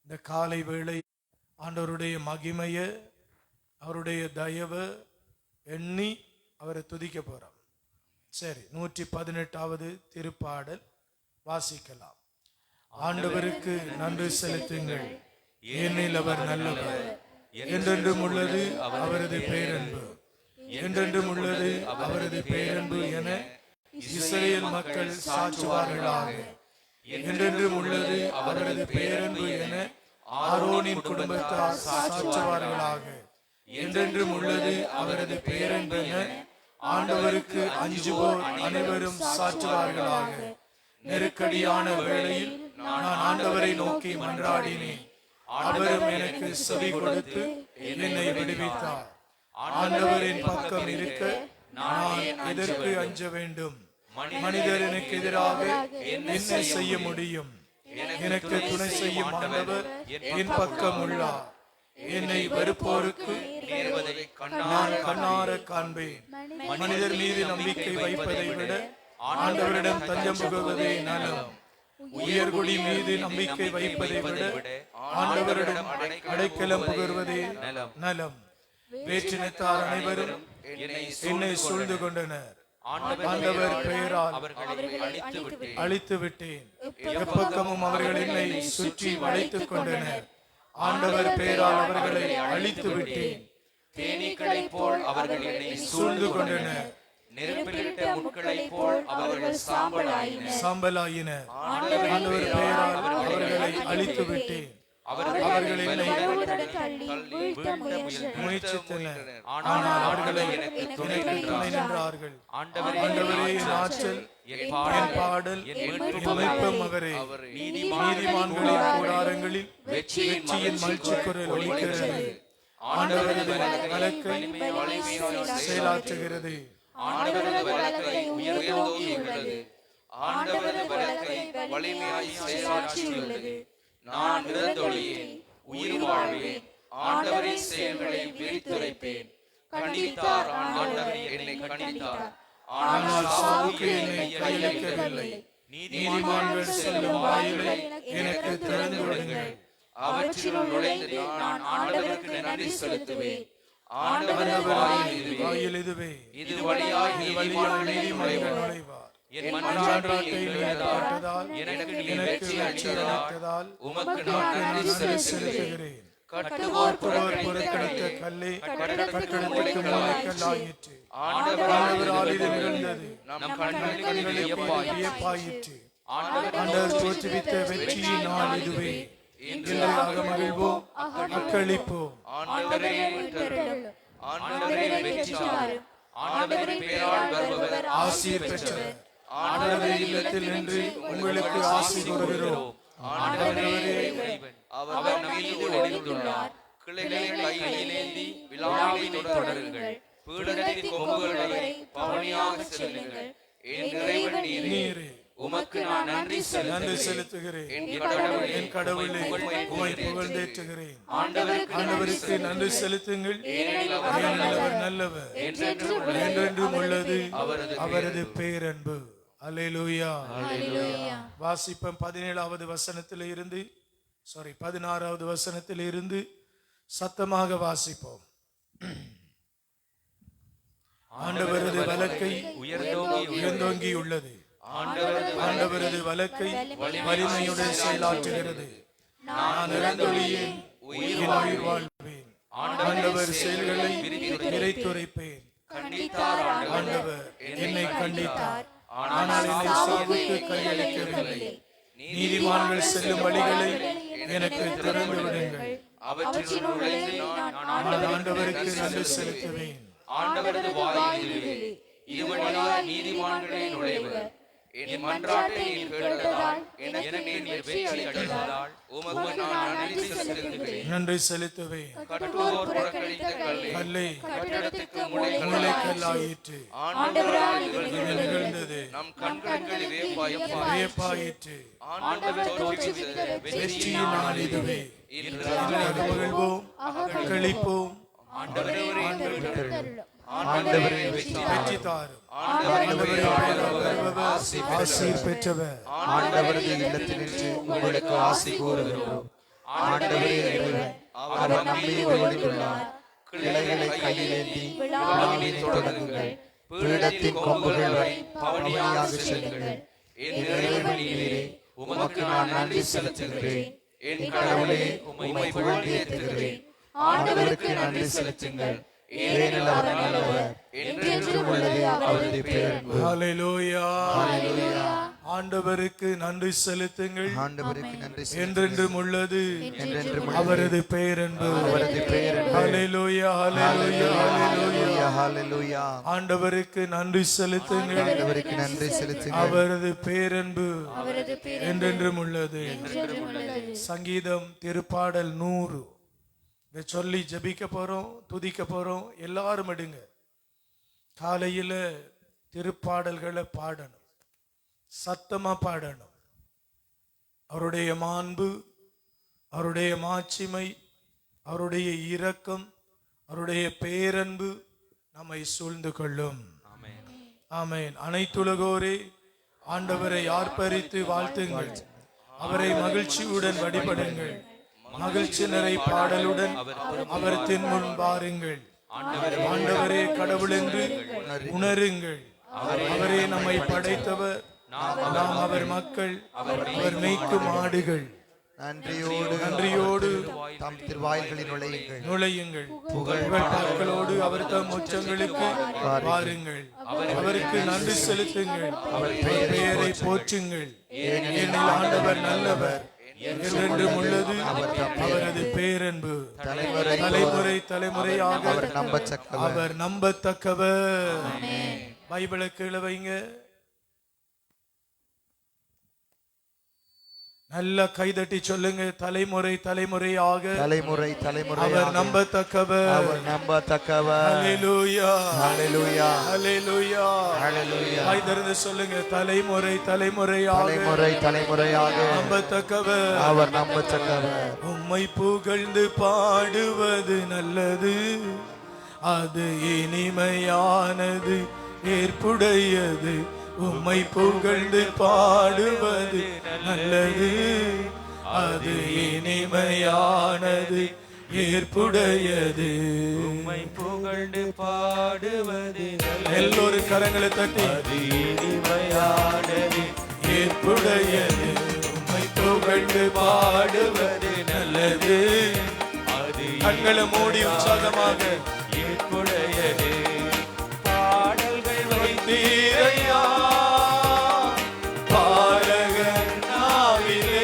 இந்த காலை வேளை ஆண்டவருடைய மகிமையை, அவருடைய தயவு எண்ணி அவரை துதிக்க போறோம். சரி, 118வது திருப்பாடல் வாசிக்கலாம். ஆண்டவருக்கு நன்றி செலுத்துங்கள், ஏனெனில் அவர் நல்லவர், என்றென்றும் உள்ளது அவரது பேரன்பு, என்றென்றும் உள்ளது அவரது பேரன்பு என இஸ்ரவேல் மக்கள் சாற்றுவார்களாக. என்றென்றும் உள்ளது அவரது பேரன்பு என ஆரோனின் குடும்பத்தார் சாற்றுவார்களாக. என்றென்றும் உள்ளது அவரது பேரன்பு என ஆண்டவருக்கு அஞ்சுவோர் அனைவரும் சாற்றுவார்களாக. நெருக்கடியான வேளையில் நான் ஆண்டவரை நோக்கி மன்றாடினேன், அவரும் எனக்கு செவி கொடுத்து என்னை விடுவித்தார். ஆண்டவரின் பக்கம் இருக்க நான் எதற்கு அஞ்ச வேண்டும்? மனிதர் எனக்கு எதிராக என்ன செய்ய முடியும்? எனக்கு துணை செய்யும் ஆண்டவர் என் பக்கம் உள்ளார். என்னை வெறுப்போருக்கு நான் கண்ணார காண்பேன். மனிதர் மீது நம்பிக்கை வைப்பதை விட ஆண்டவரிடம் தஞ்சம் புகுவதே நலம். உயர்குடி மீது நம்பிக்கை வைப்பதை விட ஆண்டவரிடம் அடைக்கலம் புகழ்வதே நலம். வேற்றினத்தார் அனைவரும் என்னை சூழ்ந்து கொண்டனர். ஆண்டவர் பெயரால் அழித்து விட்டேன். எப்பக்கமும் அவர்கள் என்னை சுற்றி வளைத்துக் கொண்டனர். ஆண்டவர் பெயரால் அவர்களை அழித்து விட்டேன். தேனீக்களை போல் அவர்கள் என்னை சூழ்ந்து கொண்டனர். நெருப்பிலிட்ட முட்களை போல் அவர்கள் சாம்பலாயினர். ஆண்டவர் பெயரால் அவர்களை அழித்து விட்டேன். அவர்கள் என்னை முயற்சித்தனர், ஆனால் அவர்களை எனக்கு துணை நின்றார்கள். ஆண்டவரே என் ஆற்றல், என் பாடல், என் மீட்பும் அவரே. நீதிமான்களின் கூடாரங்களில் வெற்றியின் மகிழ்ச்சி குரல் ஒலிக்கிறது. ஆண்டவரது வழக்கை செயலாற்றுகிறது. ஆண்டவரது வழக்கை உயர்ந்தோங்கி உள்ளது. ஆண்டவரது வழக்கை வலிமையாய் செயலாற்றியுள்ளது. நான் இறந்தொழியேன், உயிர் வாழ்வேன். ஆண்டவரின் செயல்களை விரித்துரைப்பேன். கண்டித்தார், ஆண்டவர் என்னை கண்டித்தார், ஆனால் சாவுக்கு என்னை கையளிக்கவில்லை. நீதிமான்கள் செல்லும் வாயிலை எனக்கு திறந்து விடுங்கள். அவற்றில் நுழைந்து நான் ஆண்டவருக்கு நன்றி செலுத்துவேன். ஆண்டவர் வாயில் இதுவே, இது வழியாய் நீதிமான்கள் நுழைவார். என் மன்றாட்டை கேட்டதால் எனக்கு வெற்றி அளித்ததால் உமக்கு நான் நன்றி செலுத்துகிறேன். கட்டுவோர் புறக்கணித்த கல்லே கட்டடத்துக்கு மூலைக்கல்லாயிற்று. ஆண்டவரால் இது நிகழ்ந்தது. நம் கண்களில் வியப்பாயிற்று. ஆண்டவர் தோற்றுவித்த வெற்றியின் நாள் இதுவே. இன்றையாக மகிழ்வோம், அக்களிப்போம். ஆண்டவரே வெற்றி தாரும். ஆண்டவரின் பெயரால் வருபவர் ஆசீர் பெற்றவர். ஆண்டவரே இல்லத்தில் நின்று உங்களுக்கு ஆசி கூறுகிறோம். ஆண்டவரே அவர் நம்மீது ஒளிந்துள்ளார். கிளைகளை கையிலேந்தி விழாவினை தொடருங்கள். பீடத்தின் கொம்புகளை பவனியாக செல்லுங்கள். என் இறைவன் நீரே, உமக்கு நான் நன்றி செலுத்துகிறேன். என் கடவுளே, உம்மை புகழ்ந்தேற்றுகிறேன். ஆண்டவருக்கு நன்றி செலுத்துங்கள், ஏனெனில் அவர் நல்லவர், என்றென்றும் உள்ளது அவரது பேரன்பு. அல்லேலூயா. வாசிப்பம் 17வது வசனத்தில் இருந்து 16வது வசனத்தில் இருந்து சத்தமாக வாசிப்போம். ஆண்டவரது வழக்கை உயர்ந்தோங்கி உள்ளது. ஆண்டவரது வழக்கை வலிமையுடன் செயலாற்றுகிறது. நான் இறந்தொழியேன், உயிர் வாழ்வேன். ஆண்டவர் செயல்களை விரைத்துரைப்பேன். ஆண்டவர் என்னை கண்டித்தார், ஆனால் என்னை சாவுக்கு கையளிக்கவில்லை. நீதிமான்கள் செல்லும் வழிகளை எனக்கு திறந்து விடுங்கள். அவற்றில் நுழைந்து நான் ஆண்டவருக்கு நன்றி செலுத்துவேன். ஆண்டவரது வாயில் இது வழியாய் நீதிமான்களே நுழைவர். என் மன்றாட்டை நீர் கேட்டதால் எனக்கு நீர் வெற்றி அளித்ததால் உமக்கு நான் நன்றி செலுத்துகிறேன். நன்றி செலுத்துவேன். கட்டுவோர் புறக்கணித்த கல்லே கட்டடத்துக்கு மூலைக்கல்லாயிற்று. ஆண்டவரால் இது நிகழ்ந்தது. நம் கண்களில் வியப்பாயிற்று. ஆண்டவர் தோற்றுவித்த வெற்றியின் நாள் இதுவே. இன்று மகிழ்வோம், அக்களிப்போம். ஆண்டவரே வெற்றி தாரும். ஆண்டவரே ஆசீர் பெற்றவர். ஆண்டவரது இல்லத்தில் நின்று உங்களுக்கு ஆசி கூறுகிறோம். ஆண்டவரே தேவன். அவர் நம்பி விழுந்துள்ளார். கிளைகளை கையிலேந்தி விழாவினை தொடருங்கள். பீடத்தின் கொம்புகள் வரை பவனியாக செல்லுங்கள். என் இறைவன் நீரே, உமக்கு நான் நன்றி செலுத்துகிறேன். என் கடவுளே, உம்மை புகழ்ந்தேத்துகிறேன். ஆண்டவருக்கு நன்றி செலுத்துங்கள். ஏனெனில் அவர் நல்லவர். என்றென்றும் உள்ளது அவரது பேரன்பு. ஹல்லேலூயா. ஆண்டவருக்கு நன்றி செலுத்துங்கள். ஆண்டவருக்கு நன்றி என்றென்றும் உள்ளது என்றென்றும் அவரது பேரன்பு. அவரது பேரன்பு. ஹல்லேலூயா, ஹல்லேலூயா, ஹல்லேலூயா. ஹல்லேலூயா. ஆண்டவருக்கு நன்றி செலுத்துங்கள். ஆண்டவருக்கு நன்றி செலுத்துங்கள். அவரது பேரன்பு என்றென்றும் உள்ளது. சங்கீதம் திருப்பாடல் 100 இதை சொல்லி ஜெபிக்க போறோம், துதிக்க போறோம். எல்லாரும் எடுங்க. காலையில திருப்பாடல்களை பாடணும், சத்தமா பாடணும். அவருடைய மாண்பு, அவருடைய மாட்சிமை, அவருடைய இரக்கம், அவருடைய பேரன்பு நம்மை சூழ்ந்து கொள்ளும். ஆமென். அனைத்துலகோரே ஆண்டவரை ஆர்ப்பரித்து வாழ்த்துங்கள். அவரை மகிழ்ச்சியுடன் வழிபடுங்கள். மகிழ்ச்சி நிறை பாடலுடன் அவர் முன் பாருங்கள். ஆண்டவரே கடவுள் என்று உணருங்கள். அவரே நம்மை படைத்தவர், நாம் அவர் மக்கள், அவர் மேய்க்கும் ஆடுகள். நன்றியோடு தம் திருவாயில்களில் நுழையுங்கள். புகழ்பாக்களோடு அவர் தம் உச்சங்களுக்கு வாருங்கள். அவருக்கு நன்றி செலுத்துங்கள். அவர் பெயரை போற்றுங்கள். ஏனெனில் ஆண்டவர் நல்லவர், என்றென்றும் உள்ளது அவரது பேரன்பு. தலைமுறை தலைமுறையாக அவர் நம்பத்தக்கவர். பைபிளை கீழே வைங்க. நல்ல கைதட்டி சொல்லுங்க. தலைமுறை தலைமுறையாக அவர் நம்பத்தக்கவர். ஹல்லேலூயா, ஹல்லேலூயா, ஹல்லேலூயா, ஹல்லேலூயா. கைதட்டி சொல்லுங்க. தலைமுறை தலைமுறையாக நம்பத்தக்கவர். அவர் நம்பத்தக்கவர். உம்மை புகழ்ந்து பாடுவது நல்லது, அது இனிமையானது, ஏற்புடையது. உம்மை புகழ்ந்து பாடுவது நல்லது, அது இனிமையானது, ஏற்புடையது. உம்மை புகழ்ந்து பாடுவது எல்லோரும் கரங்களை தட்டி அது இனிமையானது, ஏற்புடையது. உம்மை புகழ்ந்து பாடுவது நல்லது. அது கண்களை மூடி உற்சாகமாக ஏற்புடையது. பாடல்கள் வைத்தீரையா பாலகர் நாவிலே,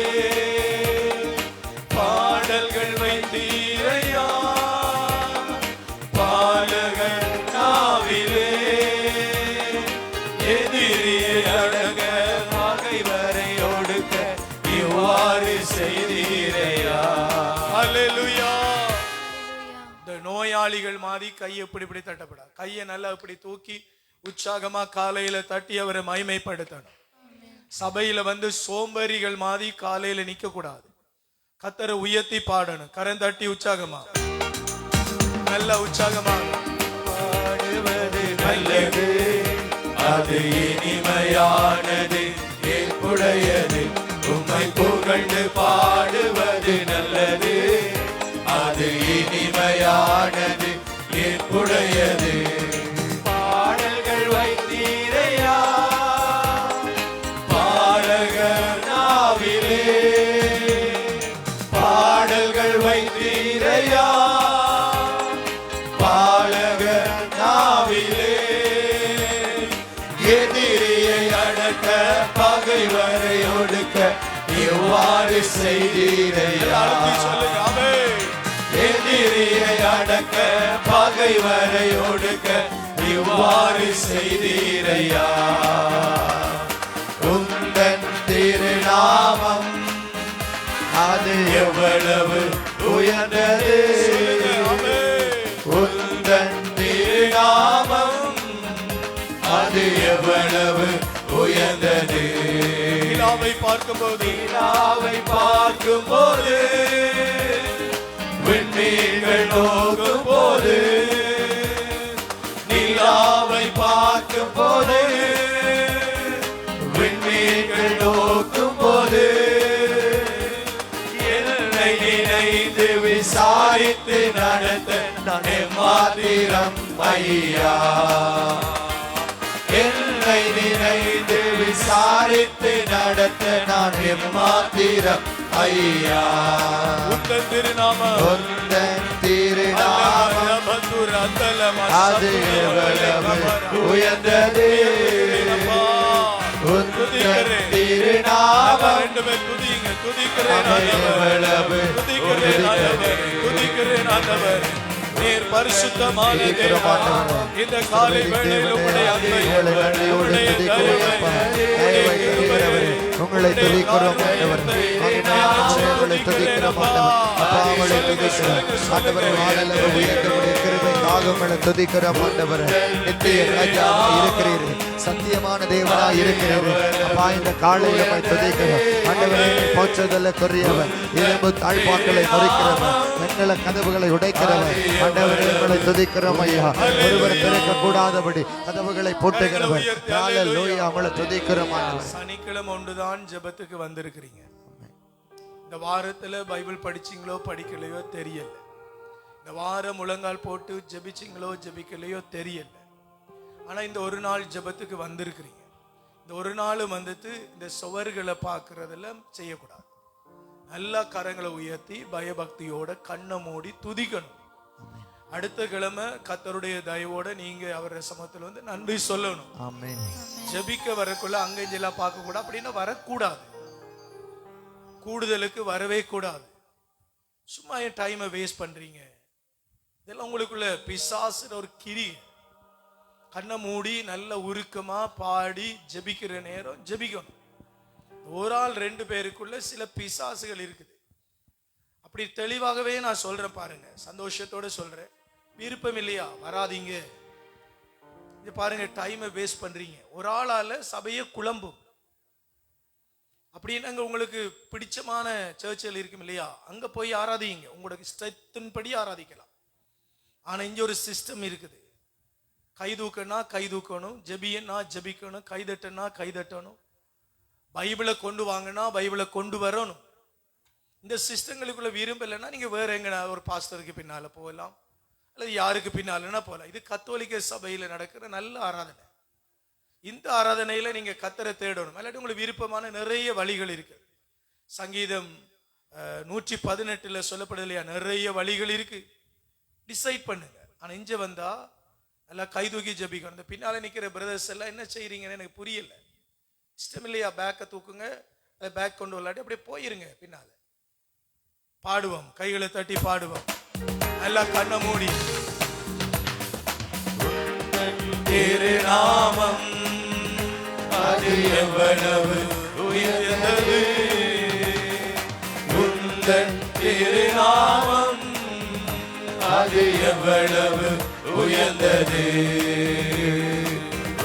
பாடல்கள் வைத்தீரையா பாலகர் நாவிலே. எதிரியை அடங்க பகைவரை ஒடுக்க இவ்வாறு செய்தீரையா. அல்லேலூயா. இந்த நோயாளிகள் மாதிரி கையை இப்படி தட்டப்படாது. கையை நல்லா இப்படி தூக்கி உற்சாகமா காலையில தட்டி அவரை மகிமைப்படுத்தணும். சபையில வந்து சோம்பேறிகள் மாதிரி காலையில நிக்க கூடாது. கர்த்தரை உயர்த்தி பாடணும். கரம் தட்டி உற்சாகமா, நல்ல உற்சாகமா. பாடுவது நல்லது, அது இனிமையானது, ஏற்புடையது. உம்மை புகழ்ந்து பாடுவது நல்லது, அது இனிமையானது, ஏற்புடையது. பாடல்கள் வைத்தீரையா பாலகர் நாவிலே, பாடல்கள் வைத்தீரையா பாலகர் நாவிலே. எதிரியை அடக்க பகைவரை ஒடுக்க இவ்வாறு செய்தீரையா. எதிரியை அடக்க பகைவரை ஒடுக்க இவ்வாறு செய்தீரையா. உந்தன் திருநாமம் அது எவ்வளவு உயர்ந்தது. உந்தன் திருநாமம் அது எவ்வளவு உயர்ந்தது. நிலாவை பார்க்கும்போது விண்மீன்கள் நோக்கும் போது, நிலாவை பார்க்கும் போது விண்மீன்கள் நோக்கும் போது, என்ன என்னை நினைந்து விசாரித்து நடத்த நான் எம்மாத்திரம் ஐயா. என்னை நினைந்து விசாரித்து நடத்த நான் எம்மாத்திரம் ஐயா. உந்தன் திருநாமம் உந்தன் திருநாமம் அது எவ்வளவு உயர்ந்தது. உந்தன் திருநாமம் நீர் பரிசுத்தமான தேவா, இந்த காலை வேளையில் உம்முடைய அன்பை, உம்முடைய தயவை, உங்களை துதிக்கிறோம் ஆண்டவர். உங்களை துதிக்கிறோம் ஆண்டவர். அப்பா உங்களை துதிக்கிறோம் ஆண்டவரே. வானளவு உயர்ந்தவருடைய கிருபைக்காக உங்களை துதிக்கிறோம் ஆண்டவர். நித்திய ராஜாவாய் இருக்கிறீர்கள், சத்தியமான தேவனாய் இருக்கிறீர்கள். அப்பா இந்த காலையில் உம்மை துதிக்கிறோம் ஆண்டவரே. போற்றுதல்ல கொரியவர், இரும்பு தாழ்பாக்களை முறிக்கிறவர், வெண்கல கதவுகளை உடைக்கிறவர் ஆண்டவரே. உங்களை துதிக்கிறோம் ஐயா. ஒருவர் திறக்க கூடாதபடி கதவுகளை போட்டுகிறவர். ஹல்லேலூயா. உங்களை துதிக்கிறோம் ஆண்டவர். சனிக்கிழமை ஒன்றுதான் ஜெபத்துக்கு வந்திருக்கிறீங்க. இந்த வாரத்துல பைபிள் படிச்சீங்களோ படிக்கலையோ தெரியல. இந்த வாரம் முழங்கால் போட்டு ஜெபிச்சிங்களோ ஜெபிக்கலையோ தெரியல. ஆனா இந்த ஒரு நாள் ஜெபத்துக்கு வந்திருக்கிறீங்க. இந்த ஒரு நாள் வந்துட்டு இந்த சுவர்களை பார்க்கறதெல்லாம் செய்யக்கூடாது. நல்லா கரங்களை உயர்த்தி பயபக்தியோட கண்ணை மூடி துதிக்கணும். அடுத்த கிழமை கர்த்தருடைய தயவோட நீங்க அவருடைய சமூகத்தில் வந்து நன்றி சொல்லணும். ஆமென். ஜெபிக்க வரக்குள்ள அங்கெல்லாம் பார்க்க கூடாது. அப்படின்னா வரக்கூடாது. கூடுதலுக்கு வரவே கூடாது. சும்மா என் டைமை வேஸ்ட் பண்றீங்க. இதெல்லாம் உங்களுக்குள்ள பிசாசுற ஒரு கிரி. கண்ணை மூடி நல்ல உருக்கமா பாடி ஜெபிக்கிற நேரம் ஜெபிக்கணும். ஒரு ஆள் 2 பேருக்குள்ள சில பிசாசுகள் இருக்குது. அப்படி தெளிவாகவே நான் சொல்றேன் பாருங்க, சந்தோஷத்தோட சொல்றேன். விருப்பம் இல்லையா வராதீங்க. இது பாருங்க, டைமை வேஸ்ட் பண்றீங்க. ஒரு ஆளால சபையை குழம்பும். அப்படின்னு உங்களுக்கு பிடிச்சமான சர்ச்சில் இருக்கும் இல்லையா, அங்க போய் ஆராதிங்க. உங்களுக்கு இஷ்டத்தின் படி ஆராதிக்கலாம். ஆனா இங்க ஒரு சிஸ்டம் இருக்குது. கை தூக்கனா கை தூக்கணும், ஜெபியன்னா ஜெபிக்கணும், கைதட்டனா கைதட்டணும், பைபிளை கொண்டு வாங்கினா பைபிளை கொண்டு வரணும். இந்த சிஸ்டங்களுக்குள்ள விரும்பலைன்னா நீங்க வேற எங்க ஒரு பாஸ்டருக்கு பின்னால போகலாம், அல்லது யாருக்கு பின்னாலன்னா போகலாம். இது கத்தோலிக்க சபையில நடக்கிற நல்ல ஆராதனை. இந்த ஆராதனையில நீங்க கத்தரை தேடணும். இல்லாட்டி உங்களுக்கு விருப்பமான நிறைய வழிகள் இருக்கு. சங்கீதம் 118 சொல்லப்படலையா, நிறைய வழிகள் இருக்கு. டிசைட் பண்ணுங்க. ஆனா இங்க வந்தா நல்லா கை தூக்கி ஜெபிக்கணும். இந்த பின்னால நிக்கிற பிரதர்ஸ் எல்லாம் என்ன செய்றீங்கன்னு எனக்கு புரியல. இஷ்டம் இல்லையா, பேக்கை தூக்குங்க, அதை பேக் கொண்டு வரலாட்டி அப்படியே போயிருங்க. பின்னால பாடுவோம், கைகளை தட்டி பாடுவோம். நல்லா கண்ணை மூடி. திருநாமம் அது எவ்வளவு உயர்ந்தது. உந்தன் திருநாமம் அது எவ்வளவு உயர்ந்தது.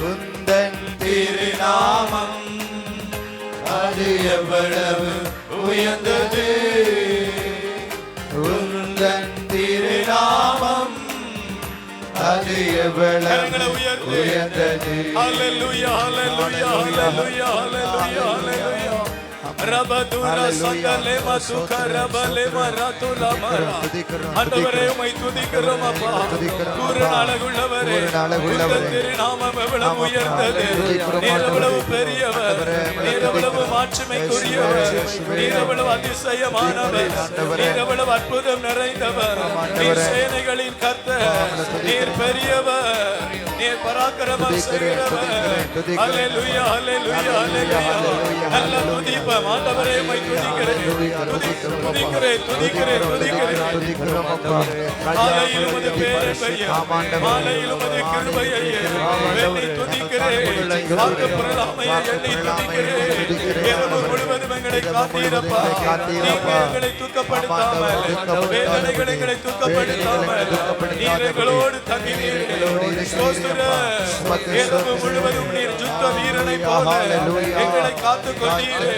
உந்தன் திருநாமம் அது எவ்வளவு உயர்ந்தது. உந்தன் திருநாமம் அது எவ்வளவு உயர்ந்தது. ஹல்லேலூயா ஹல்லேலூயா ஹல்லேலூயா ஹல்லேலூயா ஹல்லேலூயா. ரபதுரா சகலேமா சுகரபலேமா ரதுலமரா. ஆண்டவரே உம்மை துதிக்கிறோம் அப்பா. பூரணாளகுள்ளவரே, உந்தன் திருநாமம் எவ்வளவு உயர்ந்தது. நீர் எவ்வளவு பெரியவர், நீர் எவ்வளவு மாட்சிமைக்குரியவர், நீர் எவ்வளவு அதிசயமானவர், நீர் எவ்வளவு அற்புதம் நிறைந்தவர். நீர் சேனைகளின் கர்த்தர், நீர் பெரியவர், நீர் பராக்கிரமம் செய்கிறவர். ஹல்லேலூயா ஹல்லேலூயா ஹல்லேலூயா. நல்ல துதிப்போம். ஆண்டவரே உம்மை துதிக்கிறேன் துதிக்கிறேன் துதிக்கிறேன் துதிக்கிறேன். காலையில் உமது பேரை பெய்ய, மாலையில் உமது கிருபையை எண்ணி துதிக்கிறேன். வாக்கு பிரலாமையை எண்ணி துதிக்கிறேன். இரவு முழுவதும் எங்களை காத்தீரப்பா. நீங்க எங்களை துக்கப்படுத்தாமல், வேதனைகளை எங்களை துக்கப்படுத்தாமல் நீர் எங்களோடு தங்கினீர். ஸ்தோத்திரம். இரவு முழுவதும் நீர் யுத்த வீரனை போல எங்களை காத்துக் கொண்டீரே.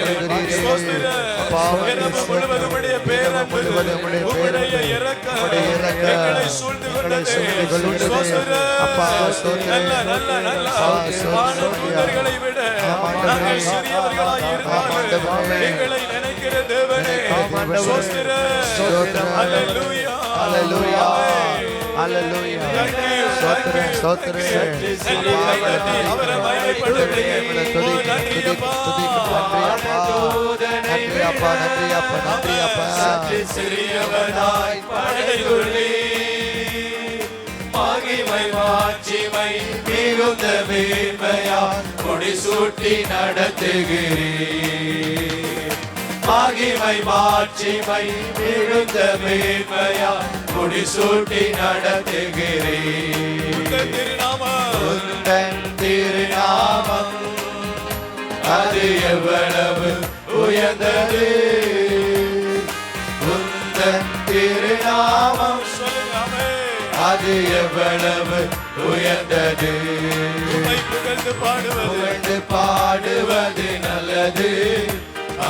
இரவு முழுவதும் உம்முடைய பேரன்பு, உம்முடைய இரக்கம் எங்களை சூழ்ந்து கொண்டது. நல்ல நல்ல நல்ல வானதூதர்களை விட நாங்கள் சிறியவர்களாய் இருந்தாலும் எங்களை நினைக்கிற தேவனே, ஸ்தோத்திரம் ஆண்டவரே. ஸ்தோத்திரம் ஹalleluya ஹalleluya ஹalleluya ஸ்தோத்திரம் ஸ்தோத்திரம் அவரை மகிமைப்படுத்துங்க நன்றி அப்பா நன்றி அப்பா நன்றி அப்பா நன்றி அப்பா சிறியவனாய் படையுள்ளே மகிமை மாட்சிமை மிகுந்த மேன்மையால் முடிசூட்டி நடத்துகிறீர். மகிமை மாட்சிமை மிகுந்த மேன்மையால் முடிசூட்டி நடத்துகிறீர். உந்தன் திருநாமம் அது எவ்வளவு உயர்ந்தது. உந்தன் திருநாமம் அது எவ்வளவு உயர்ந்தது. புகழ்ந்து பாடுவது நல்லது,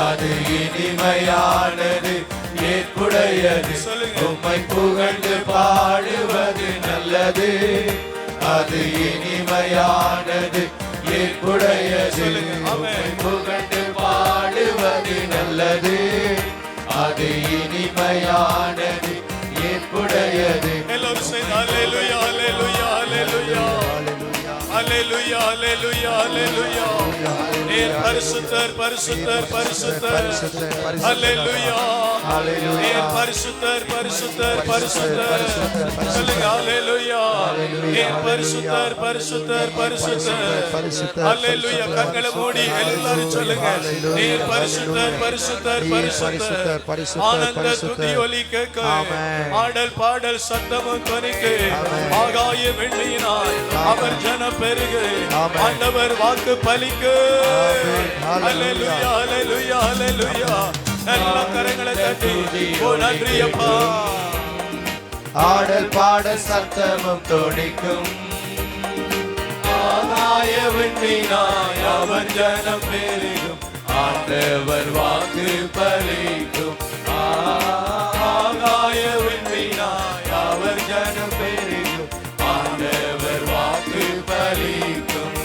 அது இனிமையானது ஏற்புடையது. உம்மை புகழ்ந்து பாடுவது நல்லது, அது இனிமையானது ஏற்புடையது. உம்மை புகழ்ந்து பாடுவது நல்லது, அது இனிமையானது ஏற்புடையது. எல்லோரும் சேர்ந்து ஹalleluya ஹalleluya ஹalleluya ஹalleluya ஹalleluya ஹalleluya நீர் பரிசுத்தர் பரிசுத்தர் பரிசுத்தர் ஹalleluya நீர் பரிசுத்தர் பரிசுத்தர் பரிசுத்தர் சொல்லுங்க ஹalleluya நீர் பரிசுத்தர் பரிசுத்தர் பரிசுத்தர் ஹalleluya கண்களை மூடி எல்லாரும் சொல்லுங்க நீர் பரிசுத்தர் பரிசுத்தர் பரிசுத்தர் ஆனந்த துதி ஒலி கேட்க ஆடல் பாடல் சத்தமும் துணிக்கு ஆகாய வெள்ளியினாய் அவர் ஜன பெருகு ஆண்டவர் வாக்கு பலிக்கு ஹalleluya ஹalleluya ஹalleluya எல்லா கரங்களை தட்டி ஓ நன்றி அப்பா. ஆடல் பாடல் சத்தமும் துணிக்கும் ஆகாய வெள்ளியினாய் அவர் ஜன பெருகும் ஆண்டவர் வாக்கு பலிக்கும். ஆகாய வெள்ளியினாய் அவர் ஜன பெருகும் ஆண்டவர் வாக்கு பலிக்கும்.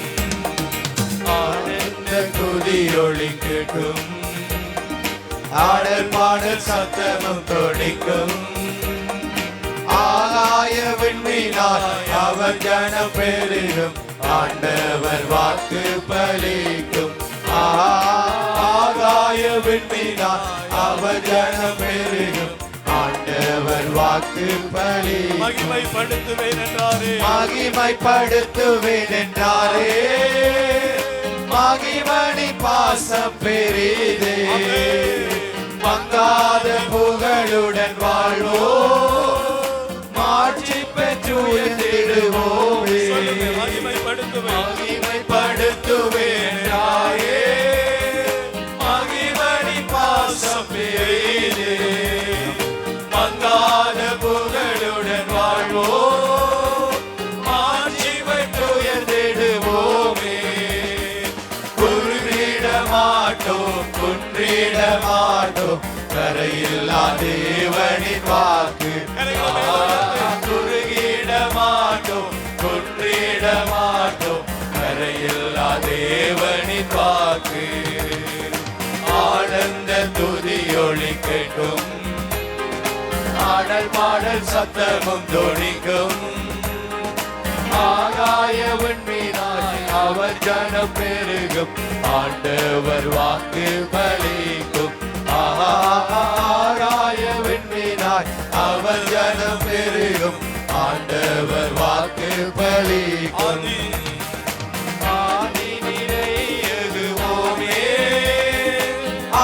ஆனந்த துதி ஒலிக்கட்டும், ஆடல் பாடல் சத்தமும் தொடிக்கும். ஆகாய விண்மீனாய் அவர் ஜன பெருகும் ஆண்டவர் வாக்கு பலிக்கும். ஆகாய விண்மீனாய் அவர் ஜன பெருகும் ஆண்டவர் வாக்கு பலிக்கும். மகிமைப்படுத்துவேன் என்றாரே மகிமைப்படுத்துவேன் என்றாரே மகிமணி பாசம் பெரிதே. மங்காத புகழுடன் வாழ்வோ மாட்சி பெற்று உயர்ந்திடுவோமே. மகிமைப்படுத்துவேன் என்றாரே மகிமணி பாசம் பெரிதே. மங்காத புகழுடன் வாழ்வோ மாட்சி பெற்று உயர்ந்திடுவோமே. குறுகிட மாட்டோம் குன்றிட மாட்டோம் கரையில்லா தேவனின் வாக்கு. குறுகிட மாட்டோம் குன்றிட மாட்டோம் கரையில்லா தேவனின் வாக்கு. ஆனந்த துதி ஒலிக்கட்டும், ஆடல் பாடல் சத்தமும் தொனிக்கும். ஆகாய விண்மீனாய் அவர் ஜன பெருகும் ஆண்டவர் வாக்கு பலிக்கும். ஆகாய விண்மீனாய் அவர் ஜன பெருகும் ஆண்டவர் வாக்கு பலிக்கும். ஆதி நிறையதுவோமே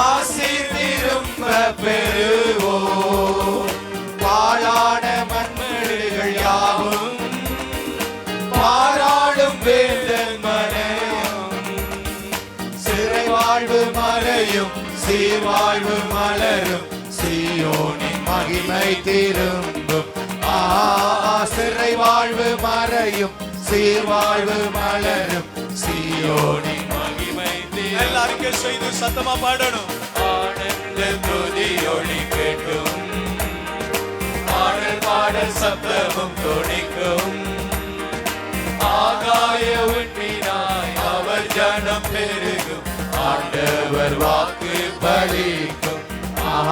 ஆசி திரும்ப பெறுவோம். பாழான மண்மேடுகள் யாவும் பாராடும் வேந்தன் மனையும். சிறை வாழ்வு மறையும் சீர்வாழ்வு மலரும் சீயோனின் மகிமை திரும்பும். சிறை வாழ்வு மறையும் சீர்வாழ்வு மலரும் சீயோனின் மகிமை திரும்பும். எல்லாரும் செய்து சத்தமா பாடணும். ஆனந்த துதி ஒலிக்கட்டும், ஆடல் பாடல் சத்தமும் தொனிக்கும். ஆகாய விண்மீனாய் அவர் ஜனம் பெருகும் ஆண்டவர் வாக்கு பலிக்கும்.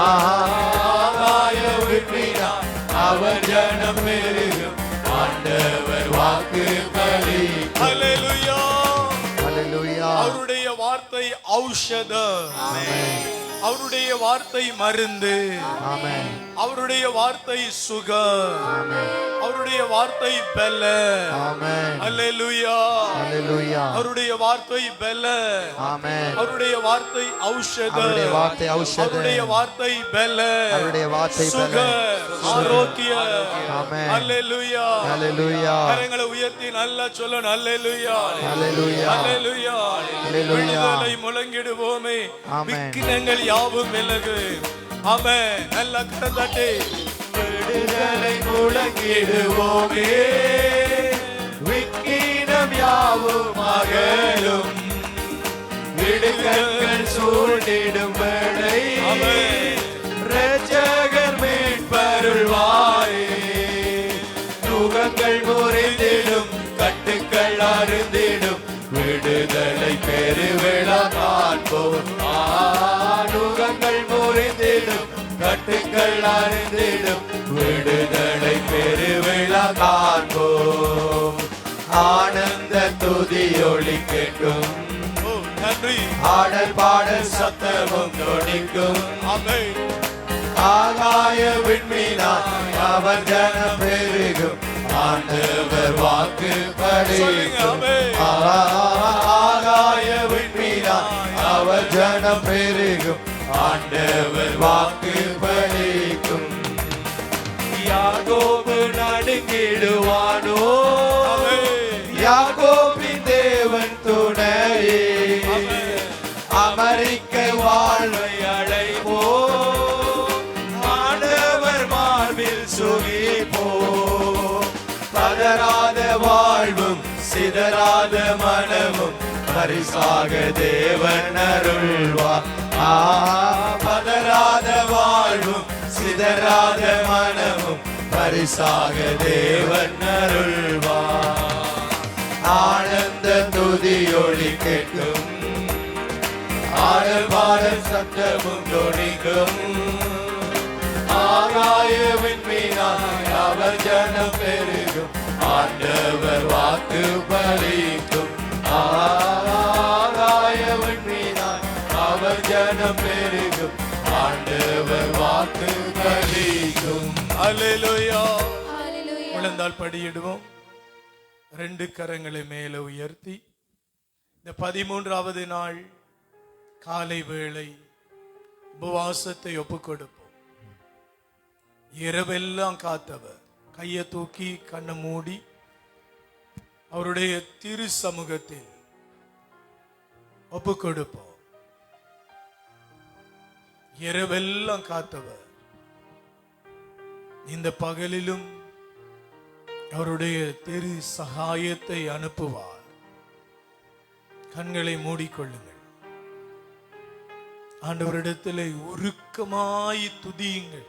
ஆகாய விண்மீனாய் அவர் ஜனம் பெருகும் ஆண்டவர் வாக்கு பலிக்கும். ஹல்லேலூயா. ஹல்லேலூயா. அவருடைய வார்த்தை ஔஷதம், அவருடைய வார்த்தை மருந்து, ஆமென். அவருடைய வார்த்தை சுகம், அவருடைய வார்த்தை பலன். ஆமென். ஹல்லேலூயா. ஹல்லேலூயா. அவருடைய வார்த்தை பலன், ஆமென். அவருடைய வார்த்தை ஔஷதம், அவருடைய வார்த்தை ஔஷதம், அவருடைய வார்த்தை பலன், அவருடைய வார்த்தை சுகம், ஆரோக்கியம். ஆமென். ஹல்லேலூயா. ஹல்லேலூயா. கரங்களை உயர்த்தி நல்லா சொல்லணும். ஹல்லேலூயா. ஹல்லேலூயா. ஹல்லேலூயா. ஹல்லேலூயா. விடுதலை முழங்கிடுவோமே, ஆமென். விக்கினங்கள் யாவும் விலகு. ஆமென். நல்லா கரந்தட்டி விடுதலை முழங்கிடுவோமே, விக்கினம் யாவும் அகலும், விடுதல்கள் சூழ்ந்திடும் வேளை ஆமென். இரட்சகர் மீட்பருள்வாரே. நுகங்கள் முறிந்திடும், கட்டுக்கள் அறுந்திடும், விடுதலை பெருவிழா காண்போம். நுகங்கள் முறிந்திடும், கட்டுக்கள் அறுந்திடும், விடுதலை பெருவிழா காண்போம். ஆனந்த துதி ஒளி கேட்கும், ஓ, நன்றி. ஆடல் பாடல் சத்தமும் தொனிக்கும். ஆமென். ஆகாய விண்மீனாய் அவர் ஜனம் பெருகும் ஆண்டவர் வாக்கு சொல்லுங்க. பலிக்கும். ஆமென். ஆகாய விண்மீனாய் அவர் ஜனம் பெருகும் ஆண்டவர் வாக்கு பலிக்கும். யாக்கோபு நடுங்கிடுவானோ, ஆமென். யாக்கோபின் தேவன் துணையே. ஆமென். அமெரிக்க வாழ்வை அழைப்போ, ஆண்டவர் மார்பில் சுகிப்போ. பதறாத வாழ்வும் சிதறாத மனமும் பரிசாக தேவன் அருள்வார். பதறாத வாழ்வும் சிதறாத மனமும் பரிசாக தேவன் அருள்வார். ஆனந்த துதி ஒளி கேட்கும், ஆடல் பாடல் சத்தமும் தொனிக்கும். ஆகாய விண்மீனாய் அவர் ஜனம் பெருகும் ஆண்டவர் வாக்கு பலிக்கும். ஆகாய விண்மீனாய் அவர் ஜனம் பெருகும் ஆண்டவர் வாக்கு பலிக்கும். ஹல்லேலூயா. ஹல்லேலூயா. முழந்தால் படியிடுவோம். ரெண்டு கரங்களை மேலே உயர்த்தி இந்த 13வது நாள் காலை வேளை உபவாசத்தை ஒப்புக் கொடுப்போம். இரவெல்லாம் காத்தவர் கையை தூக்கி கண்ணை மூடி அவருடைய திரு சமூகத்தில் ஒப்புக் கொடுப்போம். இரவெல்லாம் காத்தவர் இந்த பகலிலும் அவருடைய திரு சகாயத்தை அனுப்புவார். கண்களை மூடிக்கொள்ளுங்கள். ஆண்டவரிடத்தில் உருக்கமாய் துதியுங்கள்,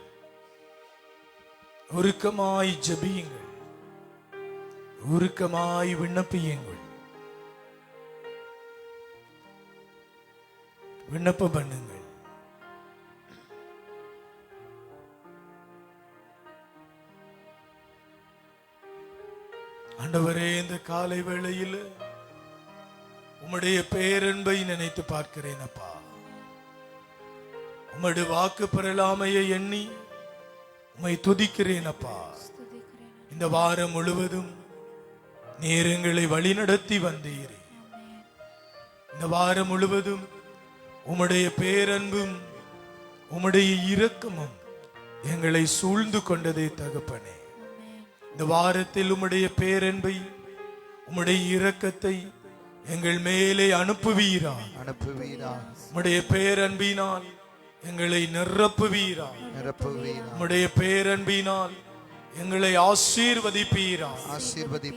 உருக்கமாய் ஜெபியுங்கள், உருக்கமாய் விண்ணப்பியுங்கள், விண்ணப்பம் பண்ணுங்கள். ஆண்டவரே, இந்த காலை வேளையில் உம்முடைய பேரன்பை நினைத்து பார்க்கிறேன் அப்பா. உம்முடைய வாக்கு பெறலாமையை எண்ணி உம்மை துதிக்கிறேன் அப்பா. இந்த வாரம் முழுவதும் நேரங்களை வழிநடத்தி வந்தீரே. இந்த வாரம் முழுவதும் உம்முடைய பேரன்பும் உம்முடைய இரக்கமும் எங்களை சூழ்ந்து கொண்டதே தகப்பனே. இந்த வாரத்தில் உம்முடைய பேரன்பை உம்முடைய இரக்கத்தை எங்கள் மேலே அனுப்புவீரா. உம்முடைய பேரன்பினால் எங்களை நிரப்புவீரா. உம்முடைய பேரன்பினால் எங்களை ஆசீர்வதிப்பீரா.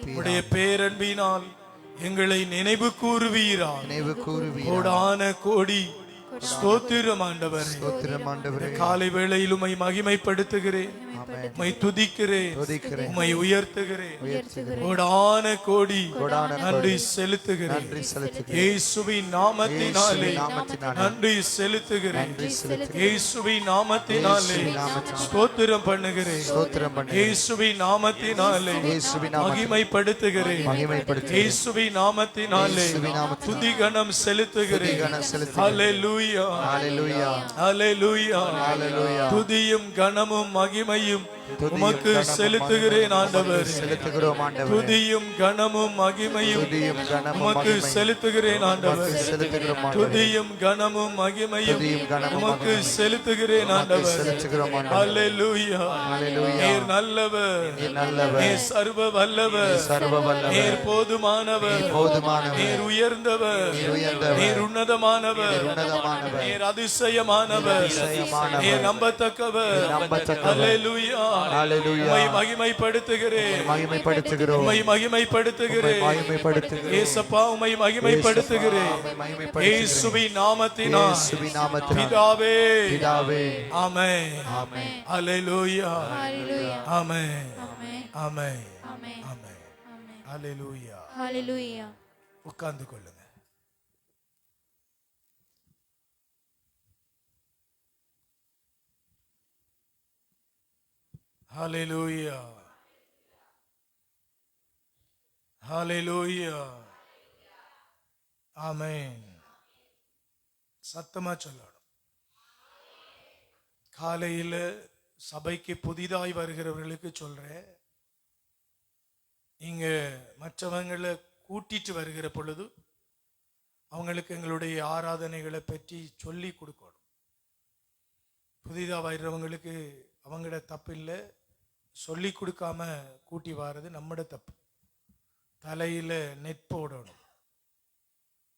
உம்முடைய பேரன்பினால் எங்களை நினைவு கூறுவீரா. கோடான கோடி ஸ்தோத்திரம் ஆண்டவரே. காலை வேளையில் உம்மை மகிமைப்படுத்துகிறேன். உம்மை துதிக்கிறேன், துதிக்கிறேன், உம்மை உயர்த்துகிறேன், உயர்த்துகிறேன். கோடான கோடி கோடான நன்றி கோடி செலுத்துகிறேன். நன்றி செலுத்துகிறேன். இயேசுவின் நாமத்தினாலே இயேசுவின் நாமத்தினாலே நன்றி செலுத்துகிறேன். நன்றி செலுத்துகிறேன். இயேசுவின் நாமத்தினாலே இயேசுவின் நாமத்தினாலே ஸ்தோத்திரம் பண்ணுகிறேன். ஸ்தோத்திரம் பண்ணுகிறேன். இயேசுவின் நாமத்தினாலே இயேசுவின் நாமத்தினாலே மகிமைப்படுத்துகிறேன். மகிமைப்படுத்துகிறேன். இயேசுவின் நாமத்தினாலே இயேசுவின் நாமத்தினாலே துதிகணம் செலுத்துகிறேன். துதிகணம் செலுத்துகிறேன். ஹல்லேலூயா, ஹல்லேலூயா, ஹல்லேலூயா. ஹல்லேலூயா. துதியும் கனமும் மகிமையும் துதியும் உமக்கு கனமும் செலுத்துகிறேன் ஆண்டவர். செலுத்துகிறோம் ஆண்டவரே. துதியும் கனமும் மகிமையும் துதியும் கனமும் உமக்கு மகிமையும் செலுத்துகிறேன் ஆண்டவர். உமக்கு செலுத்துகிறோம் ஆண்டவரே. துதியும் கனமும் மகிமையும் துதியும் கனமும் உமக்கு மகிமையும் செலுத்துகிறேன் உமக்கு ஆண்டவர். செலுத்துகிறோம் ஆண்டவரே. ஹல்லேலூயா. ஹல்லேலூயா. நீர் நல்லவர், நீர் நல்லவர். நீர் சர்வ வல்லவர், சர்வ வல்லவர். நீர் போதுமானவர், நீர் போதுமானவர். நீர் உயர்ந்தவர், நீர் உயர்ந்தவர். நீர் உன்னதமானவர், நீர் உன்னதமானவர். நீர் அதிசயமானவர், நீர் அதிசயமானவர். நீர் நம்பத்தக்கவர். நீர் நம்பத்தக்கவர். ஹல்லேலூயா. ஹல்லேலூயா. உம்மை மகிமைப்படுத்துகிறேன், மகிமைப்படுத்துகிறோம். உம்மை மகிமைப்படுத்துகிறேன். மகிமைப்படுத்துகிறேன். ஏசப்பா உம்மை மகிமைப்படுத்துகிறேன். உம்மை மகிமைப்படுத்துகிறேன். இயேசுவின் நாமத்தினால் இயேசுவின் நாமத்தினால் பிதாவே, பிதாவே. ஆமென், ஆமென். ஹல்லேலூயா, Hallelujah. ஆமென், Amen. ஆமென், Amen. ஆமென், Amen. ஹல்லேலூயா. Hallelujah. உட்கார்ந்து கொள்ளுங்க. ஹல்லேலூயா, ஹல்லேலூயா, ஆமென். சத்தமா சொல்லணும். காலையில சபைக்கு புதிதாய் வருகிறவர்களுக்கு சொல்றேன், இங்க மற்றவங்களை கூட்டிட்டு வருகிற பொழுது அவங்களுக்கு எங்களுடைய ஆராதனைகளை பற்றி சொல்லி கொடுக்கணும். புதிதா வர்றவங்களுக்கு அவங்களோட தப்பு இல்லை, சொல்லி கொடுக்காம கூட்டி வாரது நம்மட தப்பு. தலையில நெட் போடணும்,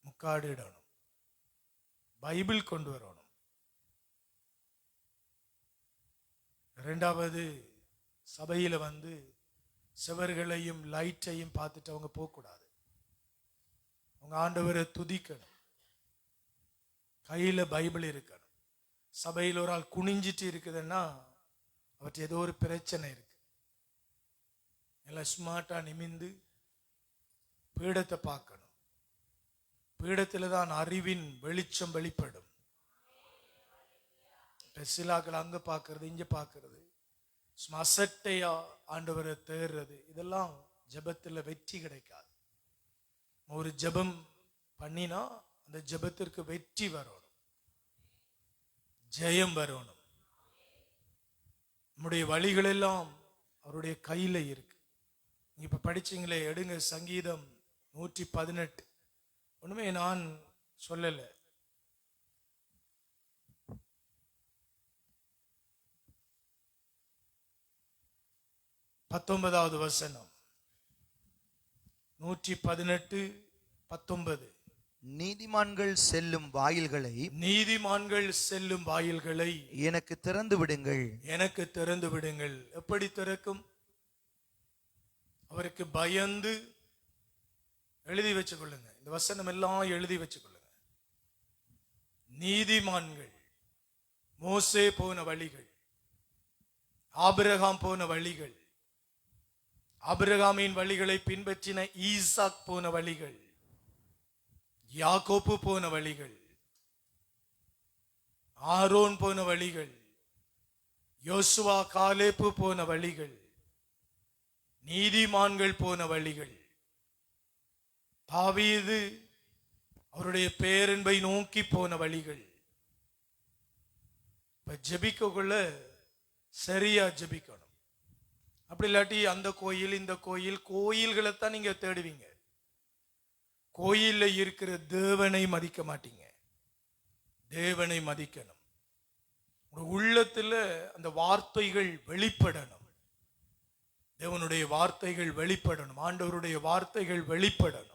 முக்காடு இடணும், பைபிள் கொண்டு வரணும். ரெண்டாவது, சபையில வந்து செவர்களையும் லைட்டையும் பார்த்துட்டு அவங்க போகக்கூடாது. அவங்க ஆண்டவரை துதிக்கணும், கையில பைபிள் இருக்கணும். சபையில் ஒரு ஆள் குனிஞ்சிட்டு இருக்குதுன்னா அவற்றை ஏதோ ஒரு பிரச்சனை இருக்கு. எல்லாம் ஸ்மார்ட்டா நிமிந்து பீடத்தை பார்க்கணும். பீடத்துல தான் அறிவின் வெளிச்சம் வெளிப்படும். சிலாக்கள் அங்க பார்க்கறது, இங்க பார்க்கறது, அசட்டையா ஆண்டவரை தேடுறது, இதெல்லாம் ஜெபத்துல வெற்றி கிடைக்காது. ஒரு ஜெபம் பண்ணினா அந்த ஜெபத்திற்கு வெற்றி வரணும், ஜெயம் வரணும். நம்முடைய வழிகள் எல்லாம் அவருடைய கையில இருக்கு. இப்ப படிச்சீங்களே, எடுங்க சங்கீதம் 118. ஒண்ணுமே நான் சொல்லல, பத்தொன்பதாவது வசனம், 118:19. நீதிமான்கள் செல்லும் வாயில்களை, நீதிமான்கள் செல்லும் வாயில்களை எனக்கு திறந்து விடுங்கள். எனக்கு திறந்து விடுங்கள். எப்படி திறக்கும்? அவருக்கு பயந்து எழுதி வச்சு கொள்ளுங்க. இந்த வசனம் எல்லாம் எழுதி வச்சு கொள்ளுங்க. நீதிமான்கள், மோசே போன வழிகள், ஆபிரகாம் போன வழிகள், ஆபிரகாமின் வழிகளை பின்பற்றின ஈசாக் போன வழிகள், யாக்கோப்பு போன வழிகள், ஆரோன் போன வழிகள், யோசுவா காலேப்பு போன வழிகள், நீதிமான்கள் போன வழிகள், தாவீது அவருடைய பேரன்பை நோக்கி போன வழிகள். இப்ப ஜெபிக்கக்குள்ள சரியா ஜெபிக்கணும். அப்படி இல்லாட்டி அந்த கோயில் இந்த கோயில், கோயில்களைத்தான் நீங்க தேடுவீங்க. கோயில்ல இருக்கிற தேவனை மதிக்க மாட்டீங்க. தேவனை மதிக்கணும். உள்ளத்துல அந்த வார்த்தைகள் வெளிப்படணும். தேவனுடைய வார்த்தைகள் வெளிப்படணும். ஆண்டவருடைய வார்த்தைகள் வெளிப்படணும்.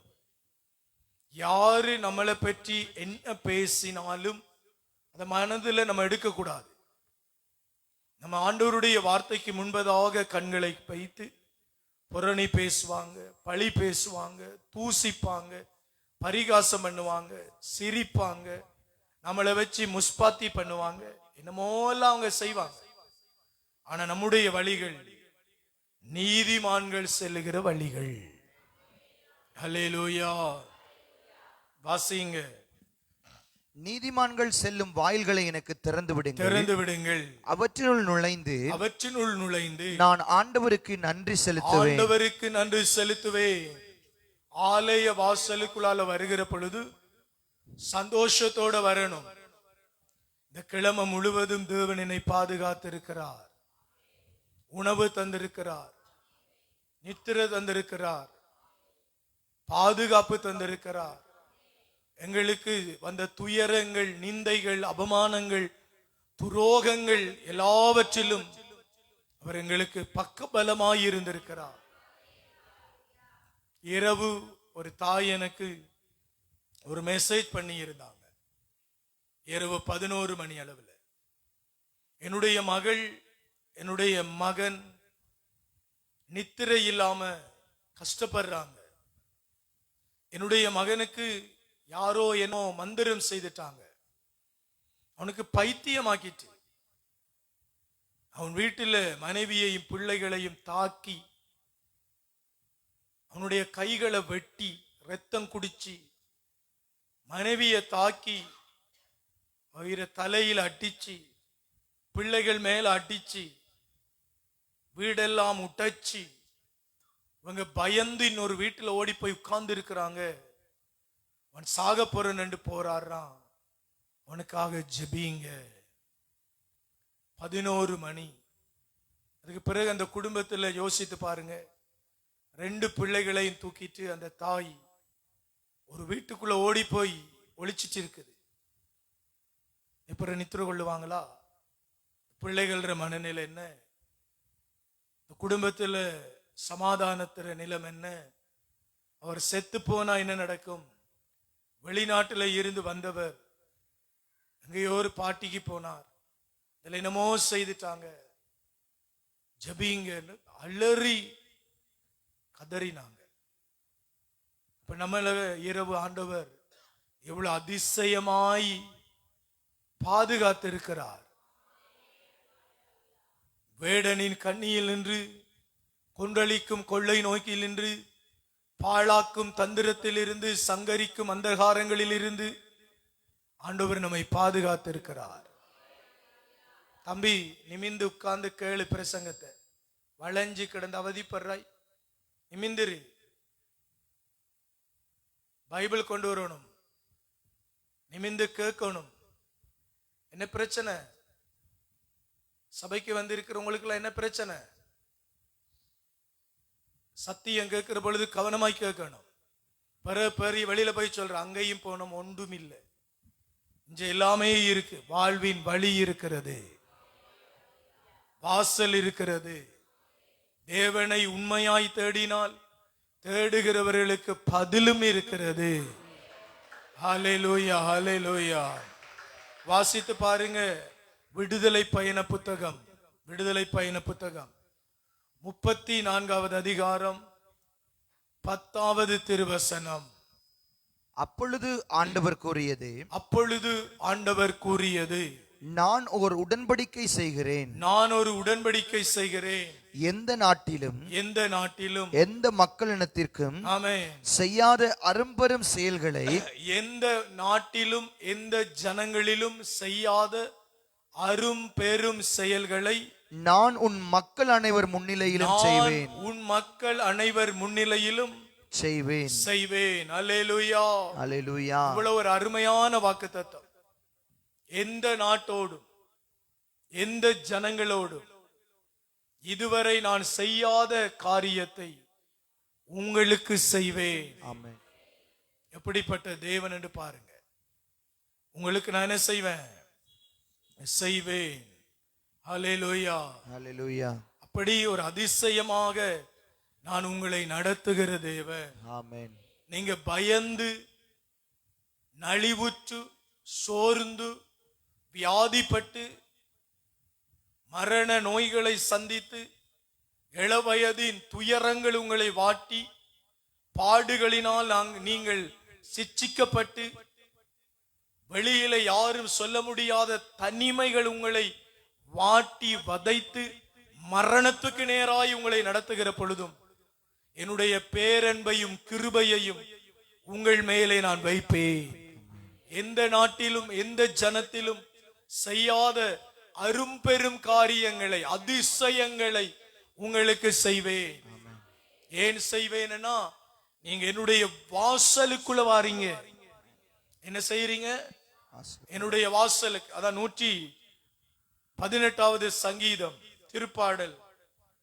யாரு நம்மளை பற்றி என்ன பேசினாலும் அந்த மனதில் நம்ம எடுக்கக்கூடாது. நம்ம ஆண்டவருடைய வார்த்தைக்கு முன்பதாக கண்களை வைத்து புரணி பேசுவாங்க, பழி பேசுவாங்க, தூசிப்பாங்க, பரிகாசம் பண்ணுவாங்க, சிரிப்பாங்க, நம்மளை வச்சு முஸ்பாத்தி பண்ணுவாங்க, என்னமோலாம் அவங்க செய்வாங்க. ஆனா நம்முடைய வழிகள் நீதிமான்கள் செல்லுகிற வழிகள். ஹல்லேலூயா. வாசிங்க. நீதிமான்கள் செல்லும் வாயில்களை எனக்கு திறந்து விடுங்கள். அவற்றினுள் நுழைந்து நான் ஆண்டவருக்கு நன்றி செலுத்துவேன். ஆலய வாசலுக்குள்ளால வருகிற பொழுது சந்தோஷத்தோட வரணும். இந்த கிழமை முழுவதும் தேவன் என்னை பாதுகாத்திருக்கிறார், உணவு தந்திருக்கிறார், நித்திரை தந்திருக்கிறார், பாதுகாப்பு தந்திருக்கிறார். எங்களுக்கு வந்த துயரங்கள், நிந்தைகள், அவமானங்கள், துரோகங்கள் எல்லாவற்றிலும் அவர் எங்களுக்கு பக்கபலமாய் இருந்திருக்கிறார். இரவு ஒரு தாய் எனக்கு ஒரு மெசேஜ் பண்ணி இருந்தாங்க. இரவு 11 மணி அளவில் என்னுடைய மகள், என்னுடைய மகன் நித்திரை இல்லாம கஷ்டப்படுறாங்க. என்னுடைய மகனுக்கு யாரோ என்னோ மந்திரம் செய்துட்டாங்க. அவனுக்கு பைத்தியமாக்கிட்டு அவன் வீட்டில் மனைவியையும் பிள்ளைகளையும் தாக்கி அவனுடைய கைகளை வெட்டி ரத்தம் குடிச்சு மனைவியை தாக்கி அவர தலையில் அடிச்சு பிள்ளைகள் மேல அடிச்சு வீடெல்லாம் உடைச்சு இவங்க பயந்து இன்னொரு வீட்டில் ஓடி போய் உட்கார்ந்து இருக்கிறாங்க. அவன் சாக போறன்னு போறாராம். அவனுக்காக ஜெபிங்க. 11 மணி. அதுக்கு பிறகு அந்த குடும்பத்தில் யோசித்து பாருங்க, 2 பிள்ளைகளையும் தூக்கிட்டு அந்த தாய் ஒரு வீட்டுக்குள்ள ஓடி போய் ஒளிச்சிட்டு இருக்குது. எப்ப நித்திர கொள்ளுவாங்களா? பிள்ளைகள மனநிலை என்ன? குடும்பத்தில் சமாதானத்திற நிலம் என்ன? அவர் செத்து போனா என்ன நடக்கும்? வெளிநாட்டில் இருந்து வந்தவர் எங்கேயோ ஒரு பாட்டிக்கு போனார், இதுல என்னமோ செய்துட்டாங்க, ஜபிங்க அலறி கதறினாங்க. இப்ப நம்மள இரவு ஆண்டவர் எவ்வளவு அதிசயமாய் பாதுகாத்திருக்கிறார். வேடனின் கண்ணியில் நின்று, கொன்றளிக்கும் கொள்ளை நோக்கில் நின்று, பாழாக்கும் தந்திரத்தில் இருந்து, சங்கரிக்கும் அந்தகாரங்களில் இருந்து ஆண்டவர் நம்மை பாதுகாத்திருக்கிறார். தம்பி, நிமிந்து உட்கார்ந்து கேளு பிரசங்கத்தை. வளைஞ்சு கிடந்து அவதிப்படுறாய், நிமிந்திரு. பைபிள் கொண்டு வரணும், நிமிந்து கேட்கணும். என்ன பிரச்சனை? சபைக்கு வந்திருக்கிறவங்களுக்கு எல்லாம் என்ன பிரச்சனை? சத்தியம் கேட்கிற பொழுது கவனமாய் கேட்கணும். பெரிய வெளியில போய் சொல்ற அங்கேயும் போனோம், ஒன்றும் இல்லை. இங்க எல்லாமே இருக்கு. வாழ்வின் வழி இருக்கிறது, வாசல் இருக்கிறது. தேவனை உண்மையாய் தேடினால் தேடுகிறவர்களுக்கு பதிலும் இருக்கிறது. ஹல்லேலூயா, ஹல்லேலூயா. வாசித்து பாருங்க. விடுதலை பயண புத்தகம் 34வது அதிகாரம் 10வது திருவசனம். அப்பொழுது ஆண்டவர் கூறியது, நான் ஒரு உடன்படிக்கை செய்கிறேன். எந்த நாட்டிலும் எந்த மக்களினத்திற்கும் செய்யாத அரும்பெரும் செயல்களை, எந்த நாட்டிலும் எந்த ஜனங்களிலும் செய்யாத அரும் பெரும் செயல்களை நான் உன் மக்கள் அனைவர் முன்னிலையிலும் செய்வேன். அல்லேலூயா, அல்லேலூயா. இவ்வளவு ஒரு அருமையான வாக்குத்தத்தம். எந்த நாட்டோடும் எந்த ஜனங்களோடும் இதுவரை நான் செய்யாத காரியத்தை உங்களுக்கு செய்வேன். ஆமென். எப்படிப்பட்ட தேவன் என்று பாருங்க. உங்களுக்கு நான் என்ன செய்வேன்? ஹல்லேலூயா, ஹல்லேலூயா. அப்படி ஒரு அதிசயமாக நான் உங்களை நடத்துகிற தேவன். ஆமென். நீங்க பயந்து, நலிவுற்று, சோர்ந்து, வியாதிப்பட்டு, மரண நோய்களை சந்தித்து, இளவயதின் துயரங்கள் உங்களை வாட்டி, பாடுகளினால் நீங்கள் சிட்சிக்கப்பட்டு, வெளியில யாரும் சொல்ல முடியாத தனிமைகள் உங்களை வாட்டி வதைத்து மரணத்துக்கு நேராய் உங்களை நடத்துகிற பொழுதும் என்னுடைய பேரன்பையும் கிருபையையும் உங்கள் மேலே நான் வைப்பேன். எந்த நாட்டிலும் எந்த ஜனத்திலும் செய்யாத அரும்பெரும் காரியங்களை, அதிசயங்களை உங்களுக்கு செய்வேன். ஏன் செய்வேன்னா, நீங்க என்னுடைய வாசலுக்குள்ள வாரீங்க. என்ன செய்யறீங்க? என்னுடைய வாசலுக்கு. அதான் 118வது சங்கீதம் திருப்பாடல்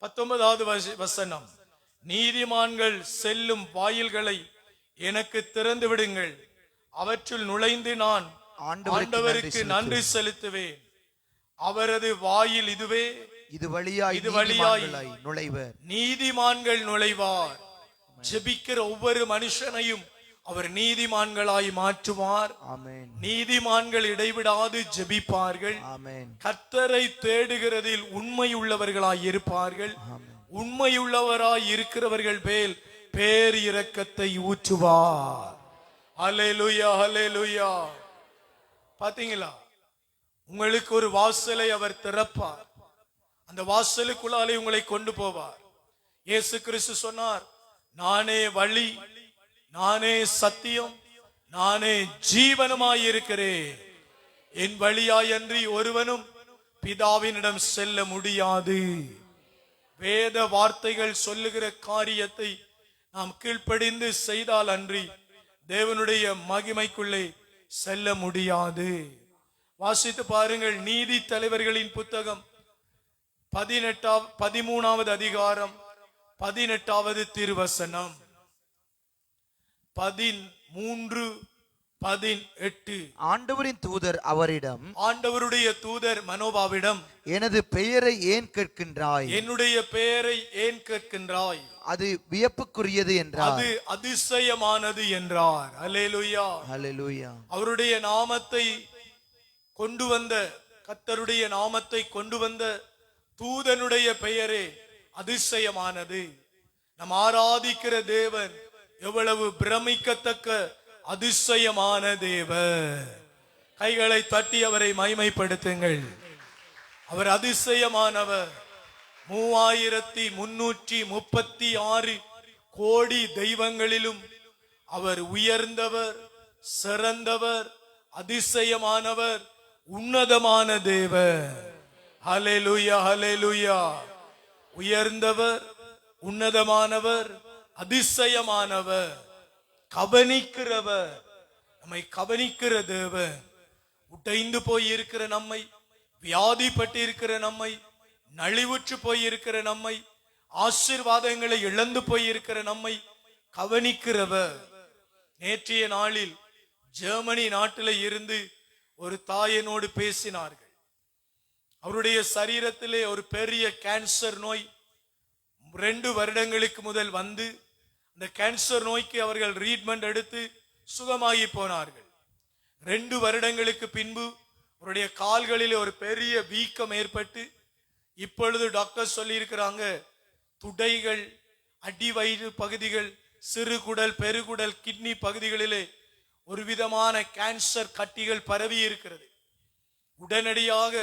19வது வசனம். நீதிமான்கள் செல்லும் வாயில்களை எனக்கு திறந்து விடுங்கள், அவற்றுள் நுழைந்து நான் ஆண்டவருக்கு நன்றி செலுத்துவேன். அவரது வாயில் இதுவே, இது வழியாய் நுழைவர். நீதிமான்கள் நுழைவார். ஜெபிக்கிற ஒவ்வொரு மனுஷனையும் அவர் நீதிமான்களாய் மாற்றுவார். நீதிமான்கள் இடைவிடாது ஜெபிப்பார்கள். கர்த்தரை தேடுகிறதில் உண்மை உள்ளவர்களாய் இருப்பார்கள். உண்மையுள்ளவராய் இருக்கிறவர்கள் மேல் பேர் இரக்கத்தை ஊற்றுவார். ஹல்லேலூயா, ஹல்லேலூயா. பாத்தீங்களா? உங்களுக்கு ஒரு வாசலை அவர் திறப்பார். அந்த வாசலுக்குள்ளாலே உங்களை கொண்டு போவார். இயேசு கிறிஸ்து சொன்னார், நானே வழி, நானே சத்தியம், நானே ஜீவனுமாய் இருக்கிறேன். என் வழியாய் அன்றி ஒருவனும் பிதாவினிடம் செல்ல முடியாது. வேத வார்த்தைகள் சொல்லுகிற காரியத்தை நாம் கீழ்ப்படிந்து செய்தால் அன்றி தேவனுடைய மகிமைக்குள்ளே செல்ல முடியாது. வாசித்து பாருங்கள். நீதி தலைவர்களின் புத்தகம் 13வது அதிகாரம் 18வது திருவசனம். 13:18. ஆண்டவரின் தூதர் அவரிடம், ஆண்டவருடைய தூதர் மனோபாவிடம், எனது பெயரை ஏன் கேட்கின்றாய்? என்னுடைய பெயரை ஏன் கேட்கின்றாய்? அது வியப்புக்குரியது என்றார். அது அதிசயமானது என்றார். அல்லேலூயா, அல்லேலூயா. அவருடைய நாமத்தை கொண்டு வந்த, கர்த்தருடைய நாமத்தை கொண்டு வந்த தூதனுடைய பெயரே அதிசயமானது. நாம் ஆராதிக்கிற தேவன் எவ்வளவு பிரமிக்கத்தக்க அதிசயமான தேவன். கைகளை தட்டி அவரை மகிமைப்படுத்துங்கள். அவர் அதிசயமானவர். 3336 கோடி தெய்வங்களிலும் அவர் உயர்ந்தவர், சிறந்தவர், அதிசயமானவர், உன்னதமான தேவன். ஹல்லேலூயா, ஹல்லேலூயா. உயர்ந்தவர், உன்னதமானவர், அதிசயமானவர், கவனிக்கிறவர், நம்மை கவனிக்கிற தேவன். உடைந்து போய் இருக்கிற நம்மை, வியாதிப்பட்டு இருக்கிற நம்மை, நலிவுற்று போய் இருக்கிற நம்மை, ஆசீர்வாதங்களை இழந்து போய் இருக்கிற நம்மை கவனிக்கிறவர். நேற்றைய நாளில் ஜெர்மனி நாட்டில் இருந்து ஒரு தாயினோடு பேசினார்கள். அவருடைய சரீரத்திலே ஒரு பெரிய கேன்சர் நோய் 2 வருடங்களுக்கு முதல் வந்து, அந்த கேன்சர் நோய்க்கு அவர்கள் ட்ரீட்மெண்ட் எடுத்து சுகமாகி போனார்கள். 2 வருடங்களுக்கு பின்பு அவருடைய கால்களில் ஒரு பெரிய வீக்கம் ஏற்பட்டு, இப்பொழுது டாக்டர் சொல்லி இருக்கிறாங்க, துடைகள், அடிவயிறு பகுதிகள், சிறுகுடல், பெருகுடல், கிட்னி பகுதிகளிலே ஒரு விதமான கேன்சர் கட்டிகள் பரவி இருக்கிறது. உடனடியாக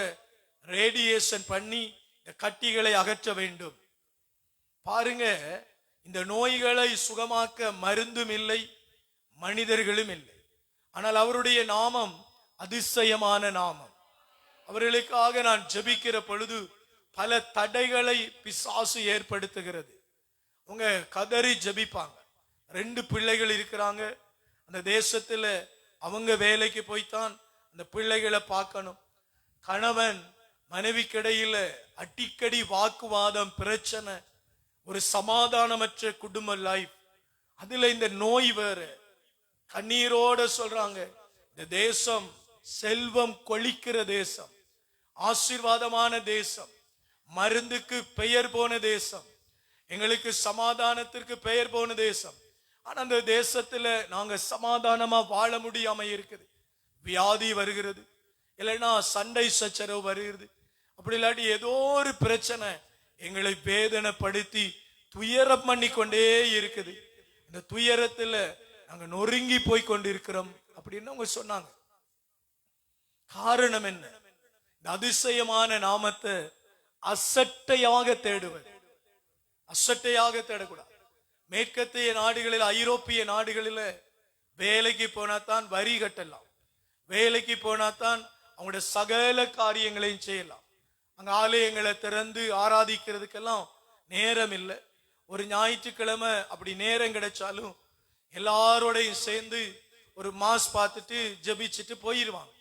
ரேடியேஷன் பண்ணி இந்த கட்டிகளை அகற்ற வேண்டும். பாருங்க, இந்த நோய்களை சுகமாக்க மருந்தும் இல்லை, மனிதர்களும் இல்லை. ஆனால் அவருடைய நாமம் அதிசயமான நாமம். அவர்களுக்காக நான் ஜெபிக்கிற பொழுது பல தடைகளை பிசாசு ஏற்படுத்துகிறது. உங்க கதறி ஜெபிப்பாங்க. 2 பிள்ளைகள் இருக்கிறாங்க அந்த தேசத்துல. அவங்க வேலைக்கு போய்த்தான் அந்த பிள்ளைகளை பார்க்கணும். கணவன் மனைவிக்கிடையில அடிக்கடி வாக்குவாதம், பிரச்சனை, ஒரு சமாதானமற்ற குடும்ப லைஃப். அதுல இந்த நோய் வேற. கண்ணீரோட சொல்றாங்க, இந்த தேசம் செல்வம் கொளிக்கிற தேசம், ஆசீர்வாதமான தேசம், மருந்துக்கு பெயர் போன தேசம், எங்களுக்கு சமாதானத்திற்கு பெயர் போன தேசம். ஆனா அந்த தேசத்துல நாங்க சமாதானமா வாழ முடியாம இருக்குது. வியாதி வருகிறது, இல்லைன்னா சண்டை சச்சரவு வருகிறது, அப்படி இல்லாட்டி ஏதோ ஒரு பிரச்சனை எங்களை வேதனைப்படுத்தி துயரம் பண்ணி கொண்டே இருக்குது. இந்த துயரத்துல நாங்க நொறுங்கி போய் கொண்டிருக்கிறோம் அப்படின்னு அவங்க சொன்னாங்க. காரணம் என்ன? இந்த அதிசயமான நாமத்தை அசட்டையாக தேடுவது. அசட்டையாக தேடக்கூடாது. மேற்கத்திய நாடுகளில், ஐரோப்பிய நாடுகளில் வேலைக்கு போனாதான் வரி கட்டலாம், வேலைக்கு போனாதான் அவங்களுடைய சகல காரியங்களையும் செய்யலாம். அங்க ஆலயங்களை திறந்து ஆராதிக்கிறதுக்கெல்லாம் நேரம் இல்லை. ஒரு ஞாயிற்றுக்கிழமை அப்படி நேரம் கிடைச்சாலும் எல்லாரோடையும் சேர்ந்து ஒரு மாஸ் பார்த்துட்டு ஜெபிச்சுட்டு போயிடுவாங்க.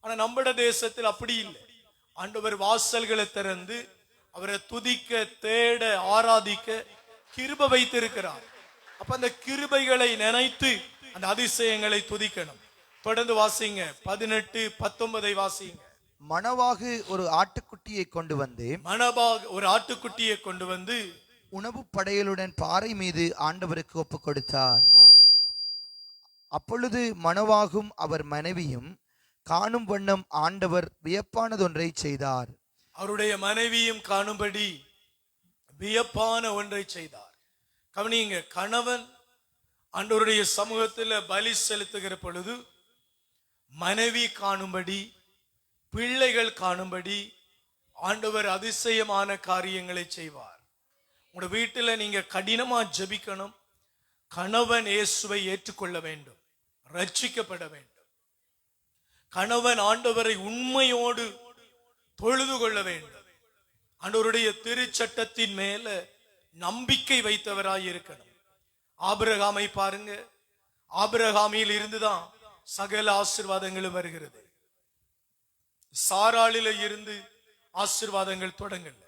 ஆனா நம்மட தேசத்தில் அப்படி இல்லை. ஆண்டவர் வாசல்களை திறந்து அவரை துதிக்க, தேட, ஆராதிக்க கிருபை வைத்திருக்கிறார். அப்ப அந்த கிருபைகளை நினைத்து அந்த அதிசயங்களை துதிக்கணும். தொடர்ந்து வாசிங்க, 18, 19 வாசிங்க. மணவாகு ஒரு ஆட்டுக்குட்டியை கொண்டு வந்து, மணவாக ஒரு ஆட்டுக்குட்டியை கொண்டு வந்து உணவு படையலுடன் பாறை மீது ஆண்டவருக்கு ஒப்பு கொடுத்தார். அப்பொழுது மணவாகும் அவர் மனைவியும் காணும் வண்ணம் ஆண்டவர் வியப்பானதொன்றை செய்தார். அவருடைய மனைவியும் காணும்படி வியப்பான ஒன்றை செய்தார். கவனிங்க, கணவன் ஆண்டவருடைய சமூகத்தில் பலி செலுத்துகிற பொழுது மனைவி காணும்படி, பிள்ளைகள் காணும்படி ஆண்டவர் அதிசயமான காரியங்களை செய்வார். உங்க வீட்டில் நீங்க கடினமா ஜெபிக்கணும். கணவன் இயேசுவை ஏற்றுக்கொள்ள வேண்டும், ரட்சிக்கப்பட வேண்டும். கணவன் ஆண்டவரை உண்மையோடு தொழுது கொள்ள வேண்டும். ஆண்டவருடைய திருச்சட்டத்தின் மேல நம்பிக்கை வைத்தவராய் இருக்கணும். ஆபிரகாமை பாருங்க, ஆபிரகாமில் இருந்துதான் சகல ஆசீர்வாதங்களும் வருகிறது. சாராளில இருந்து ஆசீர்வாதங்கள் தொடங்கல.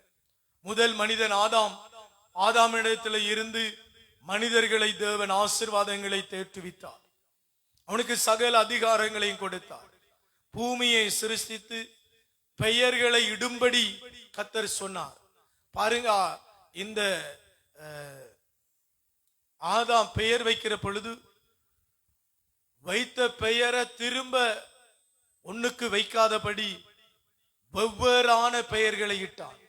முதல் மனிதன் ஆதாமிடத்தில் இருந்து மனிதர்களை தேவன் ஆசீர்வாதங்களை தேற்றுவித்தார். அவனுக்கு சகல அதிகாரங்களையும் கொடுத்தார். பூமியை சிருஷ்டித்து பெயர்களை இடும்படி கர்த்தர் சொன்னார். பாருங்க, இந்த ஆதாம் பெயர் வைக்கிற பொழுது வைத்த பெயரை திரும்ப ஒண்ணுக்கு வைக்காதபடி வெவ்வேறான பெயர்களை இட்டான்.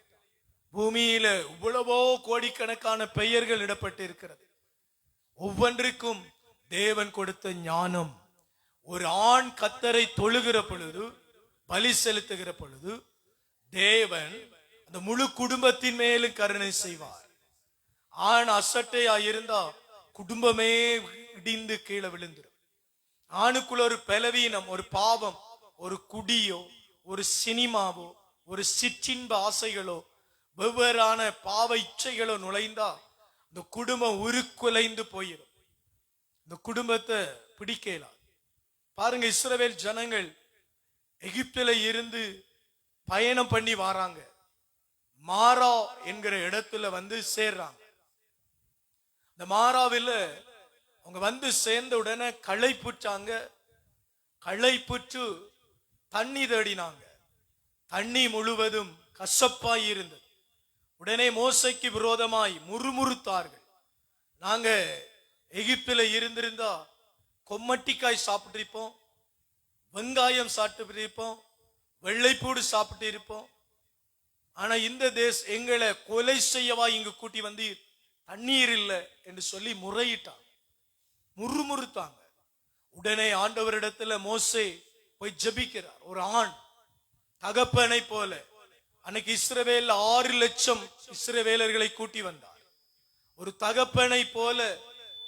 பூமியில இவ்வளவோ கோடிக்கணக்கான பெயர்கள் இடப்பட்டு இருக்கிறது. ஒவ்வொன்றுக்கும் தேவன் கொடுத்த ஞானம். ஒரு ஆண் கர்த்தரை தொழுகிற பொழுது, பலி செலுத்துகிற பொழுது தேவன் அந்த முழு குடும்பத்தின் மேலும் கருணை செய்வார். ஆண் அசட்டையா இருந்தா குடும்பமே இடிந்து கீழே விழுந்துடும். ஆணுக்குள்ள ஒரு பலவீனம், ஒரு பாவம், ஒரு குடியோ, ஒரு சினிமாவோ, ஒரு சிற்றின்ப ஆசைகளோ, வெவ்வேறான பாவ இச்சைகளோ நுழைந்தா இந்த குடும்பம் உருக்குலைந்து போயிடும். இந்த குடும்பத்தை பிடிக்கலாம். பாருங்க, இஸ்ரவேல் ஜனங்கள் எகிப்தில இருந்து பயணம் பண்ணி வராங்க. மாரா என்கிற இடத்துல வந்து சேர்றாங்க. இந்த மாராவில் அவங்க வந்து சேர்ந்த உடனே களைப்புற்றாங்க. களைப்புற்று தண்ணி தேடினாங்க. தண்ணி முழுவதும் கசப்பாய் இருந்தது. உடனே மோசைக்கு விரோதமாய் முறுமுறுத்தார்கள். நாங்க எகிப்தில இருந்திருந்தா கொம்மட்டிக்காய் சாப்பிட்டு இருப்போம், வெங்காயம் சாப்பிட்டு இருப்போம், வெள்ளைப்பூடு சாப்பிட்டு இருப்போம். ஆனா இந்த எங்களை கொலை செய்யவா இங்கு கூட்டி வந்து தண்ணீர் இல்லை என்று சொல்லி முறையிட்டாங்க, முறுமுறுத்தாங்க. உடனே ஆண்டவரிடத்துல மோசே போய் ஜெபிக்கிறார். ஒரு ஆண் தகப்பனை போல அன்னைக்கு இஸ்ரவேல் 6 லட்சம் இஸ்ரவேலர்களை கூட்டி வந்தார். ஒரு தகப்பனை போல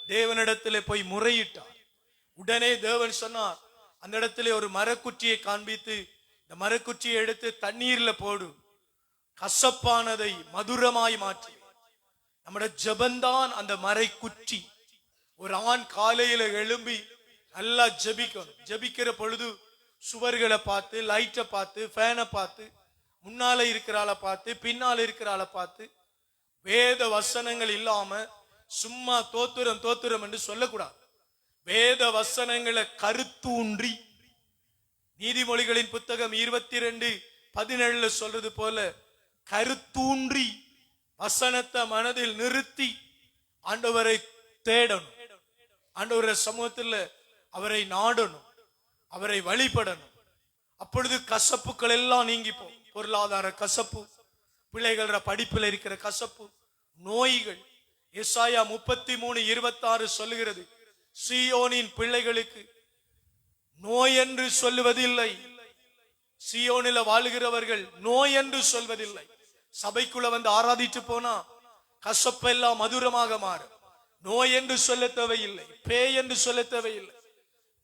தேவனிடத்துல போய் முறையிட்டார். உடனே தேவன் சொன்னார், அந்த இடத்துல ஒரு மரக்குற்றியை காண்பித்து, இந்த மரக்குற்றியை எடுத்து தண்ணீர்ல போடு, கசப்பானதை மதுரமாய் மாற்றி. நம்முடைய ஜெபந்தான் அந்த மரைக்குற்றி. ஒரு ஆண் காலையில எழும்பி நல்லா ஜெபிக்கணும். ஜெபிக்கிற பொழுது சுவர்களை பார்த்து, லைட்டை பார்த்து, ஃபேனை பார்த்து, முன்னால இருக்கிறாளை பார்த்து, பின்னால இருக்கிறாளை பார்த்து, வேத வசனங்கள் இல்லாம சும்மா தோத்துரம் தோத்துரம் என்று சொல்லக்கூடாது. வேத வசனங்களை கருத்தூன்றி, நீதிமொழிகளின் புத்தகம் 22:17 சொல்றது போல கருத்தூன்றி வசனத்தை மனதில் நிறுத்தி ஆண்டவரை தேடணும். ஆண்டவருடைய சமூகத்தில் அவரை நாடணும், அவரை வழிபடணும். அப்பொழுது கசப்புகள் எல்லாம் நீங்கி போகும். பொருளாதார கசப்பு, பிள்ளைகள படிப்பில் இருக்கிற கசப்பு, நோய்கள். எசாயா 33:26 சொல்லுகிறது, சீயோனின் பிள்ளைகளுக்கு நோய் என்று சொல்லுவதில்லை. சீயோனில வாழுகிறவர்கள் நோய் என்று சொல்வதில்லை. சபைக்குள்ள வந்து ஆராதிச்சு போனா கசப்பெல்லாம் மதுரமாக மாறும். நோய் என்று சொல்ல தேவையில்லை, பேய் என்று சொல்ல தேவையில்லை,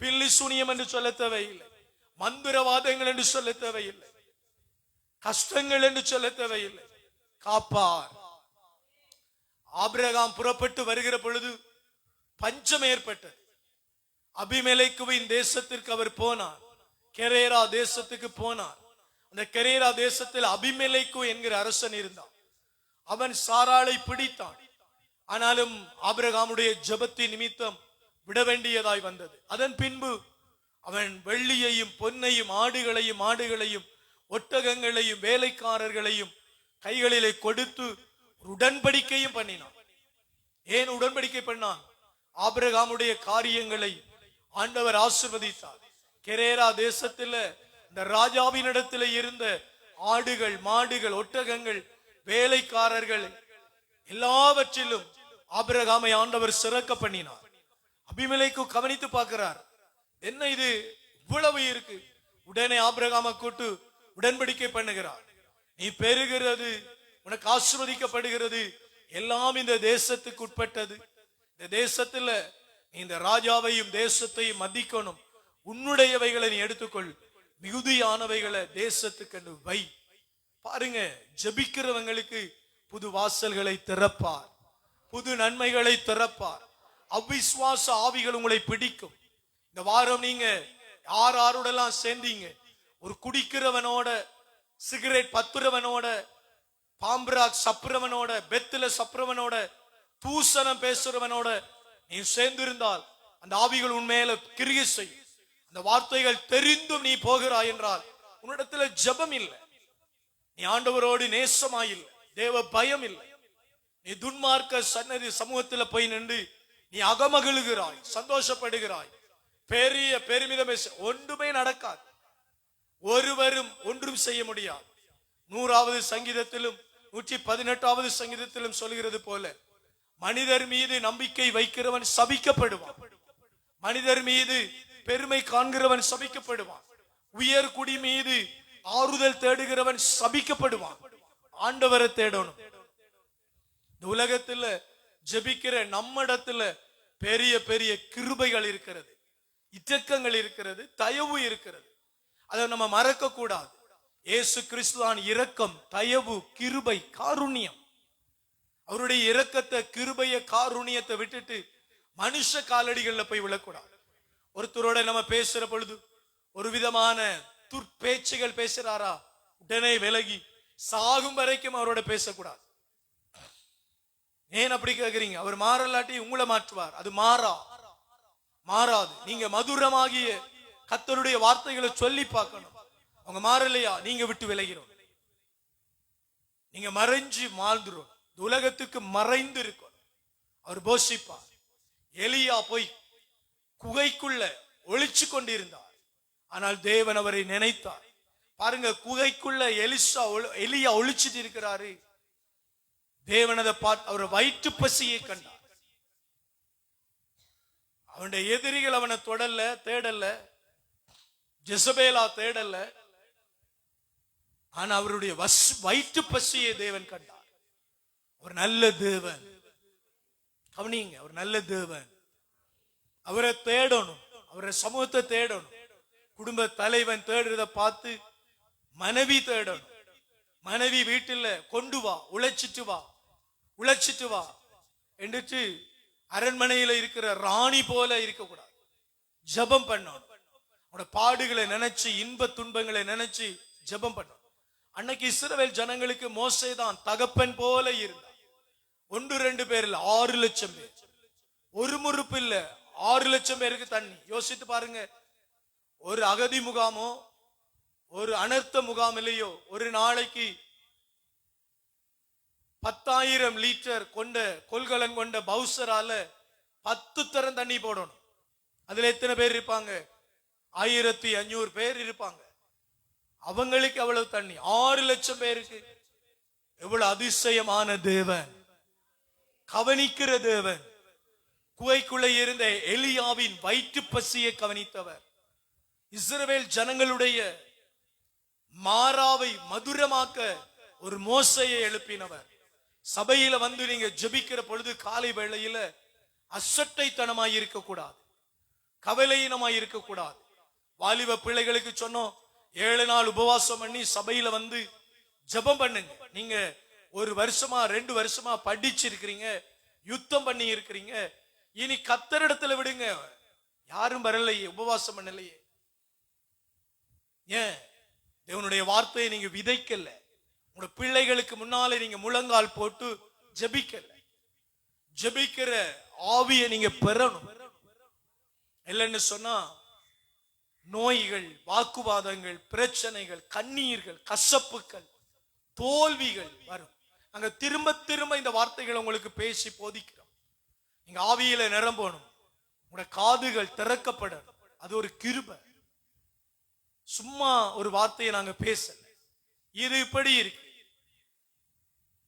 பில்லி சூனியம் என்று சொல்ல தேவையில்லை, மந்திரவாதங்கள் என்று சொல்ல தேவையில்லை, கஷ்டங்கள் என்று சொல்ல தேவையில்லை. காப்பார். ஆபிரகாம் புறப்பட்டு வருகிற பொழுது பஞ்சம் ஏற்பட்டது. அபிமெலேக்குவின் தேசத்திற்கு அவர் போனார். கெரேரா தேசத்துக்கு போனார். அந்த கெரேரா தேசத்தில் அபிமெலேக்கு என்கிற அரசன் இருந்தான். அவன் சாராளை பிடித்தான். ஆனாலும் ஆபிரகாமுடைய ஜெபத்தின் நிமித்தம் விட வேண்டியதாய் வந்தது. அதன் பின்பு அவன் வெள்ளியையும் பொன்னையும் ஆடுகளையும் ஒட்டகங்களையும் வேலைக்காரர்களையும் கைகளிலே கொடுத்து உடன்படிக்கையும் பண்ணினான். ஏன் உடன்படிக்கை பண்ணான்? ஆபிரகாமுடைய காரியங்களை ஆண்டவர் ஆசீர்வதித்தார். கெரேரா தேசத்தில் இந்த ராஜாவின் இடத்துல இருந்த ஆடுகள், மாடுகள், ஒட்டகங்கள், வேலைக்காரர்கள் எல்லாவற்றிலும் ஆபிரகாமை ஆண்டவர் சிறக்க பண்ணினார். அபிமெலேக்கு கவனித்து பார்க்கிறார், என்ன இது இவ்வளவு இருக்கு. உடனே ஆபிரகாமை கூட்டு உடன்படிக்கை பண்ணுகிறார். நீ பெறுகிறது, உனக்கு ஆசீர்வதிக்கப்படுகிறது, எல்லாம் இந்த தேசத்துக்கு உட்பட்டது. இந்த தேசத்துல நீ இந்த ராஜாவையும் தேசத்தையும் மதிக்கணும். உன்னுடையவைகளை நீ எடுத்துக்கொள், மிகுதியானவைகளை தேசத்துக்கு வை. பாருங்க, ஜெபிக்கிறவங்களுக்கு புது வாசல்களை திறப்பார், புது நன்மைகளை திறப்பார். அவிசுவாச ஆவிகள் உங்களை பிடிக்கும். இந்த வாரம் நீங்க யாரோடெல்லாம் சேர்ந்தீங்க? ஒரு குடிக்கிறவனோட, சிகரெட் பத்துறவனோட, பாம்பராக் சப்புறவனோட, பெத்துல சப்புறவனோட, தூசணம் பேசுறவனோட நீ சேர்ந்திருந்தால் அந்த ஆவிகள் உண்மையில கிரியை செய்யும். அந்த வார்த்தைகள் தெரிந்தும் நீ போகிறாய் என்றால் உன்னிடத்துல ஜெபம் இல்லை, நீ ஆண்டவரோடு நேசமாயில்லை, தேவ பயம் இல்லை. நீ துன்மார்க்க சன்னதி சமூகத்தில் போய் நின்று நீ அகமகிழுகிறாய், சந்தோஷப்படுகிறாய், பெரிய பெருமிதம் ஒன்றுமே நடக்காது. ஒருவரும் ஒன்றும் செய்ய முடியாது. 100வது சங்கீதத்திலும் 118வது சங்கீதத்திலும் சொல்கிறது போல, மனிதர் மீது நம்பிக்கை வைக்கிறவன் சபிக்கப்படுவான், மனிதர் மீது பெருமை காண்கிறவன் சபிக்கப்படுவான், உயர் குடி மீது ஆறுதல் தேடுகிறவன் சபிக்கப்படுவான். ஆண்டவரை தேடணும். இந்த உலகத்துல ஜெபிக்கிற நம்மிடத்துல பெரிய பெரிய கிருபைகள் இருக்கிறது, இரக்கங்கள் இருக்கிறது, தயவு இருக்கிறது. அதை நம்ம மறக்க கூடாது. இயேசு கிறிஸ்துவான் இரக்கம், தயவு, கிருபை, காருண்யம். அவருடைய இரக்கத்தை, கிருபைய, காருண்யத்தை விட்டுட்டு மனுஷ காலடிகள்ல போய் விழக்கூடாது. ஒருத்தரோட நம்ம பேசுற பொழுது ஒரு விதமான துர்பேச்சுகள் பேசுறாரா, உடனே விலகி சாகும் வரைக்கும் அவரோட பேசக்கூடாது. ஏன் அப்படி கேக்குறீங்க? அவர் மாறலாட்டி உங்களை மாற்றுவார். அது மாறாது. நீங்க மதுரமாகிய கர்த்தருடைய வார்த்தைகளை சொல்லி பார்க்கணும். அவங்க மாறலையா, நீங்க விட்டு விலகிறோம், நீங்க மறைஞ்சு வாழ்ந்துரும். உலகத்துக்கு மறைந்து இருக்கும். அவர் போஷிப்பார். எலியா போய் குகைக்குள்ள ஒளிச்சு கொண்டிருந்தார், ஆனால் தேவன் அவரை நினைத்தார். பாருங்க, குகைக்குள்ள எலியா ஒளிச்சிட்டு இருக்கிறாரு. தேவன் அதை பார்த்து அவர் வயிற்று பசியை கண்டார். அவனுடைய எதிரிகள் அவனை தொடல, தேடல, ஜெசபேலா தேடல, ஆனா அவருடைய வயிற்று பசியை தேவன் கண்டார். ஒரு நல்ல தேவன், கவனிங்க, ஒரு நல்ல தேவன். அவரை தேடணும், அவரை சமூகத்தை தேடணும். குடும்ப தலைவன் தேடுறத பார்த்து மனைவி தேடணும். மனைவி வீட்டில் கொண்டு வா, உழைச்சிட்டு வா என்று அரண்மனையில இருக்கிற ராணி போல இருக்கக்கூடாது. ஜெபம் பண்ணணும். அவனோட பாடுகளை நினைச்சு, இன்ப துன்பங்களை நினைச்சு ஜெபம் பண்ணணும். அன்னைக்கு இஸ்ரவேல் ஜனங்களுக்கு மோசே தான் தகப்பன் போல இருந்தார். 1-2 பேர் இல்ல, 6 லட்சம் பேர். ஒரு முறுப்பு இல்ல, 6 லட்சம் பேருக்கு தண்ணி. யோசித்து பாருங்க, ஒரு அகதி முகாமோ ஒரு அனர்த்த முகாமிலேயோ ஒரு நாளைக்கு 10,000 லிட்டர் கொண்ட கொள்கலன் கொண்ட பவுசரால 10 தரம் தண்ணி போடணும். அதுல எத்தனை பேர் இருப்பாங்க? 1500 பேர் இருப்பாங்க. அவங்களுக்கு அவ்வளவு தண்ணி. 6 லட்சம் பேருக்கு. எவ்வளவு அதிசயமான தேவன், கவனிக்கிற தேவன். குகைக்குள்ளே இருந்த எலியாவின் வயிற்று பசியை கவனித்தவர். இஸ்ரவேல் ஜனங்களுடைய மாறாவை மதுரமாக்க ஒரு மோசையை எழுப்பினவர். சபையில வந்து நீங்க ஜெபிக்கிற பொழுது காலை வேளையில அசட்டைத்தனமாய் இருக்கக்கூடாது, கவலையினமாய் இருக்கக்கூடாது. வாலிப பிள்ளைகளுக்கு சொன்னோம், 7 நாள் உபவாசம் பண்ணி சபையில வந்து ஜெபம் பண்ணுங்க. நீங்க 1 வருஷமா 2 வருஷமா படிச்சிருக்கிறீங்க, யுத்தம் பண்ணி இருக்கிறீங்க, இனி கர்த்தரிடத்துல விடுங்க. யாரும் வரலையே, உபவாசம் பண்ணலையே. ஏன்? தேவனுடைய வார்த்தையை நீங்க விதைக்கல. உங்க பிள்ளைகளுக்கு முன்னாலே நீங்க முழங்கால் போட்டு ஜெபிக்கல. ஜெபிக்கிற ஆவியை நீங்க பெறணும். இல்லைன்னு சொன்னா நோய்கள், வாக்குவாதங்கள், பிரச்சனைகள், கண்ணீர்கள், கசப்புகள், தோல்விகள் வரும். நாங்க திரும்ப திரும்ப இந்த வார்த்தைகளை உங்களுக்கு பேசி போதிக்கிறோம். நீங்க ஆவியில நிரம்பணும். உங்களுடைய காதுகள் திறக்கப்படணும். அது ஒரு கிருபை. சும்மா ஒரு வார்த்தையை நாங்க பேசல. இது இப்படி இருக்கு.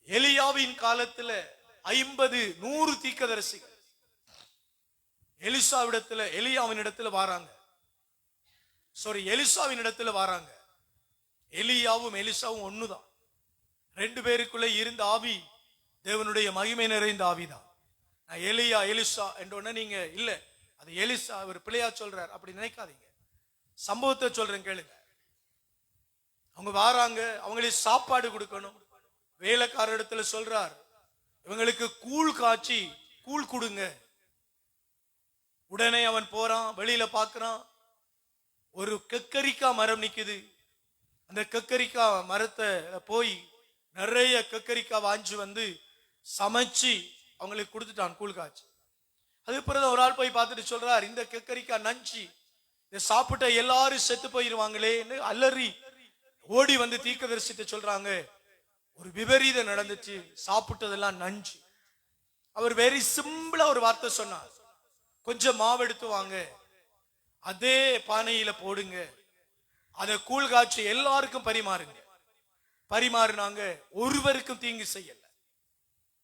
எலியாவின் காலத்துல 50-100 தீர்க்கதரிசிகள் எலியாவின் இடத்துல வராங்க. எலிசாவின் இடத்துல வராங்க. எலியாவும் எலிசாவும் ஒண்ணுதான். 2 பேருக்குள்ள இருந்த ஆவி தேவனுடைய மகிமை நிறைந்த ஆவிதான். நான் எலியா எலிசா என்றோன்னு நீங்க இல்ல, அது எலிசா ஒரு பிள்ளையா சொல்றார் அப்படி நினைக்காதீங்க. சம்பவத்தை சொல்றேன் கேளுங்க. அவங்க வாராங்க, அவங்களுக்கு சாப்பாடு கொடுக்கணும். வேலைக்கார இடத்துல சொல்றார், இவங்களுக்கு கூழ் காய்ச்சி கூழ் கொடுங்க. உடனே அவன் போறான், வெளியில பாக்குறான், ஒரு கக்கரிக்காய் மரம் நிக்குது. அந்த கக்கரிக்காய் மரத்தை போய் நிறைய கக்கரிக்காய் வாஞ்சி வந்து சமைச்சு அவங்களுக்கு கொடுத்துட்டான் கூழ் காய்ச்சி. அது பிறகு ஒரு ஆள் போய் பார்த்துட்டு சொல்றார், இந்த கக்கரிக்காய் நஞ்சு, இதை சாப்பிட்ட எல்லாரும் செத்து போயிருவாங்களேன்னு அலறி ஓடி வந்து தீர்க்கதரிசிட்ட சொல்றாங்க, ஒரு விபரீதம் நடந்துச்சு, சாப்பிட்டதெல்லாம் நஞ்சு. அவர் வெரி சிம்பிளா ஒரு வார்த்தை சொன்னார், கொஞ்சம் மாவு எடுத்து வாங்க, அதே பானையில போடுங்க, அதை கூழ் காய்ச்சி எல்லாருக்கும் பரிமாறுங்க. பரிமாறினாங்க. ஒருவருக்கும் தீங்கு செய்யல.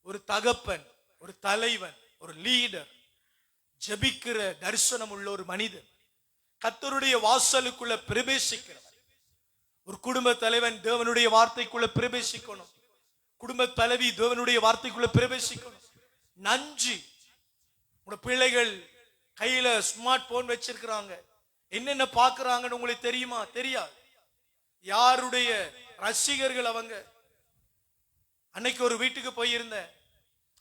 ஒரு தகப்பன், ஒரு தலைவன், ஒரு லீடர், ஜெபிக்கிற தரிசனம் உள்ள ஒரு மனிதன், கர்த்தருடைய வாசலுக்குள்ள பிரவேசிக்கிறவர். ஒரு குடும்ப தலைவன் தேவனுடைய வார்த்தைக்குள்ள பிரவேசிக்கணும். குடும்ப தலைவி தேவனுடைய வார்த்தைக்குள்ள பிரவேசிக்கணும். நஞ்சு. உங்க பிள்ளைகள் கையில ஸ்மார்ட் போன் வச்சிருக்கிறாங்க, என்னென்ன பாக்குறாங்கன்னு உங்களுக்கு தெரியுமா? தெரியாது. யாருடைய ரசிகர்கள் அவங்க? அன்னைக்கு ஒரு வீட்டுக்கு போயிருந்தேன்.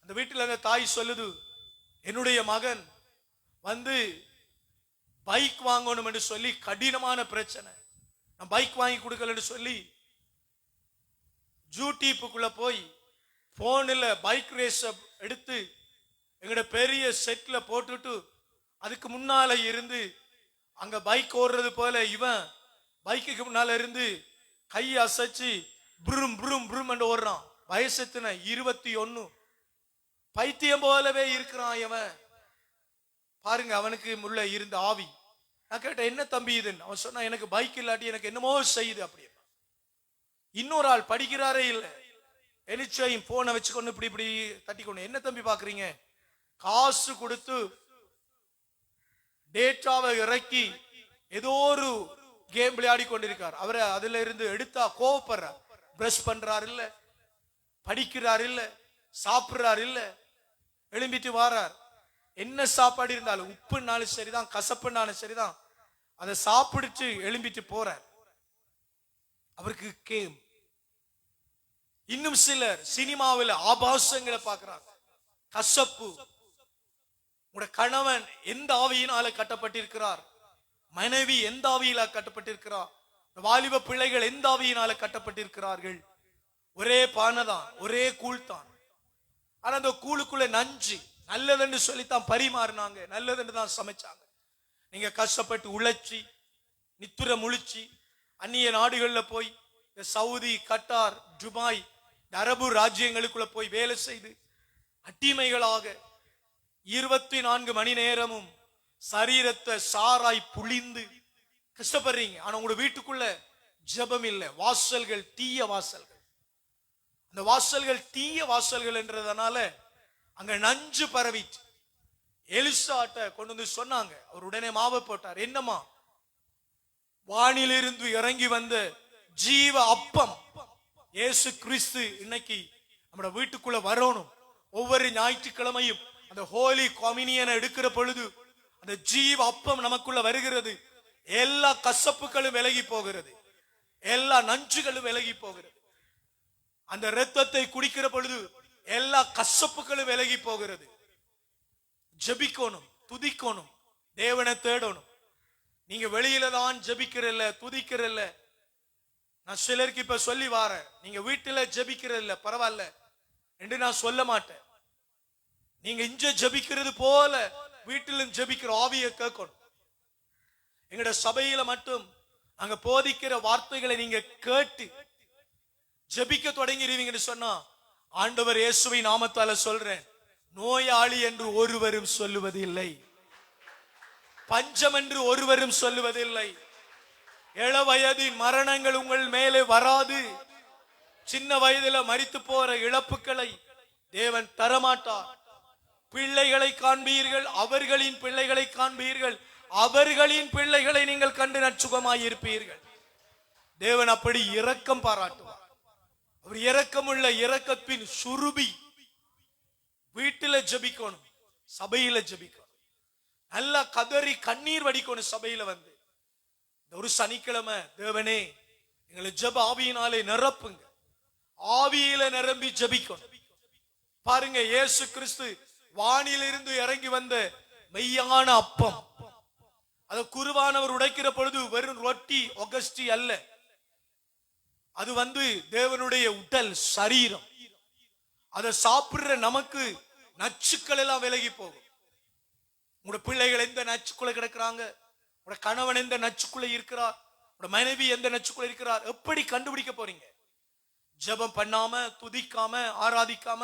அந்த வீட்டுல அந்த தாய் சொல்லுது, என்னுடைய மகன் வந்து பைக் வாங்கணும் என்று சொல்லி கடினமான பிரச்சனை, நான் பைக் வாங்கி கொடுக்கலன்னு சொல்லி யூடியூப்புக்குள்ள போய் போன்ல பைக் ரேஸ் எடுத்து எங்கட பெரிய செட்ல போட்டுட்டு அதுக்கு முன்னால இருந்து அங்க பைக் ஓடுறது போல இவன் பைக்குக்கு முன்னால இருந்து கை அசைச்சு புரும் புரும் புரும் என்று ஓடுறான். வயசெத்தனை 21. பைத்தியம் போலவே இருக்கிறான் இவன். பாருங்க அவனுக்கு உள்ள இருந்த ஆவி. நான் கேட்டேன், என்ன தம்பி இதுன்னு. அவன் சொன்னா, எனக்கு பைக் இல்லாட்டி எனக்கு என்னமோ செய்யுது அப்படி. இன்னொரு ஆள் படிக்கிறாரே இல்லை, எலிச்சையும் போனை வச்சுக்கொண்டு இப்படி இப்படி தட்டிக்கொண்டு, என்ன தம்பி பாக்குறீங்க? காசு கொடுத்து டேட்டாவை இறக்கி ஏதோ ஒரு கேம் விளையாடி கொண்டிருக்கார். அவரை அதுல இருந்து எடுத்தா கோவப்படுறார். பிரஷ் பண்றாரு இல்ல, படிக்கிறார் இல்ல, சாப்பிடுறாரு இல்ல, எழும்பிட்டு வாரார். என்ன சாப்பாடு இருந்தாலும், உப்புனாலும் சரிதான், கசப்புனாலும் சரிதான், அதை சாப்பிடுச்சு எழும்பிட்டு போறார். அவருக்கு கேம். இன்னும் சிலர் சினிமாவில் ஆபாசங்களை பார்க்கிறாங்க. கசப்பு. உங்க கணவன் எந்த ஆவியினால கட்டப்பட்டிருக்கிறார்? மனைவி எந்த ஆவியில கட்டப்பட்டிருக்கிறார்? வாலிப பிள்ளைகள் எந்த ஆவியினால கட்டப்பட்டிருக்கிறார்கள்? ஒரே பானைதான், ஒரே கூழ் தான். ஆனா அந்த கூழுக்குள்ள நஞ்சு. நல்லதுன்னு சொல்லித்தான் பரிமாறினாங்க, நல்லதுன்னு தான் சமைச்சாங்க. நீங்க கஷ்டப்பட்டு உழைச்சி நித்துர முழிச்சு அந்நிய நாடுகள்ல போய் சவுதி, கட்டார், துபாய், அரபு ராஜ்யங்களுக்குள்ள போய் வேலை செய்து அடிமைகளாக 24 மணி நேரமும் சரீரத்தை சாராய் புளிந்து கஷ்டப்படுறீங்க. ஆனா உங்களோட வீட்டுக்குள்ள ஜெபம் இல்லை. வாசல்கள் தீய வாசல்கள். அந்த வாசல்கள் தீய வாசல்கள் என்றதுனால அங்க நஞ்சு பரவிச்சு. எலிசாட்ட கொண்டு வந்து சொன்னாங்க. அவர் உடனே மாவை போட்டார். என்னமா? வானிலிருந்து இறங்கி வந்த ஜீவ அப்பம், இயேசு கிறிஸ்து இன்னைக்கு நம்ம வீட்டுக்குள்ள வரணும். ஒவ்வொரு ஞாயிற்றுக்கிழமையும் அந்த ஹோலி கம்யூனியனை எடுக்கிற பொழுது அந்த ஜீவ அப்பம் நமக்குள்ள வருகிறது. எல்லா கசப்புகளும் விலகி போகிறது, எல்லா நஞ்சுகளும் விலகி போகிறது. அந்த இரத்தத்தை குடிக்கிற பொழுது எல்லா கசப்புகளும் விலகி போகிறது. ஜெபிக்கணும், துதிக்கணும், தேவனை தேடணும். நீங்க வெளியில தான் ஜெபிக்கிறல்ல, துதிக்கிறல்ல. நான் சிலருக்கு இப்ப சொல்லி வாரேன், நீங்க வீட்டுல ஜெபிக்கிறல்ல பரவாயில்ல என்று நான் சொல்ல மாட்டேன். நீங்க இங்க ஜெபிக்கிறது போல வீட்டிலும் ஜெபிக்கிற ஆவியை கேட்கணும். எங்கட சபையில மட்டும் அங்க போதிக்கிற வார்த்தைகளை நீங்க கேட்டு ஜெபிக்க தொடங்கிடுவீங்கன்னு சொன்னா, ஆண்டவர் இயேசுவின் நாமத்தால சொல்றேன், நோயாளி என்று ஒருவரும் சொல்லுவதில்லை, பஞ்சம் என்று ஒருவரும் சொல்லுவதில்லை, இள வயதின் மரணங்கள் உங்கள் மேலே வராது. சின்ன வயதில மரித்து போற இழப்புகளை தேவன் தரமாட்டார். பிள்ளைகளை காண்பீர்கள், அவர்களின் பிள்ளைகளை காண்பீர்கள், அவர்களின் பிள்ளைகளை நீங்கள் கண்டு நற்சுகமாயிருப்பீர்கள். தேவன் அப்படி இரக்கம் பாராட்டுவார். அவர் இரக்கமுள்ள இரக்கத்தின் சுருபி. வீட்டில ஜெபிக்கணும், சபையில ஜெபிக்கணும், நல்லா கதறி கண்ணீர் வடிக்கணும். சபையில வந்து ஒரு சனிக்கிழமை, தேவனே எங்களை ஜெப ஆவியினாலே நிரப்புங்க, ஆவியில நிரம்பி ஜெபிக்கணும். பாருங்க, இயேசு கிறிஸ்து வானிலிருந்து இறங்கி வந்த மெய்யான அப்பம். அது குருவானவர் உடைக்கிற பொழுது வெறும் ரொட்டி ஒகஸ்டி அல்ல, அது வந்து தேவனுடைய உடல் சரீரம். அதை சாப்பிடுற நமக்கு நச்சுக்கள் எல்லாம் விலகி போகும். உங்களோட பிள்ளைகள் எந்த நச்சுக்குள்ள கிடக்குறாங்க, உங்களோட கணவன் எந்த நச்சுக்குள்ள இருக்கிறார், உங்களோட மனைவி எந்த நச்சுக்குள்ள இருக்கிறார், எப்படி கண்டுபிடிக்க போறீங்க? ஜெபம் பண்ணாம, துதிக்காம, ஆராதிக்காம,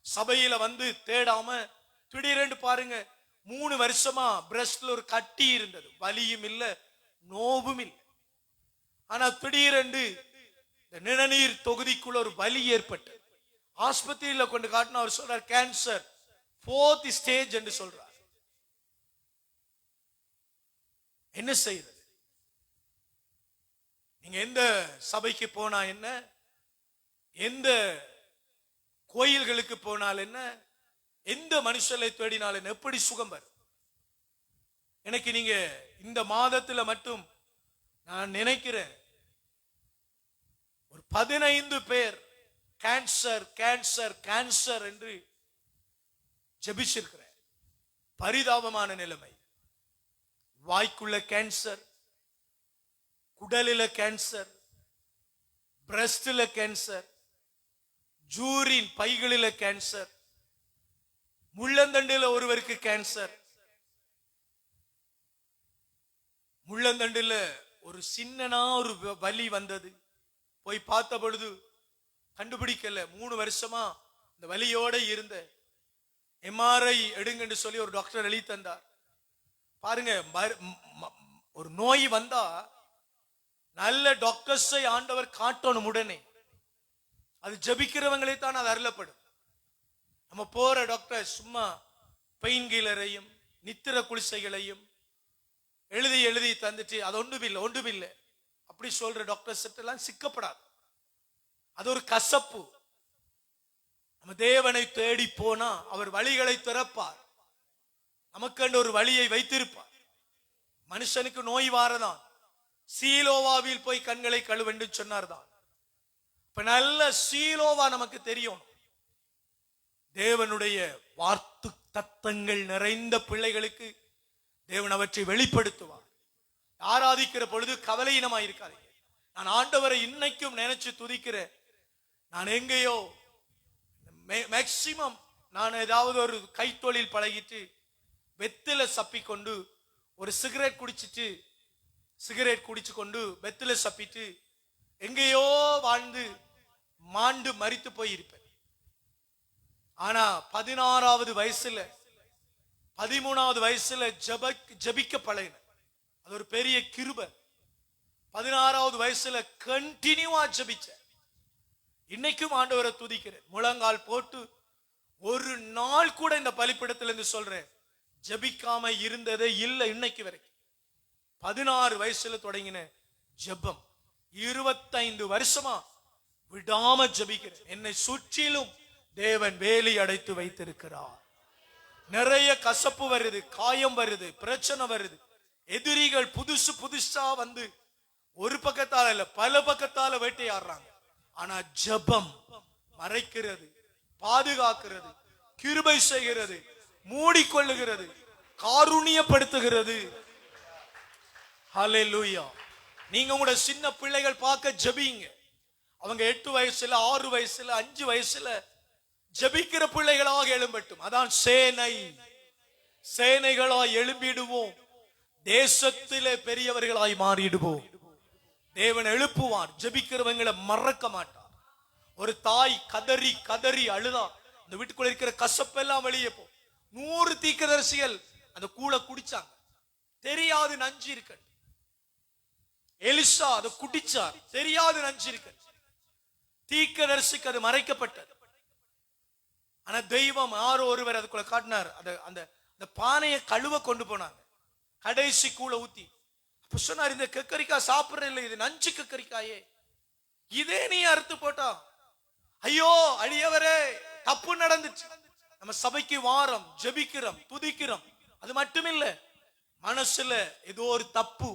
சபையில வந்து தேடாம, திடீரென்று பாருங்க 3 வருஷமா பிரஸ்ட்ல ஒரு கட்டி இருந்தது, வலியும் இல்ல நோவும் இல்லை. ஆனா திடீரென்று நிணநீர் தொகுதிக்குள்ள ஒரு வலி ஏற்பட்டு ஆஸ்பத்திரியில கொண்டு காட்டினா அவர் சொல்றார், கேன்சர் 4th ஸ்டேஜ் என்று சொல்றார். என்ன செய்யறது? நீங்க எந்த சபைக்கு போனா என்ன, எந்த கோயில்களுக்கு போனால் என்ன, எந்த மனுஷனை தேடினால் என்ன, எப்படி சுகம் வரும்? எனக்கு நீங்க இந்த மாதத்துல மட்டும் நான் நினைக்கிறேன் ஒரு 15 பேர் கேன்சர் கேன்சர் கேன்சர் என்று ஜெபிச்சிருக்கிறேன். பரிதாபமான நிலைமை. வாய்க்குள்ள கேன்சர், குடலில கேன்சர், பிரஸ்ட்ல கேன்சர், ஜூரின் பைகளில கேன்சர், முள்ளந்தண்டில ஒருவருக்கு கேன்சர். முள்ளந்தண்டில ஒரு சின்னனா ஒரு வலி வந்தது. போய் பார்த்த பொழுது கண்டுபிடிக்கல. 3 வருஷமா இந்த வலியோட இருந்த, எம்ஆர்ஐ எடுங்கன்னு சொல்லி ஒரு டாக்டர் எழுதி தந்தார். பாருங்க, ஒரு நோய் வந்தா நல்ல டாக்டர்ஸை ஆண்டவர் காட்டணும் உடனே. அது ஜபிக்கிறவங்களே தான் அது அருளப்படும். நம்ம போற டாக்டர் சும்மா பெயின் கில்லரையும் நித்திர குளிசைகளையும் எழுதி எழுதி தந்துட்டு அது ஒன்றுமில்லை அப்படி சொல்ற டாக்டர்ஸ் எல்லாம் சிக்கப்படாது. அது ஒரு கசப்பு. நம்ம தேவனை தேடி போனா அவர் வழிகளை திறப்பார். நமக்கு ஒரு வழியை வைத்திருப்பார். மனுஷனுக்கு நோய் வாரதான் சீலோவாவில் போய் கண்களை கழுவென்று சொன்னார்தான். இப்ப நல்ல சீலோவா நமக்கு தெரியும். தேவனுடைய வார்த்தை தத்தங்கள் நிறைந்த பிள்ளைகளுக்கு தேவன் அவற்றை வெளிப்படுத்துவார். ஆராதிக்கிற பொழுது கவலையினமாயிருக்காதீங்க. நான் ஆண்டவரை இன்னைக்கும் நினைச்சு துதிக்கிறேன். நான் எங்கேயோ மேக்சிமம் நான் ஏதாவது ஒரு கைத்தொழில் பழகிட்டு வெத்தில சப்பிக்கொண்டு ஒரு சிகரெட் குடிச்சு கொண்டு வெத்தில சப்பிட்டு எங்கேயோ வாழ்ந்து மாண்டு மரித்து போயிருப்பேன். ஆனா 16வது வயசுல 13வது வயசுல ஜபிக்க பழகின. அது ஒரு பெரிய கிருபை. 16வது வயசுல கண்டினியூவா ஜபிச்ச. இன்னைக்கும் ஆண்டவரை துதிக்கிறேன். முழங்கால் போட்டு ஒரு நாள் கூட இந்த பலிப்பிடத்துல இருந்து சொல்றேன், ஜபிக்காம இருந்ததே இல்லை இன்னைக்கு வரைக்கும். 16 வயசுல தொடங்கின ஜெபம் 25 வருஷமா விடாம ஜெபிக்கிறேன். என்னை சுற்றிலும் தேவன் வேலி அடைத்து வைத்திருக்கிறார். நிறைய கசப்பு வருது, காயம் வருது, பிரச்சனை வருது. எதிரிகள் புதுசா வந்து ஒரு பக்கத்தால இல்ல பல பக்கத்தால வேட்டையாடுறாங்க. ஆனா ஜெபம் மறைக்கிறது, பாதுகாக்கிறது, கிருபை செய்கிறது, மூடிக்கொள்ளுகிறது, காருண்யப்படுத்துகிறது. ஹல்லேலூயா. நீங்க உங்களோட சின்ன பிள்ளைகள் பார்க்க ஜெபிங்க. அவங்க 8 வயசுல 6 வயசுல 5 வயசுல ஜெபிக்கிற பிள்ளைகளாக எழும்பட்டும். அதான் சேனைகளாய் எழும்பிடுவோம். தேசத்திலே பெரியவர்களாய் மாறிடுவோம். தேவன் எழுப்புவார். ஜெபிக்கிறவங்களை மறக்க மாட்டார். ஒரு தாய் கதறி கதறி அழுதா, இந்த வீட்டுக்குள்ள இருக்கிற கசப்பெல்லாம் வெளியே போ. 100 தீர்க்கதரிசிகள் அந்த கூழ குடிச்சாங்க. தெரியாது நஞ்சு இருக்கு. எலிசா அதை குடிச்சார், தெரியாது நஞ்சு இருக்கு. தீர்க்கதரிசிக்கு அது மறைக்கப்பட்டது. ஆனா தெய்வம் யாரோ ஒருவர் அதுக்குள்ள காட்டினார். அந்த பானையை கழுவ கொண்டு போனாங்க. கடைசி கூழ ஊத்தி அப்ப சொன்னார், இந்த கக்கரிக்காய் சாப்பிடுற இல்லை, இது நஞ்சு கக்கரிக்காயே, இதே நீ அறுத்து போட்டா. ஐயோ அழியவரே, தப்பு நடந்துச்சு. நம்ம சபைக்கு வாரம், ஜெபிக்கிறோம், துதிக்கிறோம். அது மட்டுமில்ல, மனசுல ஏதோ ஒரு தப்பு,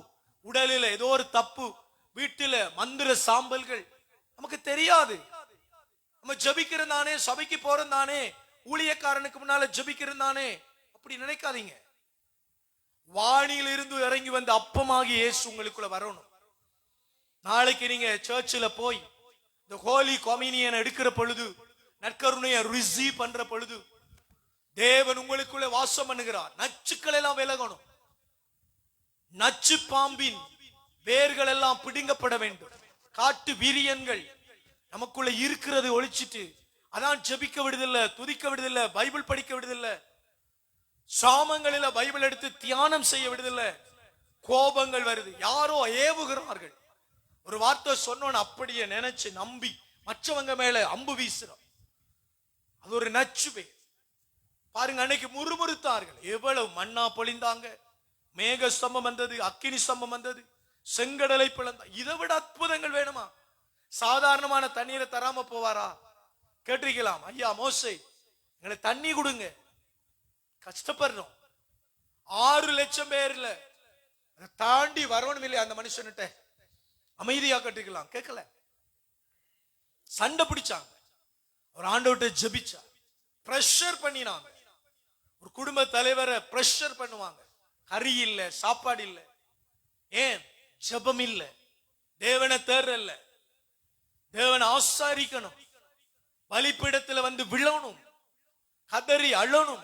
உடலில் ஏதோ ஒரு தப்பு, வீட்டுல மந்திர சாம்பல்கள் நமக்கு தெரியாது. நம்ம ஜெபிக்கிறதானே, சபைக்கு போறதானே, ஊழியக்காரனுக்கு முன்னால ஜெபிக்கிறதானே, அப்படி நினைக்காதீங்க. வானியில் இருந்து இறங்கி வந்த அப்பமாகி இயேசு உங்களுக்குள்ள வரணும். நாளைக்கு நீங்க சர்ச்சில் போய் இந்த ஹோலி கம்யூனியன் எடுக்கிற பொழுது, நற்கருணையை ரிசீவ் பண்ற பொழுது, தேவன் உங்களுக்குள்ள வாசம் பண்ணுகிறார். நச்சுக்கள் எல்லாம் விலகணும். நச்சு பாம்பின் வேர்கள் எல்லாம் பிடுங்கப்பட வேண்டும். காட்டு வீரியன்கள் நமக்குள்ள இருக்கிறது ஒழிச்சிட்டு, அதான் ஜெபிக்க விடுதில்லை, துதிக்க விடுதில்லை, பைபிள் படிக்க விடுதில்லை, சாமங்களில பைபிள் எடுத்து தியானம் செய்ய விடுதில்லை. கோபங்கள் வருது, யாரோ ஏவுகிறார்கள். ஒரு வார்த்தை சொன்னோன்னு அப்படியே நினைச்சு நம்பி மற்றவங்க மேல அம்பு வீசுறோம். அது ஒரு நச்சுவே. பாருங்க, அன்னைக்கு முறுமுறுத்தார்கள். எவ்வளவு மண்ணா பொழிந்தாங்க, மேக ஸ்தம்பம் வந்தது, அக்கினி ஸ்தம்பம் வந்தது, செங்கடலை பிளந்தா. இதை விட அற்புதங்கள் வேணுமா? சாதாரணமான தண்ணீரை தராம போவாரா? கேட்டிருக்கலாம், ஐயா மோசே எங்களை தண்ணி கொடுங்க, கஷ்டப்படுறோம். 6 லட்சம் பேர்ல தாண்டி வரணும் இல்லையா? அந்த மனுஷன்கிட்ட அமைதியா கேட்டிருக்கலாம், கேட்கல. சண்டை பிடிச்சாங்க. ஒரு ஆண்டவர்கிட்ட ஜெபிச்சா, பிரஷர் பண்ணினாங்க. ஒரு குடும்ப தலைவரை பிரஷர் பண்ணுவாங்க. கறி இல்ல, சாப்பாடு இல்ல. ஏன்? ஜெபம் இல்ல. தேவனை தேர்றல்ல. தேவனை ஆசாரிக்கணும். பலிப்பீடத்துல வந்து விழணும், கதறி அழணும்.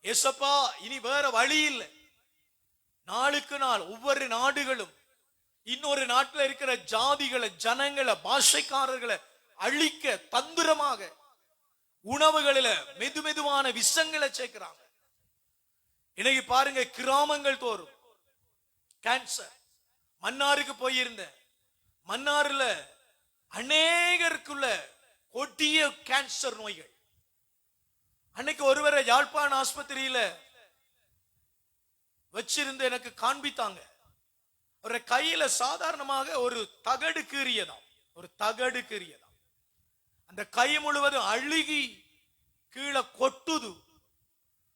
ஏசப்பா, இனி வேற வழி இல்லை. நாளுக்கு நாள் ஒவ்வொரு நாடுகளும் இன்னொரு நாட்டில் இருக்கிற ஜாதிகளை, ஜனங்களை, பாஷைக்காரர்களை அழிக்க தந்திரமாக உணவுகளில மெதுமெதுவான விஷங்களை சேர்க்கிறாங்க. இன்னைக்கு பாருங்க, கிராமங்கள் தோறும் கேன்சர். மன்னாருக்கு போயிருந்தேன். மன்னார்ல அநேகருக்குள்ள கொடிய கேன்சர் நோய்கள். அன்னைக்கு ஒருவரை யாழ்ப்பாண ஆஸ்பத்திரியில வச்சிருந்து எனக்கு காண்பித்தாங்க. ஒரு கையில சாதாரணமாக ஒரு தகடு கீறியதாம். ஒரு தகடு கீறியதாம். அந்த கை முழுவதும் அழுகி கீழே கொட்டுது.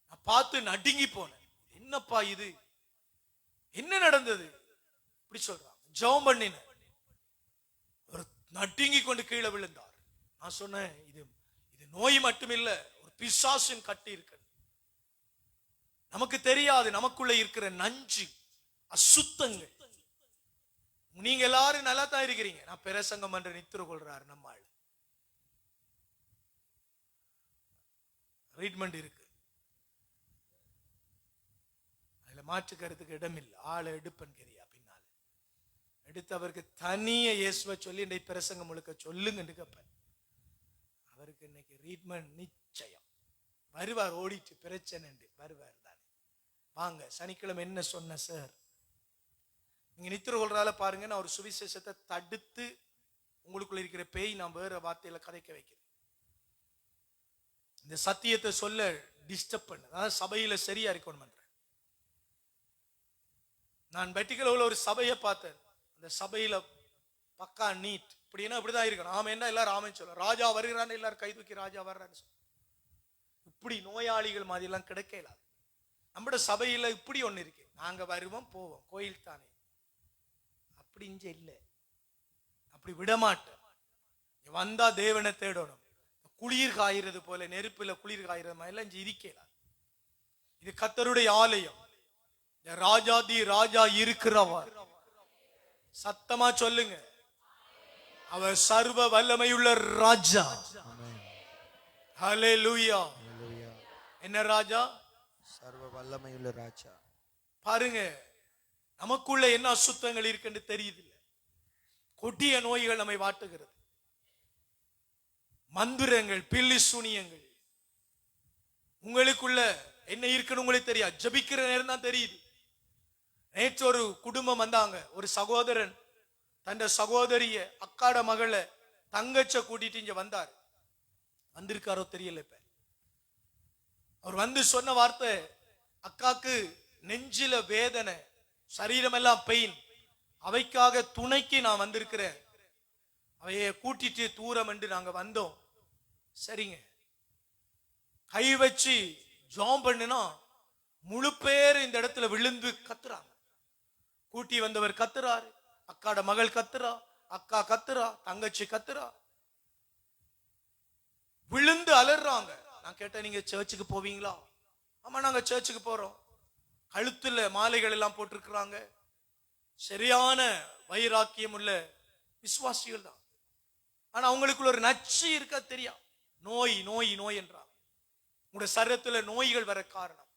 நான் பார்த்து நடுங்கி போனேன். என்னப்பா இது, என்ன நடந்தது? இப்படி சொல்றாங்க. ஜெபம் பண்ணின ஒரு நடுங்கி கொண்டு கீழே விழுந்தார். நான் சொன்னேன், இது நோய் மட்டுமில்ல, ஒரு பிசாசின் கட்டி இருக்கு. நமக்கு தெரியாது நமக்குள்ள இருக்கிற நஞ்சு, அசுத்தங்கள். நீங்க எல்லாரும் நல்லா தான் இருக்கிறீங்க. நான் பிரசங்கம் என்று நித்திர கொள்றாரு. நம்மால் ட்ரீட்மெண்ட் இருக்கு, அதுல மாற்று கருத்துக்கு இடம் இல்லை. ஆளை எடுப்பன் கரியா பின்னால எடுத்து அவருக்கு தனிய இயேசுவை சொல்லி இன்னைக்கு பிரசங்கம் முழுக்க சொல்லுங்க கேப்பேன். அவருக்கு இன்னைக்கு ட்ரீட்மெண்ட் நிச்சயம். வருவார், ஓடிட்டு பிரச்சனை வருவார் தானே. வாங்க, சனிக்கிழமை என்ன சொன்ன சார், நீங்க நித்திர கொள்றால பாருங்க. நான் ஒரு சுவிசேஷத்தை தடுத்து உங்களுக்குள்ள இருக்கிற பேய் நான் வேற வார்த்தையில கதைக்க வைக்கிறேன். இந்த சத்தியத்தை சொல்ல டிஸ்டர்ப் பண்ண, அதாவது சபையில சரியா இருக்கணும் பண்றேன். நான் பெட்டிக்கல ஒரு சபையை பார்த்தேன். அந்த சபையில பக்கா நீட், இப்படின்னா இப்படிதான் இருக்கணும். ஆமா என்ன எல்லாரும் ஆமென் சொல்ல. ராஜா வருகிறான்னு எல்லாரும் கை தூக்கி ராஜா வர்றான்னு சொல்ல. இப்படி நோயாளிகள் மாதிரி எல்லாம் கிடைக்கல. நம்மட சபையில இப்படி ஒண்ணு இருக்கு, நாங்க வருவோம் போவோம், கோயில் தானே. அப்படி இங்க இல்லை, அப்படி விடமாட்டேன். வந்தா தேவனை தேடணும். குளிர் காய்கிறது போல, நெருப்புல குளிர் காய்கிறது மாதிரி இங்க இருக்கல. இது கர்த்தருடைய ஆலயம். ராஜாதி ராஜா இருக்கிறவர். சத்தமா சொல்லுங்க, அவர் சர்வ வல்லமையுள்ள ராஜா. ஹல்லேலூயா. என்ன ராஜா? சர்வ வல்லமையுள்ள ராஜா. பாருங்க, நமக்குள்ள என்ன அசுத்தங்கள் இருக்குன்னு தெரியுது. கொடிய நோய்கள் நம்மை வாட்டுகிறது. மந்திரங்கள், பில்லி சூனியங்கள். உங்களுக்குள்ள என்ன இருக்குன்னு உங்களுக்கு தெரியாது, ஜபிக்கிற நேரம் தான் தெரியுது. நேற்று ஒரு குடும்பம் வந்தாங்க. ஒரு சகோதரன் தன் சகோதரிய அக்காட மகளை தங்கச்ச கூட்டிட்டு இங்க வந்தார். வந்திருக்காரோ தெரியல. இப்ப அவர் வந்து சொன்ன வார்த்தை, அக்காக்கு நெஞ்சில வேதனை, சரீரம் எல்லாம் பெயின், அவைக்காக துணைக்கு நான் வந்திருக்கிறேன், அவைய கூட்டிட்டு தூரம் என்று நாங்க வந்தோம். சரிங்க, கை வச்சு ஜாம் பண்ணுனா முழு பேர் இந்த இடத்துல விழுந்து கத்துறாங்க. கூட்டி வந்தவர் கத்துறாரு, அக்காட மகள் கத்துறா, அக்கா கத்துறா, தங்கச்சி கத்துறா, விழுந்து அலறாங்க. நான் கேட்டேன், நீங்க சர்ச்சுக்கு போவீங்களா? ஆமா நாங்க சர்ச்சுக்கு போறோம். கழுத்துல மாலைகள் எல்லாம் போட்டிருக்கிறாங்க. சரியான வைராக்கியம் உள்ள விசுவாசிகள் தான். ஆனா அவங்களுக்குள்ள ஒரு நச்சு இருக்க தெரியும். நோய் நோய் நோய் என்றாங்க. உங்களுடைய சரீரத்துல நோய்கள் வர காரணம்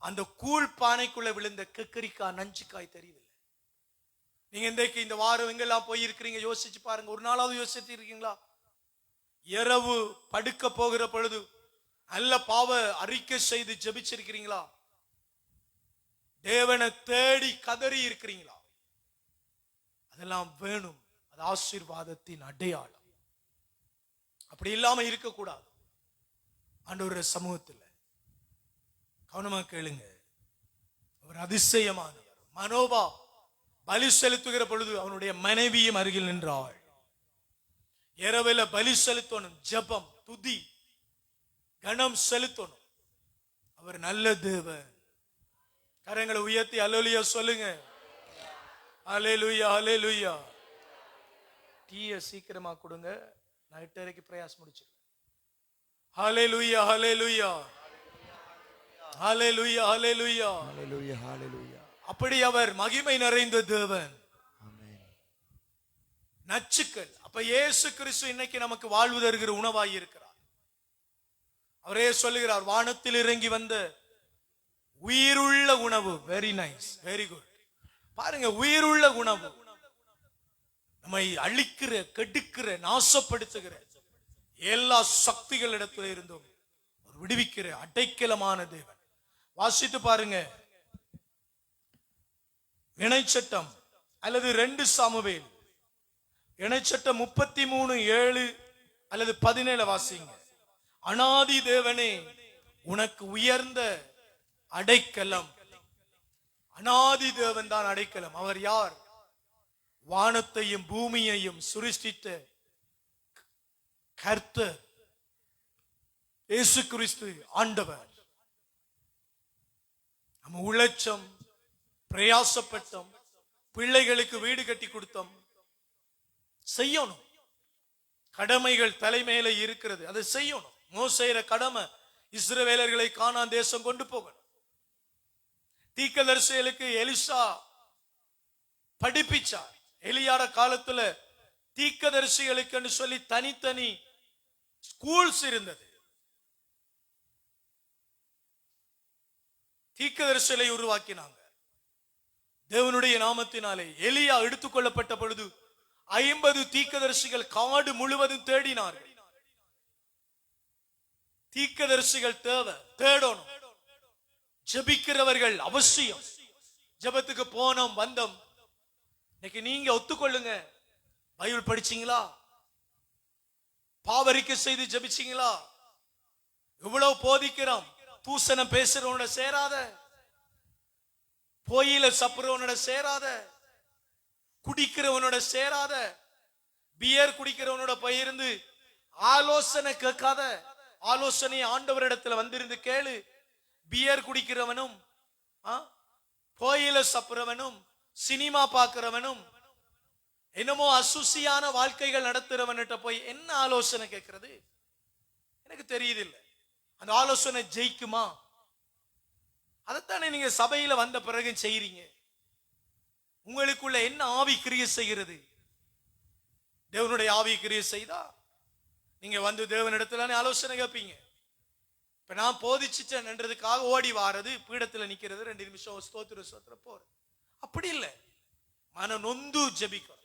அந்த கூழ் பானைக்குள்ள விழுந்த கக்கரிக்கா நஞ்சுக்காய் தெரியுது. நீங்க இந்த வாரம் எங்கெல்லாம் போய் இருக்கிறீங்க யோசிச்சு பாருங்க. ஒரு நாளாவது யோசிச்சு இருக்கீங்களா? இரவு படுக்க போகிற பொழுது நல்ல பாவ அறிக்கை செய்து ஜெபிச்சிருக்கிறீங்களா? தேவனை தேடி கதறி இருக்கிறீங்களா? அதெல்லாம் வேணும். அது ஆசீர்வாதத்தின் அடையாளம். அப்படி இல்லாம இருக்கக்கூடாது. ஆண்டவருடைய சமூகத்தில் கவனமா கேளுங்க. அவர் அதிசயமானவர். மனோபா பலி செலுத்துகிற பொழுது அவனுடைய மனைவியும் அருகில் நின்றாள். இரவில பலி செலுத்தணும், ஜெபம், துதி, கணம் செலுத்தணும். அவர் நல்ல தேவன். கரங்களை உயர்த்தி அல்லேலூயா சொல்லுங்க. அல்லேலூயா அல்லேலூயா. டீயை சீக்கிரமா கொடுங்க, நான் 8:30க்கு பிரயாஸ் முடிச்சிருக்கேன். அல்லேலூயா அல்லேலூயா அல்லேலூயா அல்லேலூயா ஹalleluya ஹalleluya. அப்படி அவர் மகிமை நிறைந்த தேவன். ஆமென். நச்சுக்கள். அப்ப இயேசு கிறிஸ்து இன்னைக்கு நமக்கு வாழ்வு தருகிற உணவாய் இருக்கிறார். அவரே சொல்லுகிறார், வானத்தில் இறங்கி வந்த உயிருள்ள உணவு. Very nice, very good. பாருங்க, உயிருள்ள உணவு. நம்மை அழிக்கிற, கெடுக்கிற, நாசப்படுத்துகிற எல்லா சக்திகளிடத்தில் இருந்தும் விடுவிக்கிற அடைக்கலமான தேவன். வாசித்து பாருங்க, இணைச்சட்டம் அல்லது 2 சாமுவேல் இணைச்சட்டம் 33:7 அல்லது 17 வாசிங்க. அனாதி தேவனே, உனக்கு உயர்ந்த அடைக்கலம். அனாதி தேவன் தான் அடைக்கலம். அவர் யார்? வானத்தையும் பூமியையும் சிருஷ்டித்த கர்த்தர் இயேசு கிறிஸ்து ஆண்டவர். நம்ம உழைச்சம், பிரயாசப்பட்டோம், பிள்ளைகளுக்கு வீடு கட்டி கொடுத்தோம், செய்யணும். கடமைகள் தலைமையில இருக்கிறது, அதை செய்யணும். மோசேயிற கடமை இஸ்ரவேலர்களை கானான் தேசம் கொண்டு போகணும். தீர்க்கதரிசிகளுக்கு எலிசா படிப்பிச்சார். எலியாட காலத்துல தீர்க்கதரிசிகளுக்கு சொல்லி தனித்தனி ஸ்கூல்ஸ் இருந்தது. தீர்க்கதரிசிகளை உருவாக்கினாங்க தேவனுடைய நாமத்தினாலே. எலியா எடுத்துக்கொள்ளப்பட்ட பொழுது 50 தீர்க்கதரிசிகள் காடு முழுவதும் தேடினார்கள். தீர்க்கதரிசிகள் தேவை, தேடணும். ஜெபிக்கிறவர்கள் அவசியம். ஜெபத்துக்கு போனோம் வந்தோம். இன்னைக்கு நீங்க ஒத்துக்கொள்ளுங்க, பைபிள் படிச்சீங்களா? பாவரிக்கை செய்து ஜெபிச்சீங்களா? இவ்வளவு போதிக்கிறோம், தூசணம் பேசுறவனோட சேராத, போயில சப்புறவனோட சேராத, குடிக்கிறவனோட சேராத, பியர் குடிக்கிறவனோட போயிருந்து ஆலோசனை கேட்காத, ஆலோசனை ஆண்டவரிடத்துல வந்திருந்து கேளு. பியர் குடிக்கிறவனும் கோயில சாப்பிடுறவனும் சினிமா பார்க்கிறவனும் என்னமோ அசுசியான வாழ்க்கைகள் நடத்துறவன்கிட்ட போய் என்ன ஆலோசனை கேட்கிறது? எனக்கு தெரியுது இல்ல, அந்த ஆலோசனை ஜெயிக்குமா? அதைத்தானே நீங்க சபையில வந்த பிறகு செய்றீங்க. உங்களுக்குள்ள என்ன ஆவி கிரியை செய்கிறது? தேவனுடைய ஆவி கிரியை செய்தா நீங்க வந்து தேவனிடத்துல ஆலோசனை கேட்பீங்க. இப்ப நான் போதிச்சுட்டேன்றதுக்காக ஓடி வாரது, பீடத்துல நிக்கிறது, 2 நிமிஷம் ஸ்தோத்திர போறது அப்படி இல்லை. மன நொந்து ஜெபிக்கணும்.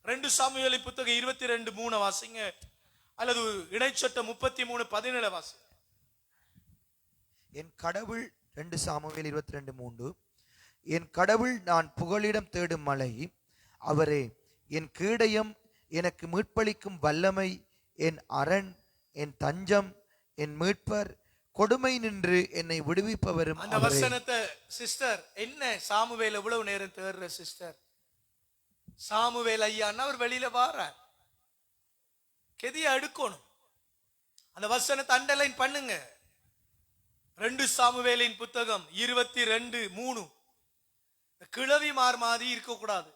2 சாமுவேல் புத்தகம் 22:3 வாசிங்க, அல்லது இடைச்சட்டம் 33:17 வாசிங்க. என் கடவுள் 2 சாமுவேல் 22:3 என் கடவுள் நான் புகலிடம் தேடும் மலை, அவரே என் கேடயம், எனக்கு மீட்பளிக்கும் வல்லமை, என் அரண், என் தஞ்சம், என் மீட்பர், கொடுமை நின்று என்னை விடுவிப்பவரும். அந்த வசனத்தை சிஸ்டர் என்ன சாமுவேல் எவ்வளவு நேரம் தேடுற சிஸ்டர்? சாமுவேல் ஐயான்னா அவர் வெளியில வாரார், கெதிய அடுக்கணும். அந்த வசனத்தை அண்டர்லைன் பண்ணுங்க. 2 சாமுவேலின் புத்தகம் 22:3. கிழவிமார் மாதிரி இருக்க கூடாது.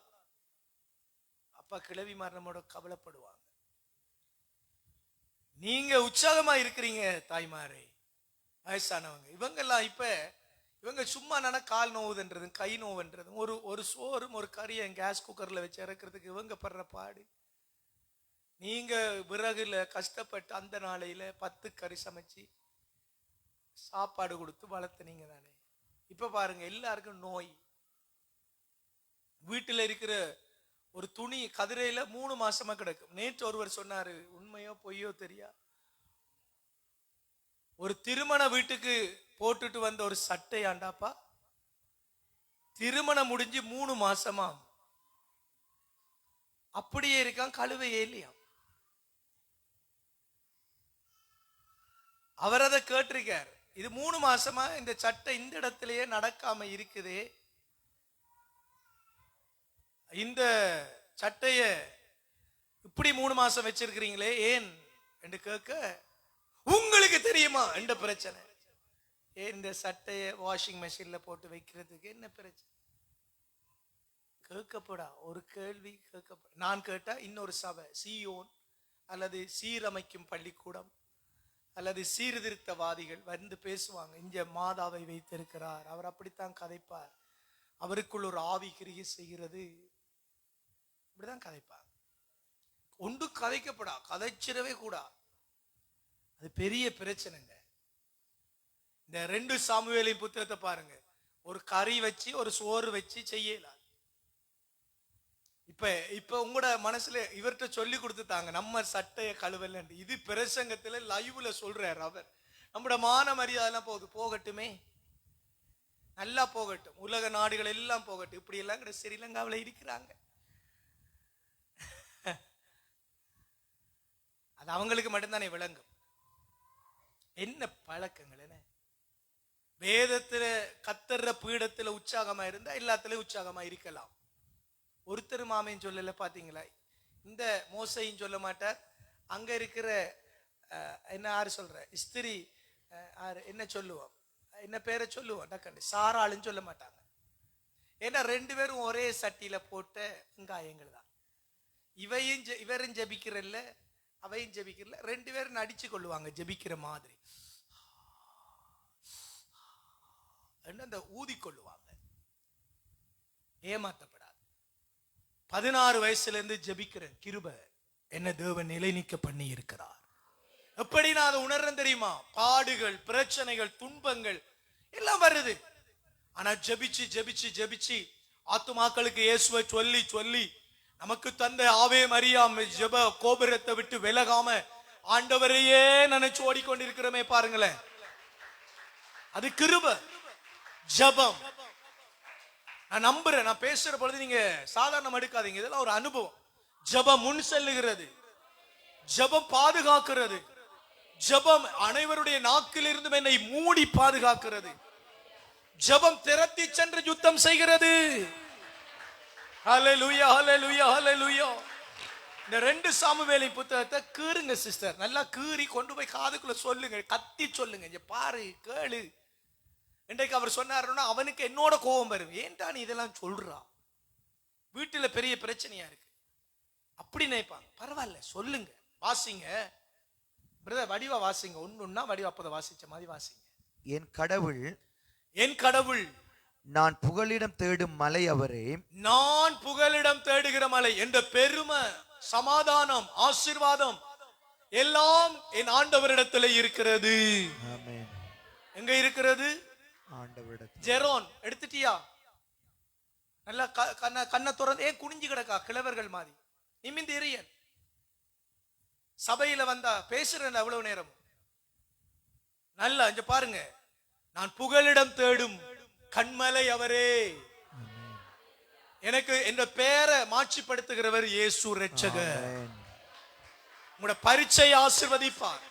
அப்பா கிழவிமார் நம்மோட கவலைப்படுவாங்க. நீங்க உற்சாகமா இருக்கிறீங்க தாய்மாரே, வயசானவங்க. இவங்கெல்லாம் இப்ப இவங்க சும்மா நான கால் நோவுதுன்றது, கை நோவுன்றது, ஒரு சோறும் ஒரு கறியை கேஸ் குக்கர்ல வச்சு இறக்கிறதுக்கு இவங்க படுற பாடு. நீங்க விறகுல கஷ்டப்பட்டு அந்த நாளையில 10 கறி சமைச்சு சாப்பாடு கொடுத்து வளர்த்துனீங்க தானே. இப்ப பாருங்க எல்லாருக்கும் நோய். வீட்டுல இருக்கிற ஒரு துணி கதிரையில 3 மாசமா கிடக்கும். நேற்று ஒருவர் சொன்னாரு, உண்மையோ பொய்யோ தெரியா, ஒரு திருமண வீட்டுக்கு போட்டுட்டு வந்த ஒரு சட்டை ஆண்டாப்பா திருமணம் முடிஞ்சு 3 மாசமா அப்படியே இருக்கான், கழுவையே இல்லையா. அவர் அதை கேட்டிருக்கார், இது 3 மாசமா இந்த சட்டை இந்த இடத்திலேயே நடக்காம இருக்குது, இந்த சட்டைய இப்படி 3 மாசம் வச்சிருக்கிறீங்களே ஏன் என்று கேட்க, உங்களுக்கு தெரியுமா என்ற பிரச்சனை. ஏன் இந்த சட்டைய வாஷிங் மெஷின்ல போட்டு வைக்கிறதுக்கு என்ன பிரச்சனை? கேட்கப்படா ஒரு கேள்வி கேட்கப்பட. நான் கேட்டா இன்னொரு சபை, சியோன் அல்லது சீரமைக்கும் பள்ளிக்கூடம் அல்லது சீர்திருத்தவாதிகள் வந்து பேசுவாங்க. இங்க மாதாவை வைத்திருக்கிறார், அவர் அப்படித்தான் கதைப்பார், அவருக்குள் ஒரு ஆவி கிரியை செய்கிறது, இப்படிதான் கதைப்பார். ஒன்று கதைக்கப்படா, கதைச்சிடவே கூடா. அது பெரிய பிரச்சனைங்க. இந்த 2 சாமுவேலின் புத்தகத்தை பாருங்க, ஒரு கறி வச்சு ஒரு சோறு வச்சு செய்யலாம். இப்ப உங்களோட மனசுல இவர்கிட்ட சொல்லி கொடுத்துட்டாங்க நம்ம சட்டைய கழுவல. இது பிரசங்கத்துல லைவ்ல சொல்றார் அவர். நம்மட மான மரியாதை போகட்டுமே, நல்லா போகட்டும், உலக நாடுகள் எல்லாம் போகட்டும். இப்படி எல்லாம் கூட ஸ்ரீலங்காவில இருக்கிறாங்க. அது அவங்களுக்கு மட்டும்தானே விளங்கும். என்ன பழக்கங்கள் என்ன? வேதத்துல கத்தர்ற பீடத்துல உற்சாகமா இருந்தா எல்லாத்துலயும் உற்சாகமா இருக்கலாம். ஒருத்தர் மாமையும் சொல்லல பாத்தீங்களா? இந்த மோசையும் சொல்ல மாட்டார், அங்க இருக்கிற என்ன யாரு சொல்ற ஸ்திரி என்ன சொல்லுவோம், என்ன பேரை சொல்லுவோம் டக்கண்டு, சாராளுன்னு சொல்ல மாட்டாங்க. ஏன்னா 2 பேரும் ஒரே சட்டியில போட்ட வெங்காயங்கள் தான். இவரும் ஜபிக்கிறல்ல அவையும் ஜபிக்கிறல, 2 பேரும் நடிச்சு கொள்ளுவாங்க ஜபிக்கிற மாதிரி, அந்த ஊதி கொள்ளுவாங்க. ஏமாத்தப்படாது. 16 வயசுல இருந்து ஜபிக்கிற கிருபை என்ன தேவன் நிலை நீக்க பண்ணி இருக்கிறார். எப்படி நான் அதை உணர்றேன் தெரியுமா? பாடுகள், பிரச்சனைகள், துன்பங்கள் எல்லாம் வருது. ஆனா ஜபிச்சு ஜபிச்சு ஜபிச்சு ஆத்துமாக்களுக்கு இயேசுவை சொல்லி சொல்லி நமக்கு தந்த ஆவே மரியா ஜெப கோபுரத்தை விட்டு விலகாம ஆண்டவரையே நினைச்சு ஓடிக்கொண்டிருக்கிறோமே பாருங்களேன். அது கிருபை, ஜெபம். நான் நம்புறேன், நான் பேசுற பொழுது நீங்க சாதாரணம் எடுக்காதீங்க, இதெல்லாம் ஒரு அனுபவம். ஜெபம் முன் செல்லுகிறது, ஜெபம் பாதுகாக்கிறது, ஜெபம் அனைவருடைய நாக்கிலிருந்து என்னை மூடி பாதுகாக்கிறது, ஜெபம் திரட்டி சென்று யுத்தம் செய்கிறது. ஹல்லேலூயா, ஹல்லேலூயா, ஹல்லேலூயா. இந்த 2 சாமுவேலின் புத்தகத்தை கீறுங்க சிஸ்டர், நல்லா கீறி கொண்டு போய் காதுக்குள்ள சொல்லுங்க, கத்தி சொல்லுங்க, இங்க பாரு கேளு. இன்றைக்கு அவர் சொன்னாருன்னா அவனுக்கு என்னோட கோபம் வரும், ஏன்டா நீ இதெல்லாம் சொல்றா, வீட்டுல பெரிய பிரச்சனையா இருக்கு அப்படி நினைப்பாங்க. பரவாயில்ல சொல்லுங்க, வாசிங்க பிரதர், வடிவா வாசிங்க, ஒண்ணுன்னா வடிவா அப்பத வாசிச்ச மாதிரி வாசிங்க. என் கடவுள் நான் புகலிடம் தேடும் மலை அவரே, நான் புகலிடம் தேடுகிற மலை. என்ற பெருமை, சமாதானம், ஆசீர்வாதம் எல்லாம் என் ஆண்டவரிடத்தில் இருக்கிறது. ஆமென். எங்க இருக்கிறது? ஆண்டவரிடத்தில். ஜெரோன் எடுத்துட்டியா? நல்லா கண்ணை திறந்து, ஏன் குனிஞ்சு கிடக்கா கிழவர்கள் மாதிரி? நிமிந்து எரியன் சபையில வந்தா பேசுறேன் அவ்வளவு நேரம். நல்லா இங்க பாருங்க, நான் புகலிடம் தேடும் கண்மலை அவரே. எனக்கு என்ற பெயரை மாட்சிப்படுத்துகிறவர் இயேசு இரட்சகர். உங்களுடைய பரீட்சையை ஆசீர்வதிப்பார்,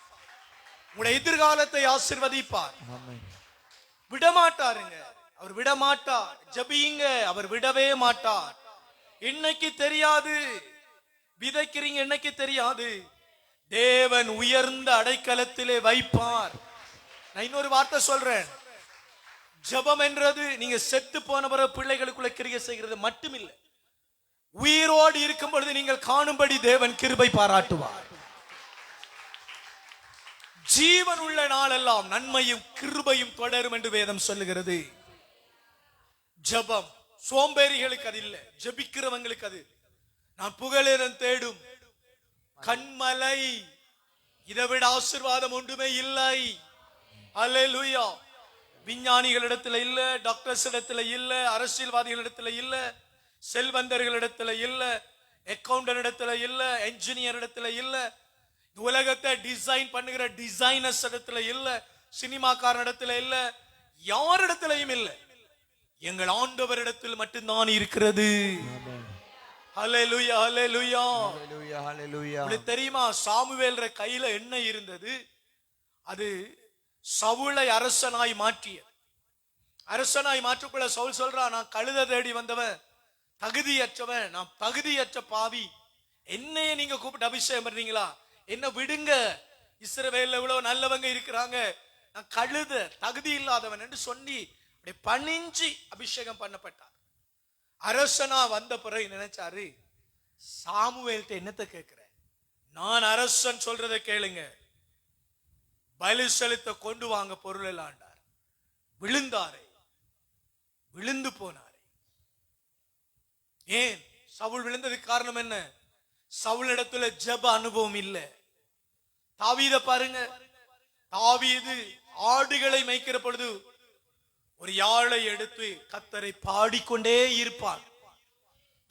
உங்களுடைய எதிர்காலத்தை ஆசீர்வதிப்பார். விடமாட்டாருங்க, அவர் விடமாட்டார். ஜெபியுங்க, அவர் விடவே மாட்டார். இன்னைக்கு தெரியாது விதைக்கிறீங்க, இன்னைக்கு தெரியாது, தேவன் உயர்ந்த அடைக்கலத்திலே வைப்பார். நான் இன்னொரு வார்த்தை சொல்றேன், ஜெபம் என்றது நீங்க செத்து போன பிறகு பிள்ளைகளுக்குள்ள கிரியை செய்கிறது மட்டுமில்லை, உயிரோடு இருக்கும் பொழுது நீங்கள் காணும்படி தேவன் கிருபை பாராட்டுவார். ஜீவன் உள்ள நாளெல்லாம் நன்மையும் கிருபையும் தொடரும் என்று வேதம் சொல்லுகிறது. ஜெபம் சோம்பேறிகளுக்கு அது இல்லை, ஜெபிக்கிறவங்களுக்கு அது. நான் புகலிடம் தேடும் கண்மலை, இதை விட ஆசீர்வாதம் ஒன்றுமே இல்லை. அல்லேலூயா. விஞ்ஞானிகளிடத்துல இல்ல, டாக்டர்ஸ் இடத்துல இல்ல, அரசியல்வாதிகளிடத்துல இல்ல, செல்வந்தர்களிடத்துல இல்ல, அக்கவுண்டன்ட் இடத்துல இல்ல, என்ஜினியர் இடத்துல இல்ல, உலகத்தை டிசைன் பண்ணுகிற டிசைனர்ஸ் இடத்துல இல்ல, சினிமாக்காரன் இடத்துல இல்ல, யாரிடத்திலையும் இல்ல, எங்கள் ஆண்டவரிடத்தில் மட்டும்தான் இருக்கிறது. ஹல்லேலூயா, ஹல்லேலூயா, ஹல்லேலூயா, ஹல்லேலூயா. உங்களுக்கு தெரியுமா, சாமுவேல் கையில என்ன இருந்தது? அது சவுலை அரசனாய் மாற்றிய. அரசனாய் மாற்றக்குள்ள சவுல் சொல்றான், நான் கழுத தேடி வந்தவன், தகுதியற்றவன், நான் தகுதியற்ற பாவி, என்னைய நீங்க கூப்பிட்டு அபிஷேகம் பண்றீங்களா? என்ன விடுங்க, இஸ்ரவேல்ல இவ்வளவு நல்லவங்க இருக்கிறாங்க, நான் கழுத தகுதி இல்லாதவன் என்று சொல்லி பணிஞ்சு அபிஷேகம் பண்ணப்பட்டார். அரசனா வந்த பிறகு நினைச்சாரு, சாமுவேல்ட்ட என்னத்தை கேட்கிற, நான் அரசன் சொல்றதை கேளுங்க, பலி செலுத்த கொண்டு வாங்க பொருள் எல்லாம். விழுந்தாரே, விழுந்து போனாரே. ஏன் சவுல் விழுந்ததுக்கு காரணம் என்ன? சவுல் இடத்துல ஜெப அனுபவம் இல்லை. தாவீத பாருங்க, தாவீது ஆடுகளை மேய்க்கிற பொழுது ஒரு யாழை எடுத்து கர்த்தரை பாடிக்கொண்டே இருப்பார்.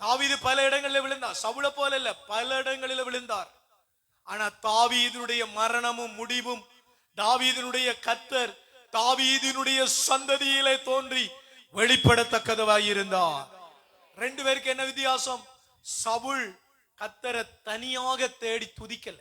தாவீது பல இடங்களில் விழுந்தார், சவுல போல இல்ல, பல இடங்களில் விழுந்தார். ஆனா தாவீதுடைய மரணமும் முடிவும், தாவீதினுடைய கர்த்தர் தாவீதினுடைய சந்ததியிலே தோன்றி வெளிப்படத்தக்கதவாய் இருந்தார். 2 பேருக்கு என்ன வித்தியாசம்? சவுல் கர்த்தரை தனியாக தேடி துதிக்கல,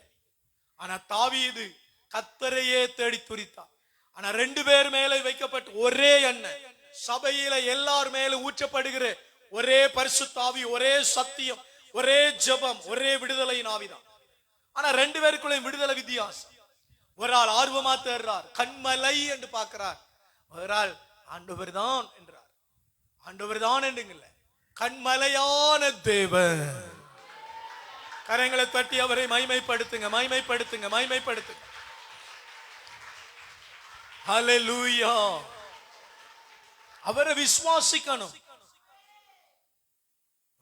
ஆனா தாவீது கர்த்தரையே தேடி துதித்தார். ஆனா 2 பேர் மேலே வைக்கப்பட்ட ஒரே எண்ணெய், சபையில எல்லார் மேலும் ஊற்றப்படுகிற ஒரே பரிசுத்த ஆவி, ஒரே சத்தியம், ஒரே ஜெபம், ஒரே விடுதலையின் ஆவிதான். ஆனா 2 பேருக்குள்ள விடுதலை வித்தியாசம். ஒரு ஆள் ஆர்வமா தேடுறார், கண்மலை என்று பார்க்கிறார். ஒரு ஆள் ஆண்டவர் தான் என்றார். ஆண்டவர் தான் என்றுங்கல்ல, கண்மலையான தேவன். கரங்களை தட்டி அவரை மகிமைப்படுத்துங்க, மகிமைப்படுத்துங்க, மகிமைப்படுத்துங்க. ஹல்லேலூயா. அவரை விசுவாசிக்கணும்.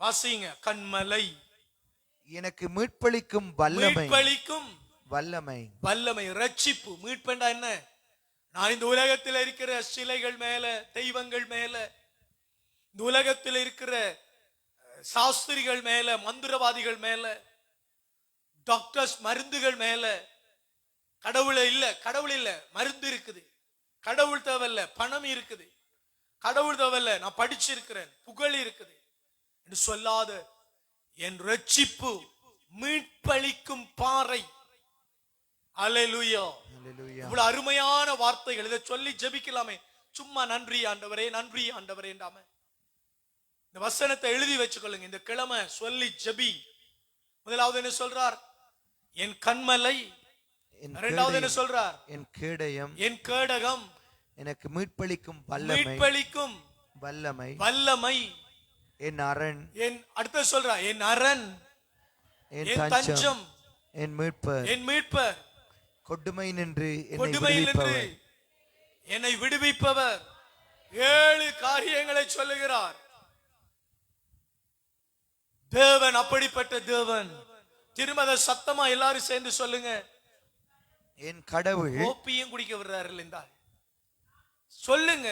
வாசிங்க, கண்மலை, எனக்கு மீட்பளிக்கும் வல்லமை, மீட்பளிக்கும் வல்லமை, வல்லமை, ரட்சிப்பு. மீட்பண்டா என்ன? நான் இந்த உலகத்தில் இருக்கிற சிலைகள் மேல, தெய்வங்கள் மேல, இந்த உலகத்தில் இருக்கிற சாஸ்திரிகள் மேல, மந்திரவாதிகள் மேல, டாக்டர்ஸ் மருந்துகள் மேல கடவுளை இல்ல, கடவுள் இல்ல, மருந்து இருக்குது. கடவுள் தேவையில்ல, பணம் இருக்குது. கடவுள் தேவையில்ல, நான் படிச்சிருக்கிறேன், புகழ் இருக்குது என்று சொல்லாத என் ரட்சிப்பு மீட்பளிக்கும் பாறை. அல்லேலூயா. இவ்வளவு அருமையான வார்த்தைகள், இதை சொல்லி ஜெபிக்கலாமே. சும்மா நன்றி ஆண்டவரே, நன்றி ஆண்டவரே என்றாம இந்த வசனத்தை எழுதி வச்சுக்கொள்ளுங்க. இந்த கிழமை சொல்லி ஜெபி. முதலாவது என்ன சொல்றார்? என் கண்மலை. என் இரண்டாவது என்ன கேடயம், சொல்றார்? என் கேடயம், என் கேடகம், எனக்கு மீட்பளிக்கும் வல்லமை, மீட்பளிக்கும் வல்லமை, வல்லமை, என் அரண், என் அடுத்து சொல்றார் என் அரண், என் என் தஞ்சம், தஞ்சம், என் மீட்பர், என் மீட்பர், கொடுமை நின்று என்னை கொடுமையில் நின்று விடுவிப்பவர். என்னை விடுவிப்பவர். 7 காரியங்களை சொல்லுகிறார். தேவன் அப்படிப்பட்ட தேவன். திருமத சத்தமா எல்லாரும் சேர்ந்து சொல்லுங்க. என் கடவுள், கோப்பியும் குடிக்க விடுறாரு இல்லையா? சொல்லுங்க.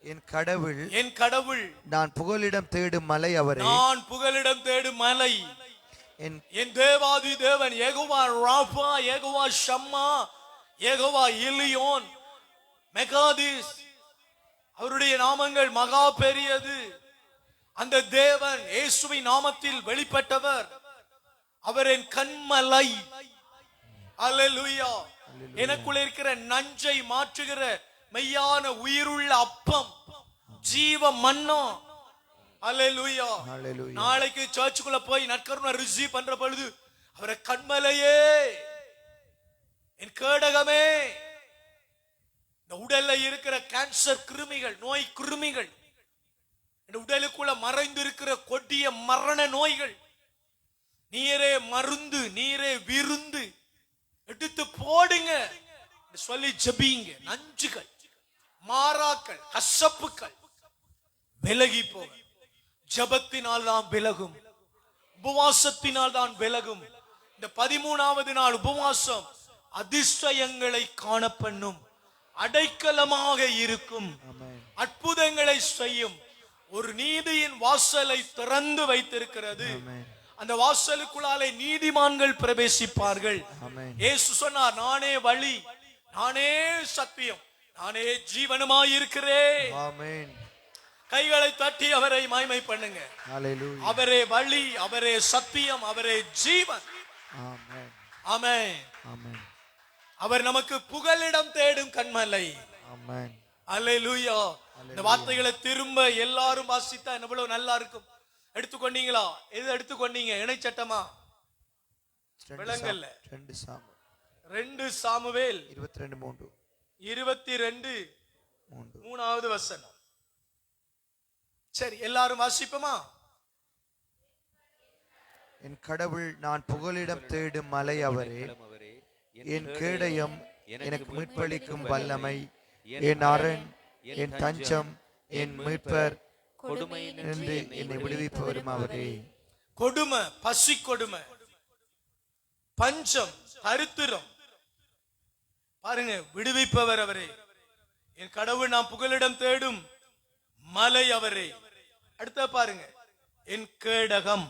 என் கடவுள், என் கடவுள், நான் புகலிடம் தேடும் மலை அவரே. நான் புகலிடம் தேடும் மலை. என் என் தேவாதி தேவன் யெகோவா ராஃபா, யெகோவா ஷம்மா, யெகோவா எலியோன், மெகாதிஸ். அவருடைய நாமங்கள் மகா பெரியது. அந்த தேவன் இயேசுவின் நாமத்தில் வெளிப்பட்டவர். அவர் என் கண்மலை. அல்லேலூயா. எனக்குள்ள இருக்கிற நஞ்சை மாற்றுகிற மெய்யான உயிருள்ள அப்பம், ஜீவ மன்னா. அல்லேலூயா. ஹalleluya. நாளைக்கு சர்ச்சுக்குள்ள போய் நற்கருணை ரிசீவ் பண்ற பொழுது அவரை கண்மலையே, என் கேடகமே, இந்த உடல்ல இருக்கிற கேன்சர் கிருமிகள், நோய் கிருமிகள், இந்த உடலுக்குள்ள மறைந்து இருக்கிற கொடிய மரண நோய்கள், நீரே மருந்து, நீரே விருந்து, எடுத்து போடுங்க சொல்லி ஜெபிங்க. நஞ்சுகள், மாறாக்கள், கசப்புகள் விலகி போக ஜபத்தினால் தான் விலகும், உபவாசத்தினால் தான் விலகும். இந்த 13வது நாள் உபவாசம் அதிசயங்களை காணப்பண்ணும், அடைக்கலமாக இருக்கும், அற்புதங்களை செய்யும். ஒரு நீதியின் வாசலை திறந்து வைத்திருக்கிறது. அந்த வாசலுக்குள்ளாலே நீதிமான்கள் பிரவேசிப்பார்கள். இயேசு சொன்னார், நானே வழி, நானே சத்தியம், நானே ஜீவனுமாய் இருக்கிறேன். ஆமென். கைகளை தட்டி அவரை மகிமை பண்ணுங்க. ஹalleluya. அவரே வழி, அவரே சத்தியம், அவரே ஜீவன். ஆமென். ஆமென். ஆமென். அவர் நமக்கு புகலிடம் தேடும் கண்மலை. ஆமென். அல்லேலூயா. இந்த வார்த்தைகளை திரும்ப எல்லாரும் வாசித்தா எவ்வளவு நல்லா இருக்கும். எடுத்துக்கொண்டீங்களா? எது எடுத்துக்கொண்டீங்க? இணைச்சட்டமா? விளங்கல்ல. 2 சாமுவேல் 22:3. 22:3 வசனம். சரி, எல்லாரும் வாசிப்போமா? என் கடவுள், நான் புகலிடம் தேடும் மலை அவரே. என் கேடயம், எனக்கு மீட்பளிக்கும் வல்லமை, என் அரண், என் தஞ்சம், என் மீட்பர், கொடுமை நின்று என்னை விடுவிப்பவரும் அவரே. கொடுமை, பசி கொடுமை, பஞ்சம், தரித்திரம், பாருங்க, விடுவிப்பவர் அவரே. என் கடவுள், நான் புகலிடம் தேடும் மலை அவரே. அடுத்த பாருங்க, என் கேடகம்.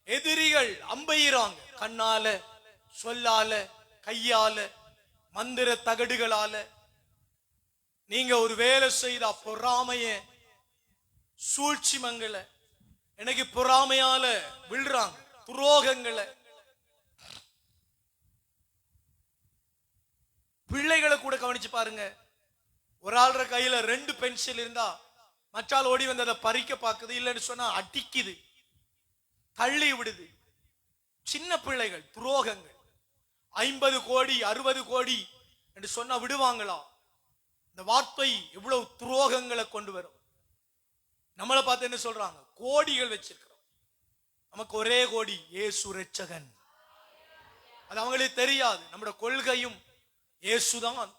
எதிரிகள் அம்பெய்றாங்க, கண்ணால, சொல்லால, கையால, மந்திர தகடுகளால. நீங்க ஒரு வேலை செய்தா பொறாமைய, சூழ்ச்சி மங்கள, எனக்கு பொறாமையால விழுறாங்க, துரோகங்களை. பிள்ளைகளை கூட கவனிச்சு பாருங்க. ஒரு ஆள்ற கையில 2 பென்சில் இருந்தா மற்றால் ஓடி வந்து அதை பறிக்க பார்க்குது, இல்லைன்னு சொன்னா அடிக்குது, தள்ளி விடுது. சின்ன பிள்ளைகள், துரோகங்கள். 50 கோடி 60 கோடி என்று சொன்னா விடுவாங்களா? இந்த வார்த்தை எவ்வளவு துரோகங்களை கொண்டு வரும். நம்மளை பார்த்து என்ன சொல்றாங்க? கோடிகள் வச்சிருக்கிறோம், நமக்கு ஒரே கோடி, இயேசு இரட்சகன். அது அவங்களுக்கு தெரியாது. நம்முடைய கொள்கையும் இயேசுதான்,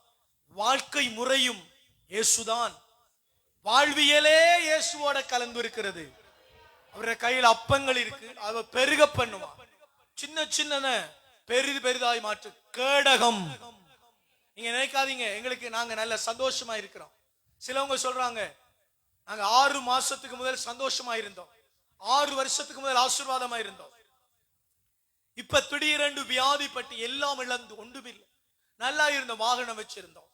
வாழ்க்கை முறையும் இயேசுதான், வாழ்வியலே இயேசுவோட கலந்து இருக்கிறது. அவருடைய கையில் அப்பங்கள் இருக்கு, அவ பெருக பண்ணுவான். சின்ன சின்ன பெரிது பெரிதாய் மாற்று. கேடகம். நீங்க நினைக்காதீங்க எங்களுக்கு நாங்க நல்ல சந்தோஷமா இருக்கிறோம். சிலவங்க சொல்றாங்க, நாங்க 6 மாசத்துக்கு முதல் சந்தோஷமா இருந்தோம், 6 வருஷத்துக்கு முதல் ஆசீர்வாதமா இருந்தோம், இப்ப திடீரென்று வியாதிப்பட்டு எல்லாம் இழந்து ஒன்றுமில்லை. நல்லா இருந்த வாகனம் வச்சிருந்தோம்,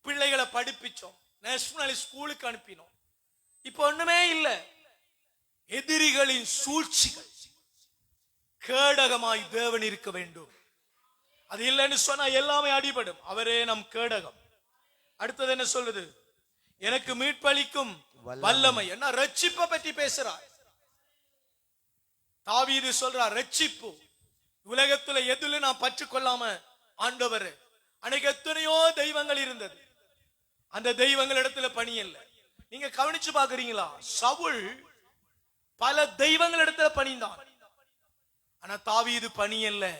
பிள்ளைகளை படிப்பிச்சோம், நேஷனல் ஸ்கூலுக்கு அனுப்பினோம், இப்ப ஒண்ணுமே இல்லை. எதிரிகளின் சூழ்ச்சிகள். கேடகமாய் தேவன் இருக்க வேண்டும். அது இல்லைன்னு சொன்னா எல்லாமே அடிபடும். அவரே நம் கேடகம். அடுத்தது என்ன சொல்லுது? எனக்கு மீட்பளிக்கும் வல்லமை. என்ன ரட்சிப்பை பற்றி பேசுறார். தாவீது சொல்றார், ரட்சிப்பு உலகத்துல எதுல நான் பற்று கொள்ளாம ஆண்டவர். அன்னைக்கு எத்தனையோ தெய்வங்கள் இருந்தது, அந்த தெய்வங்கள் இடத்துல பணி இல்லை. நீங்க கவனிச்சு பாக்குறீங்களா? சவுல் பல தெய்வங்கள் இடத்துல பணிந்தான், ஆனா தாவீது பணி இல்லை.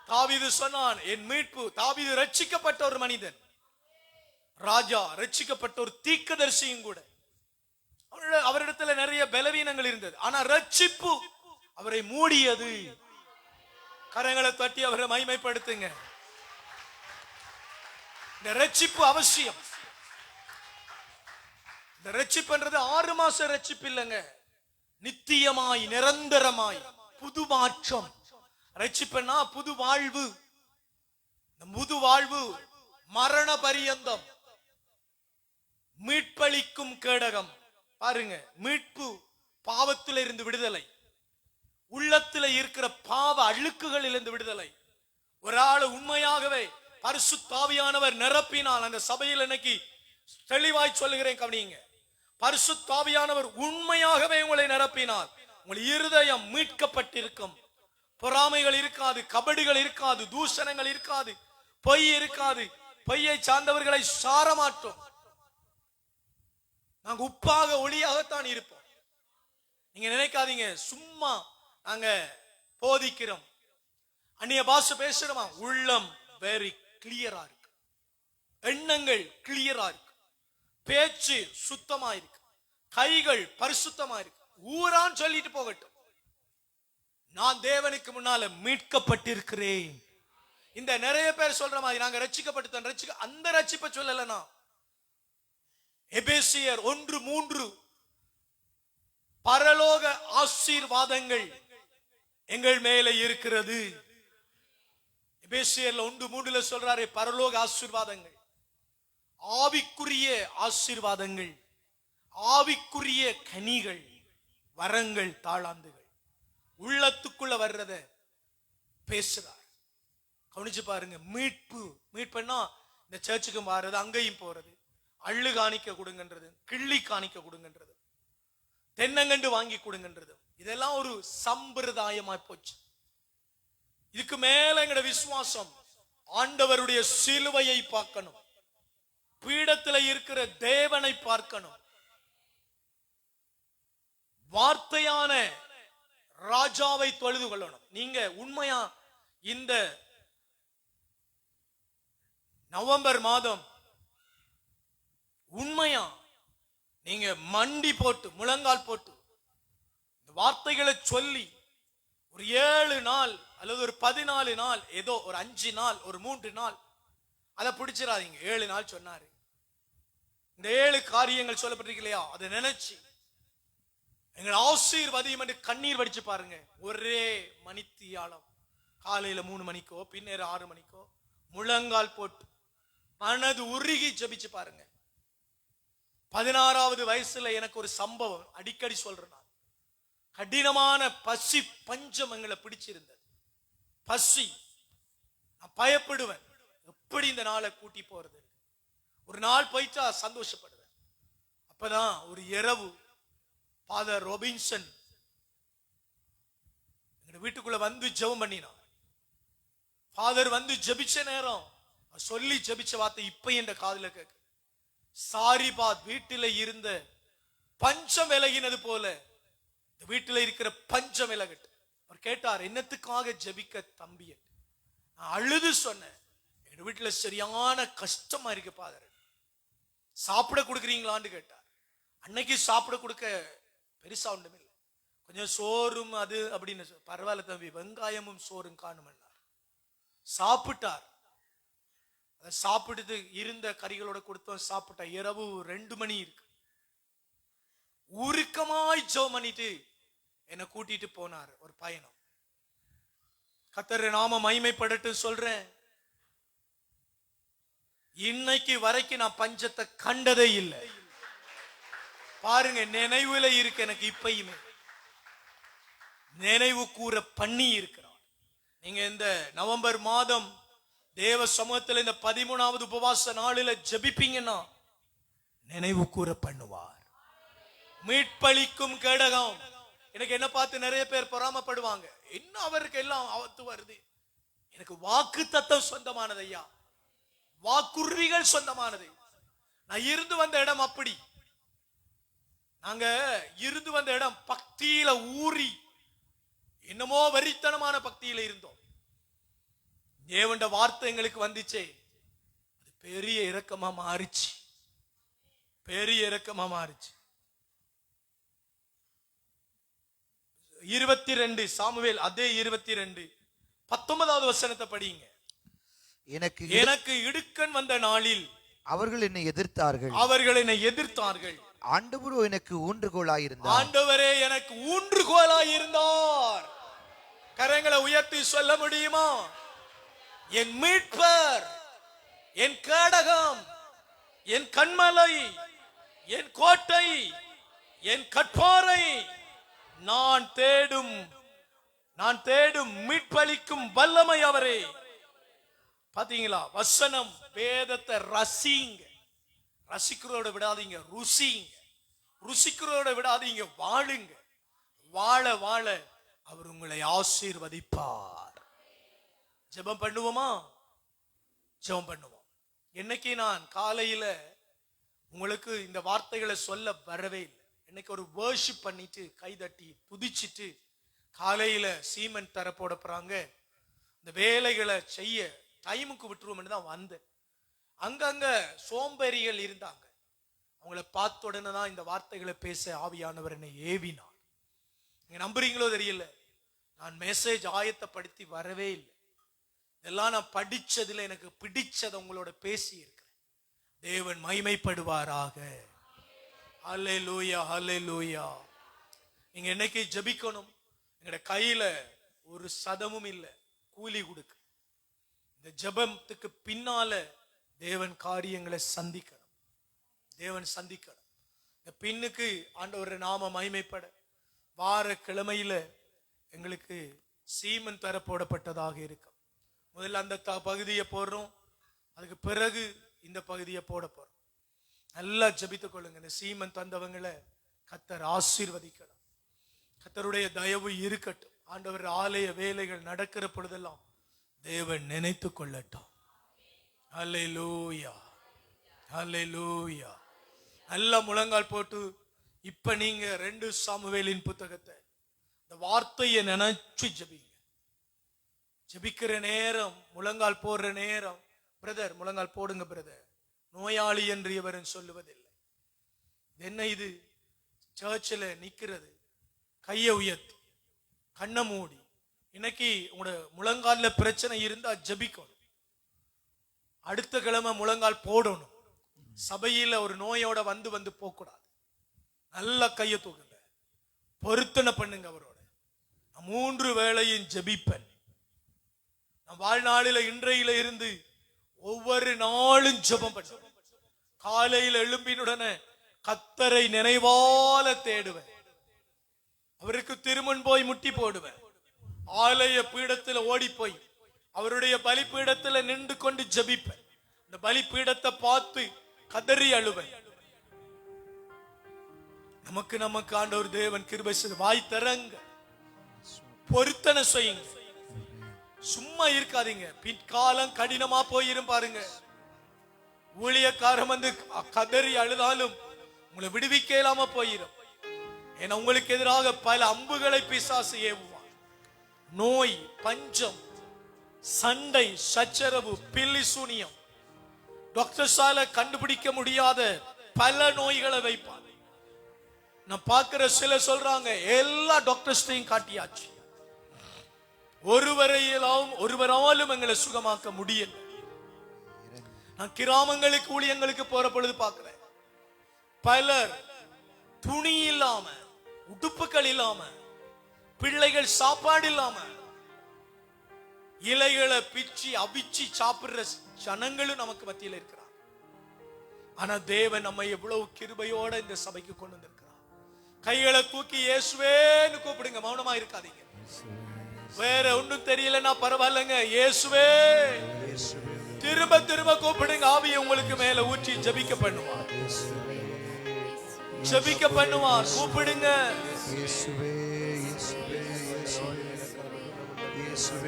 தாவீது சொன்னான், என் மீட்பு. தாவீது ரட்சிக்கப்பட்ட ஒரு மனிதன், ராஜா, ரட்சிக்கப்பட்ட ஒரு தீர்க்கதரிசியும் கூட. அவரிடத்துல நிறைய பலவீனங்கள் இருந்தது, ஆனா ரட்சிப்பு அவரை மூடியது. கரங்களை தட்டி அவரை மகிமைப்படுத்துங்க. இந்த ரட்சிப்பு அவசியம். இந்த ரட்சிப்புன்றது 6 மாசம் ரட்சிப்பு இல்லைங்க, நித்தியமாய் நிரந்தரமாய் புது மாற்றம். ரட்சிப்புன்னா புது வாழ்வு. புது வாழ்வு மரண பரியந்தம் மீட்பளிக்கும் கேடகம். பாருங்க, மீட்பு பாவத்தில் இருந்து விடுதலை, உள்ளத்தில் இருக்கிற பாவ அழுக்குகளில் இருந்து விடுதலை. ஒரு ஆள் உண்மையாகவே பரிசுத்த ஆவியானவர் நிரப்பினால், அந்த சபையில் இன்னைக்கு தெளிவாய் சொல்லுகிறேன் கவனிங்க, பரிசுத்த ஆவியானவர் உண்மையாகவே உங்களை நிரப்பினால் உங்கள் இருதயம் மீட்கப்பட்டிருக்கும். பொறாமைகள் இருக்காது, கபடிகள் இருக்காது, தூஷணங்கள் இருக்காது, பொய் இருக்காது. பொய்யை சார்ந்தவர்களை சார மாட்டோம். நாங்க உப்பாக ஒளியாகத்தான் இருப்போம். நீங்க நினைக்காதீங்க சும்மா நாங்க போதிக்கிறோம், அந்நிய பாஷை பேசுறோமா. உள்ளம் வெரி கிளியரா இருக்கு, எண்ணங்கள் கிளியரா இருக்கு, பேச்சு சுத்தமா இருக்கு, கைகள் பரிசுத்தமா இருக்கு. ஊரான் சொல்லிட்டு போகட்டும், நான் தேவனுக்கு முன்னால மீட்கப்பட்டிருக்கிறேன். இந்த நிறைய பேர் சொல்ற மாதிரி நாங்க ரட்சிக்கப்பட்டு அந்த ரட்சிப்பை சொல்லலனா. எபேசியர் 1:3 பரலோக ஆசீர்வாதங்கள் எங்கள் மேலே இருக்கிறது. எபேசியர்ல 1:3 சொல்றாரு, பரலோக ஆசீர்வாதங்கள், ஆவிக்குரிய ஆசீர்வாதங்கள், ஆவிக்குரிய கனிகள், வரங்கள், தாளாந்துகள் உள்ளத்துக்குள்ள வர்றத பேசுறார். கவனிச்சு பாருங்க. மீட்புன்னா இந்த சர்ச்சுக்கு மாறுறது, அங்கேயும் போறது, அள்ளு காணிக்க கொடுங்கன்றது, கிள்ளி காணிக்க கொடுங்கன்றது, தென்னங்கண்டு வாங்கி கொடுங்கன்றது, இதெல்லாம் ஒரு சம்பிரதாயமாய் போச்சு. இதுக்கு மேல எங்கட விசுவாசம் ஆண்டவருடைய சிலுவையை பார்க்கணும், பீடத்துல இருக்கிற தேவனை பார்க்கணும், வார்த்தையான ராஜாவை தொழுது கொள்ளணும். நீங்க உண்மையா இந்த நவம்பர் மாதம் உண்மையா நீங்க மண்டி போட்டு முழங்கால் போட்டு இந்த வார்த்தைகளை சொல்லி ஒரு 7 நாள் அல்லது ஒரு 14 நாள், ஏதோ ஒரு 5 நாள், ஒரு 3 நாள், அதை பிடிச்சிடாதீங்க. 7 நாள் சொன்னாரு, இந்த 7 காரியங்கள் சொல்லப்பட்டிருக்கு இல்லையா, அதை நினைச்சு எங்களை ஆசீர்வதியும் என்று கண்ணீர் வடிச்சு பாருங்க. ஒரே மணித்தியாலம், காலையில 3 மணிக்கோ பின்னர் 6 மணிக்கோ முழங்கால் போட்டு மனது உருகி ஜபிச்சு பாருங்க. 16வது வயசுல எனக்கு ஒரு சம்பவம் அடிக்கடி சொல்றேன். கடினமான பசி பஞ்சம் எங்களை பிடிச்சிருந்தது. பசி, நான் பயப்படுவேன், எப்படி இந்த நாளை கூட்டி போறது. ஒரு நாள் போயிட்டா சந்தோஷப்படுவேன். அப்பதான் ஒரு இரவு ஃபாதர் ரொபின்சன் எங்க வீட்டுக்குள்ள வந்து ஜெபம் பண்ணினார். ஃபாதர் வந்து ஜெபிச்ச நேரம் சொல்லி ஜெபிச்ச வார்த்தை இப்ப என்ற காதுல கேட்க, சாரிபாத் வீட்டில இருந்த பஞ்சம் விலகினது போல இந்த வீட்டில இருக்கிற பஞ்சம் விலகட்டு. அவர் கேட்டார், என்னத்துக்காக ஜெபிக்க தம்பி? நான் அழுது சொன்னேன், எங்க வீட்டுல சரியான கஷ்டமா இருக்கு ஃபாதர், சாப்பிட கொடுக்குறீங்களான்னு கேட்டார். அன்னைக்கு சாப்பிட கொடுக்க பெருசா ஒன்றும் இல்லை, கொஞ்சம் சோறும் அது அப்படின்னு. பரவாயில்ல தம்பி, வெங்காயமும் சோறும் காணுமன்னார். சாப்பிட்டார். அதை சாப்பிட்டு இருந்த கறிகளோட கொடுத்தோம், சாப்பிட்டா. இரவு 2 மணி இருக்கு. உருக்கமாய் ஜெபம் பண்ணிட்டு என்னை கூட்டிட்டு போனார் ஒரு பயணம். கர்த்தர் நாம மகிமைப்படட்டு சொல்றேன். இன்னைக்கு வரைக்கும் நான் பஞ்சத்தை கண்டதே இல்லை. பாருங்க, நினைவுல இருக்கு எனக்கு, இப்பயுமே நினைவு கூற பண்ணி இருக்கிறார். நீங்க இந்த நவம்பர் மாதம் தேவ சமூகத்தில் இந்த 13வது உபவாச நாளில ஜெபிப்பீங்கன்னா நினைவு கூற பண்ணுவார். மீட்பளிக்கும் கேடகம் எனக்கு என்ன பார்த்து நிறைய பேர் பொறாமப்படுவாங்க. என்ன அவருக்கு எல்லாம் ஆபத்து வருது? எனக்கு வாக்கு தத்தம் சொந்தமானது ஐயா, வாக்குறுதிகள் சொந்தமானது. நான் இருந்து வந்த இடம் அப்படி. நாங்க இருந்து வந்த இடம் பக்தியில ஊறி என்னமோ வெறித்தனமான பக்தியில இருந்தோம். தேவண்ட வார்த்தை எங்களுக்கு வந்துச்சே, அது பெரிய இரக்கமா மாறிச்சு, பெரிய இரக்கமா மாறிச்சு. 22 சாமுவேல் அதே 22 19வது வசனத்தை படிங்க. எனக்கு இடுக்கண் வந்த நாளில் அவர்கள் என்னை எதிர்த்தார்கள், அவர்கள் என்னை எதிர்த்தார்கள். ஆண்டவரோ எனக்கு ஊன்றுகோலாயிருந்தார், ஆண்டவரே எனக்கு ஊன்றுகோலாயிருந்தார். கரங்களை உயர்த்தி சொல்ல முடியுமா? என் மீட்பர், என் கேடகம், என் கண்மலை, என் கோட்டை, என் கற்பாரை, நான் தேடும் மீட்பளிக்கும் வல்லமை அவரே. பாத்தீங்களா? வசனம் வேதத்தை ரசிங்க, ரசிக்கிறோட விடாதீங்க, ருசிங்க, ருசிக்கிறோட விடாதீங்க, வாழுங்க. வாழ வாழ அவர் உங்களை ஆசீர்வதிப்பார். ஜெபம் பண்ணுவோமா? ஜெபம் பண்ணுவோம். இன்னைக்கு நான் காலையில உங்களுக்கு இந்த வார்த்தைகளை சொல்ல வரவே இல்லை. இன்னைக்கு ஒரு வர்ஷிப் பண்ணிட்டு கைதட்டி துதிச்சிட்டு காலையில சீமெண்ட் தர போட போறாங்க, இந்த வேலைகளை செய்ய டைமுக்கு விட்டுருவோம்னு தான் வந்தேன். அங்கங்க சோம்பேறிகள் இருந்தாங்க. அவங்கள பார்த்த உடனே தான் இந்த வார்த்தைகளை பேச ஆவியானவர் என்னை ஏவினார். நீங்க நம்புறீங்களோ தெரியல, நான் மெசேஜ் ஆயத்தப்படுத்தி வரவே இல்லை. இதெல்லாம் நான் படிச்சதுல எனக்கு பிடிச்சதை உங்களோட பேசி இருக்கிறேன். தேவன் மகிமைப்படுவாராக. ஹல்லேலூயா, ஹல்லேலூயா. நீங்க என்னைக்கு ஜெபிக்கணும், எங்கட கையில ஒரு சதமும் இல்லை கூலி கொடுக்க. இந்த ஜெபத்துக்கு பின்னால தேவன் காரியங்களை சந்திக்கணும், தேவன் சந்திக்கணும். இந்த பின்னுக்கு ஆண்டவர் நாம மகிமைப்பட வார கிழமையில எங்களுக்கு சீமெண்ட் தர போடப்பட்டதாக இருக்கும். முதல்ல அந்த பகுதியை போடுறோம், அதுக்கு பிறகு இந்த பகுதியை போட போறோம். நல்லா ஜெபித்துக் கொள்ளுங்க. இந்த சீமெண்ட் தந்தவங்களை கர்த்தர் ஆசீர்வதிக்கணும், கர்த்தருடைய தயவு இருக்கட்டும். ஆண்டவர் ஆலய வேலைகள் நடக்கிற பொழுதெல்லாம் தேவன் நினைத்து கொள்ளட்டும். ஹல்லேலூயா, ஹல்லேலூயா. நல்லா முழங்கால் போட்டு இப்ப நீங்க 2 சாமுவேலின் புத்தகத்தை இந்த வார்த்தையை நினைச்சு ஜெபிங்க. ஜெபிக்கிற நேரம், முழங்கால் போடுற நேரம், பிரதர் முழங்கால் போடுங்க பிரதர், நோயாளி என்று இவரும் சொல்லுவதில்லை. என்ன இது? சர்ச்சில் நிக்கிறது, கையை உயர்த்தி கண்ணை மூடி. இன்னைக்கு உங்களோட முழங்கால பிரச்சனை இருந்தா ஜெபிக்கணும். அடுத்த கிழமை முழங்கால் போடணும். சபையில ஒரு நோயோட வந்து போகக்கூடாது. நல்ல கையை தூக்குங்க, பொருத்தனை பண்ணுங்க அவரோட. 3 வேளையும் ஜெபிப்பேன். நான் வாழ்நாளில இன்றையில இருந்து ஒவ்வொரு நாளும் ஜெபம் பண்ணுவேன். காலையில் எழும்பினுடனே கர்த்தரை நினைவால தேடுவேன். அவருக்கு திருமுன் போய் முட்டி போடுவேன். ஆலய பீடத்தில் ஓடி போய் அவருடைய பலிபீடத்தில் நின்று கொண்டு ஜெபிப்பேன். இந்த பலிபீடத்தை பார்த்து கதறி அழுவேன். நமக்கு ஆண்டவர் தேவன் கிருபை செய்து வாய் தரங்க, பொருத்தனை செய்யுங்க, சும்மா இருக்காதீங்க. பிற்காலம் கடினமா போயிரும் பாருங்க. ஊழியக்காரன் வந்து கதறி அழுதாலும் உங்களை விடுவிக்க இல்லாம போயிரும். ஏன்னா உங்களுக்கு எதிராக பல அம்புகளை பிசாசு ஏவுவான். நோய், பஞ்சம், சண்டை, சச்சரவு, பில்லி சூனியம், டாக்டர்ஸால கண்டுபிடிக்க முடியாத பல நோய்களை வைப்பான். நான் பார்க்கிற சில சொல்றாங்க, எல்லா டாக்டர்ஸ்டையும் காட்டியாச்சு, ஒருவராலும் எங்களை சுகமாக்க முடியல. நான் கிராமங்களுக்கு ஊழியங்களுக்கு போற பொழுது பார்க்கிறேன், பலர் துணி இல்லாம, உடுப்புகள் இல்லாம, பிள்ளைகள் சாப்பாடு இல்லாம, இலைகளை பிச்சு அவிச்சு சாப்பிடுற ஜனங்களும் நமக்கு மத்தியில் இருக்கிறார். ஆனா தேவன் நம்ம எவ்வளவு கிருபையோட இந்த சபைக்கு கொண்டு வந்திருக்கிறார். கைகளை தூக்கி இயேசுவேன்னு கூப்பிடுங்க, மௌனமா இருக்காதீங்க. வேற ஒன்னும் தெரியலன்னா பரவாயில்லைங்க, இயேசுவே திரும்ப திரும்ப கூப்பிடுங்க. ஆவியை உங்களுக்கு மேல ஊற்றி ஜெபிக்க பண்ணுவார், ஜெபிக்க பண்ணுவார். கூப்பிடுங்க,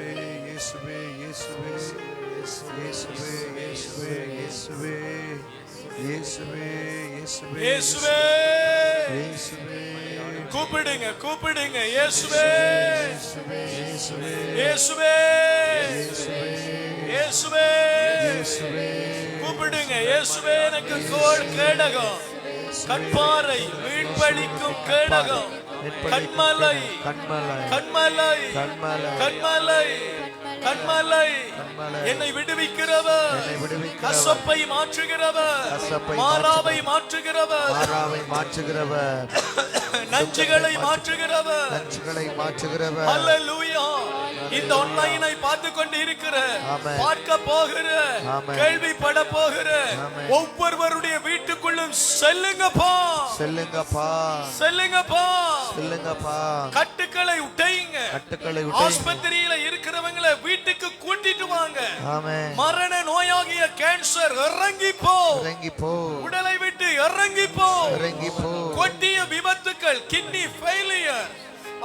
இயேசுவே இயேசுவே இயேசுவே இயேசுவே இயேசுவே இயேசுவே இயேசுவே இயேசுவே இயேசுவே கூப்பிடுங்க கூப்பிடுங்க இயேசுவே இயேசுவே இயேசுவே இயேசுவே கூப்பிடுங்க இயேசுவே எனக்கு கேடகம் கட்பாறை மீட்பளிக்கும் கேடகம் கண்மலை கண்மலை கண்மலை கண்மலை கண்மலை என்னை விடுவிக்கிறவர் கசப்பை மாற்றுகிறவர் மாறாவை மாற்றுகிறவர் நஞ்சுகளை மாற்றுகிறவர் ஹல்லேலூயா இந்த ஆன்லைனை பார்த்து கொண்டு இருக்கிற பார்க்க போகிற கேள்விப்பட போகிற ஒவ்வொருவருடைய வீட்டுக்குள்ளும் செல்லுங்கப்பா கட்டுக்களை உடையுங்க ஆஸ்பத்திரியில இருக்கிறவங்களை வீட்டுக்கு கூட்டிட்டு வாங்க மரண நோயாகிய கேன்சர் இறங்கி போ உடலை விட்டு இறங்கி போ கொடிய விபத்துக்கள் kidney failure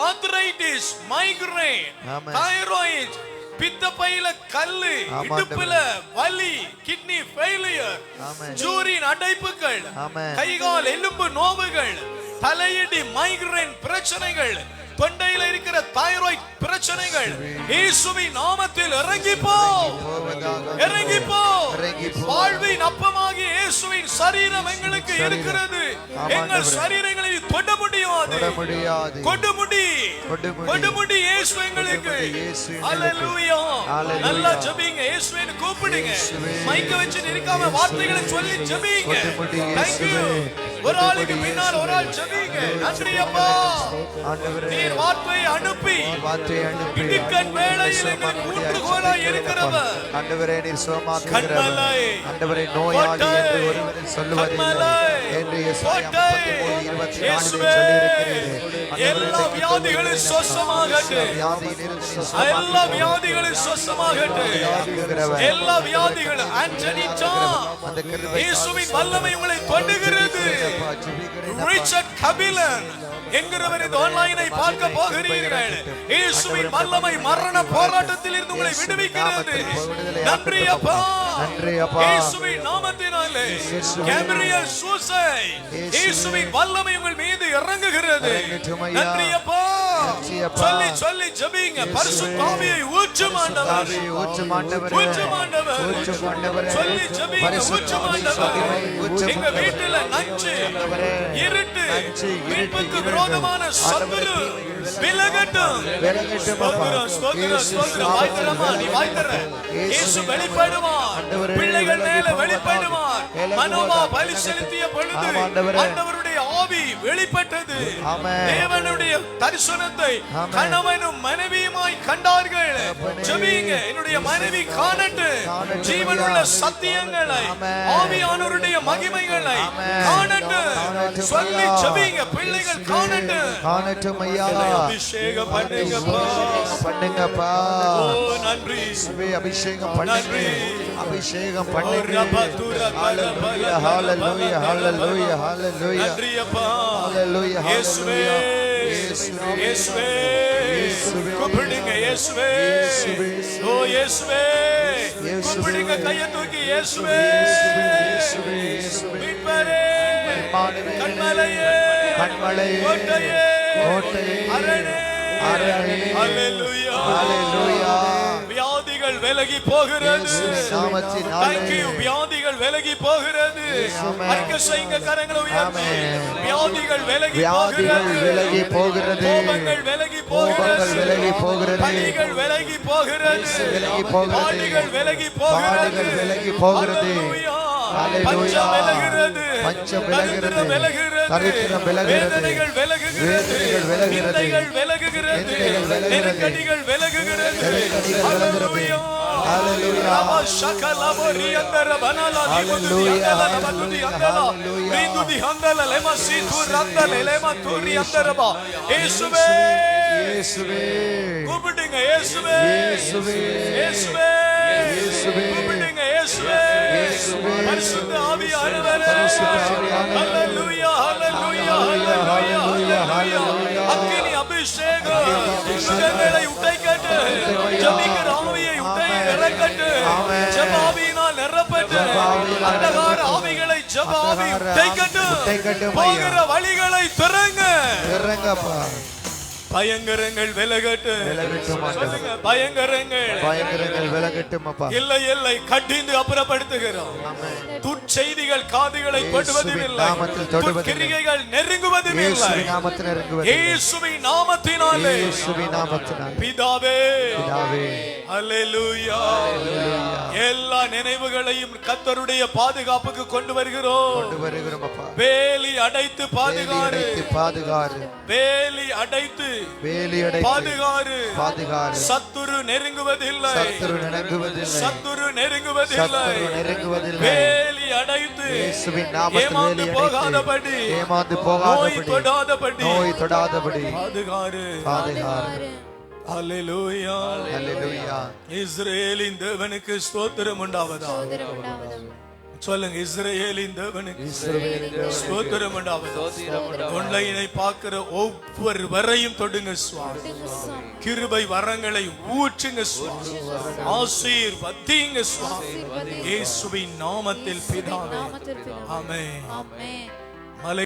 arthritis migraine thyroid பித்தப்பையில கல்லு இடுப்புல வலி கிட்னி ஃபெயிலியர் ஜூரின் அடைப்புகள் கைகால் எலும்பு நோவுகள் தலையிடி மைக்ரேன் பிரச்சனைகள் தொண்டையில இருக்கிற தைராய்டு பிரச்சனைகள் இயேசுவின் நாமத்தில் இறங்கி போ வாழ்வின் அப்பமாகிய இயேசுவின் சரீரம் எங்களுக்கு இருக்கிறது எங்கள் சரீரங்களை தொட முடியாது கொடுமுடி இயேசு எங்களுக்கு ஹல்லேலூயா நல்லா ஜெபிங்க இயேசுவின் கூப்பிடுங்க மைக்க வச்சு நிற்காம வார்த்தைகளை சொல்லி ஜெபிங்க thank you ஒரு ஆளுக்கு பின்னால் ஒரு ஆள் ஜெபிங்க நன்றி அப்பா நீர் வார்த்தையை அனுப்பி இடுக்கண் வேளையில் எங்களுக்கு ஊற்றுகோலாய் இருக்கிறவர் ஆண்டவரே நீர் சுகமாக்குகிறவர் ஆண்டவரே நோயாளி என்று ஒருவர் சொல்லுவதில்லை என்று இயேசுவே 53:24 சொல்லி இருக்கிறீர்கள் எல்லா வியாதிகளும் சுத்தமாகட்டும் எல்லா வியாதிகளும் சுத்தமாகட்டும் எல்லா வியாதிகளும் ஆண்டனிச்சா இயேசுவின் வல்லமை உங்களை தொடுகிறது ரிச்சர்ட் கபிலன் என்கிறவர் இந்த ஆன்லைனை பார்க்க போகிறீர்கள் இயேசுவின் வல்லமை மரண போராட்டத்தில் இருந்து உங்களை விடுவிக்கிறது நன்றி அப்பா இயேசுவின் நாமத்தினாலே கேப்ரியல் சூசை இயேசுவின் வல்லமை உங்கள் மீது இறங்குகிறது நன்றி அப்பா சொல்லி ஜெபிங்க பரிசுத்த ஆவியை ஊற்றும் ஆண்டவர் சொல்லி ஜெபிங்க ஊற்றும் ஆண்டவர் எங்க வீட்டில நஞ்சு இருட்டு மீட்புக்கு விரோதமான சத்துரு விலகட்டும் இயேசு வெளிப்படுவார் பிள்ளைகள் மேல வெளிப்படுவார் மனோவா பலி செலுத்திய பொழுது ஆண்டவருடைய ஆவி வெளிப்பட்டது தேவனுடைய தரிசனத்தை கணவனும் மனைவியுமாய் கண்டார்கள் ஜெபிங்க என்னுடைய மனைவி காணட்டும் ஜீவனுள்ள சத்தியங்களை ஆவியானவருடைய மகிமைகளை காணட்டும் சொல்லி ஜெபிங்க பிள்ளைகள் காணட்டும் ஐயா அபிஷேகம் பண்ணுங்கப்பா ஓ நன்றி அபிஷேகம் பண்ணுங்க ஹalleluya ஹalleluya ஹalleluya ஹalleluya நன்றி அப்பா ஹalleluya இயேசுவே இயேசுவே கூப்பிடுங்க இயேசுவே ஓ இயேசுவே கூப்பிடுங்க கையை தூக்கி இயேசுவே மீட்பரே கண்மலையே கோட்டையே அரணே ஹalleluya ஹalleluya வியாதிகள் விலகி போகிறது thank you வியாதிகள் விலகி போகிறது அறிக்கை செய்யுங்க கரங்களை உயர்த்தி வியாதிகள் விலகி போகிறது கோபங்கள் விலகி போகிறது பலிகள் விலகி போகிறது பாடுகள் விலகி போகிறது பஞ்சம் விலகுகிறது தரித்திரம் விலகுகிறது வேதனைகள் விலகுகிறது நிந்தைகள் விலகுகிறது நெருக்கடிகள் விலகுகிறது ஹalleluya ஹalleluya ஷகலபரி அந்தர பனலா திமுதி அந்தல லபதுதி அந்தல ரிதுதி அந்தல லெமசி துரந்தல லெமதுரி அந்தரபா இயேசுவே கூப்பிடுங்க இயேசுவே கூப்பிடுங்க இயேசுவே பரிசுத்த ஆவியானவரே ஹalleluya ஹalleluya ஹalleluya ஹalleluya அக்கினி அபிஷேகம் முகங்களை உடைக்கட்டு, ஜெபிக்கிற ஆவியை உடை இறக்கட்டு, ஜெப ஆவியினால் நிரப்பட்டு, அந்தகார ஆவிகளை ஜெப ஆவி உடைக்கட்டு, போகிற வழிகளை திறங்கப்பா. பயங்கரங்கள் விலகட்டு, பயங்கரங்கள் விலகட்டும் அப்பா. இல்லை இல்லை கட்டிந்து அப்புறப்படுத்துகிறோம். துர்ச்செய்திகள் காதுகளை தொடுவதில்லை, கிரியைகள் நெருங்குவதில்லை. இயேசுவின் நாமத்தினாலே பிதாவே அல்லேலூயா. எல்லா நினைவுகளையும் கர்த்தருடைய பாதுகாப்புக்கு கொண்டு வருகிறோம். வேலி அடைத்து பாதுகாரு, வேலி அடைத்து பாதுகாரு. சத்துரு நெருங்குவதில்லை, சத்துரு நெருங்குவதில்லை. வேலி அடைத்து ஏமாந்து போகாதபடி, நோய் தொடாதபடி பாதுகாரு. அல்லேலூயா, அல்லேலூயா. இஸ்ரவேலின் தேவனுக்கு ஸ்தோத்திரம் உண்டாவதாக. சொல்லுங்க, இஸ்ரவேலின் தேவனுக்கு ஸ்தோத்திரம் உண்டாவதாக. ஆன்லைனை பார்க்கிற ஒவ்வொரு வரையும் தொடுங்க சுவாமி. கிருபை வரங்களை ஊற்றுங்க சுவாமி, ஆசீர்வதிங்க சுவாமி. இயேசுவின் நாமத்தில் பிதாவே, ஆமென்.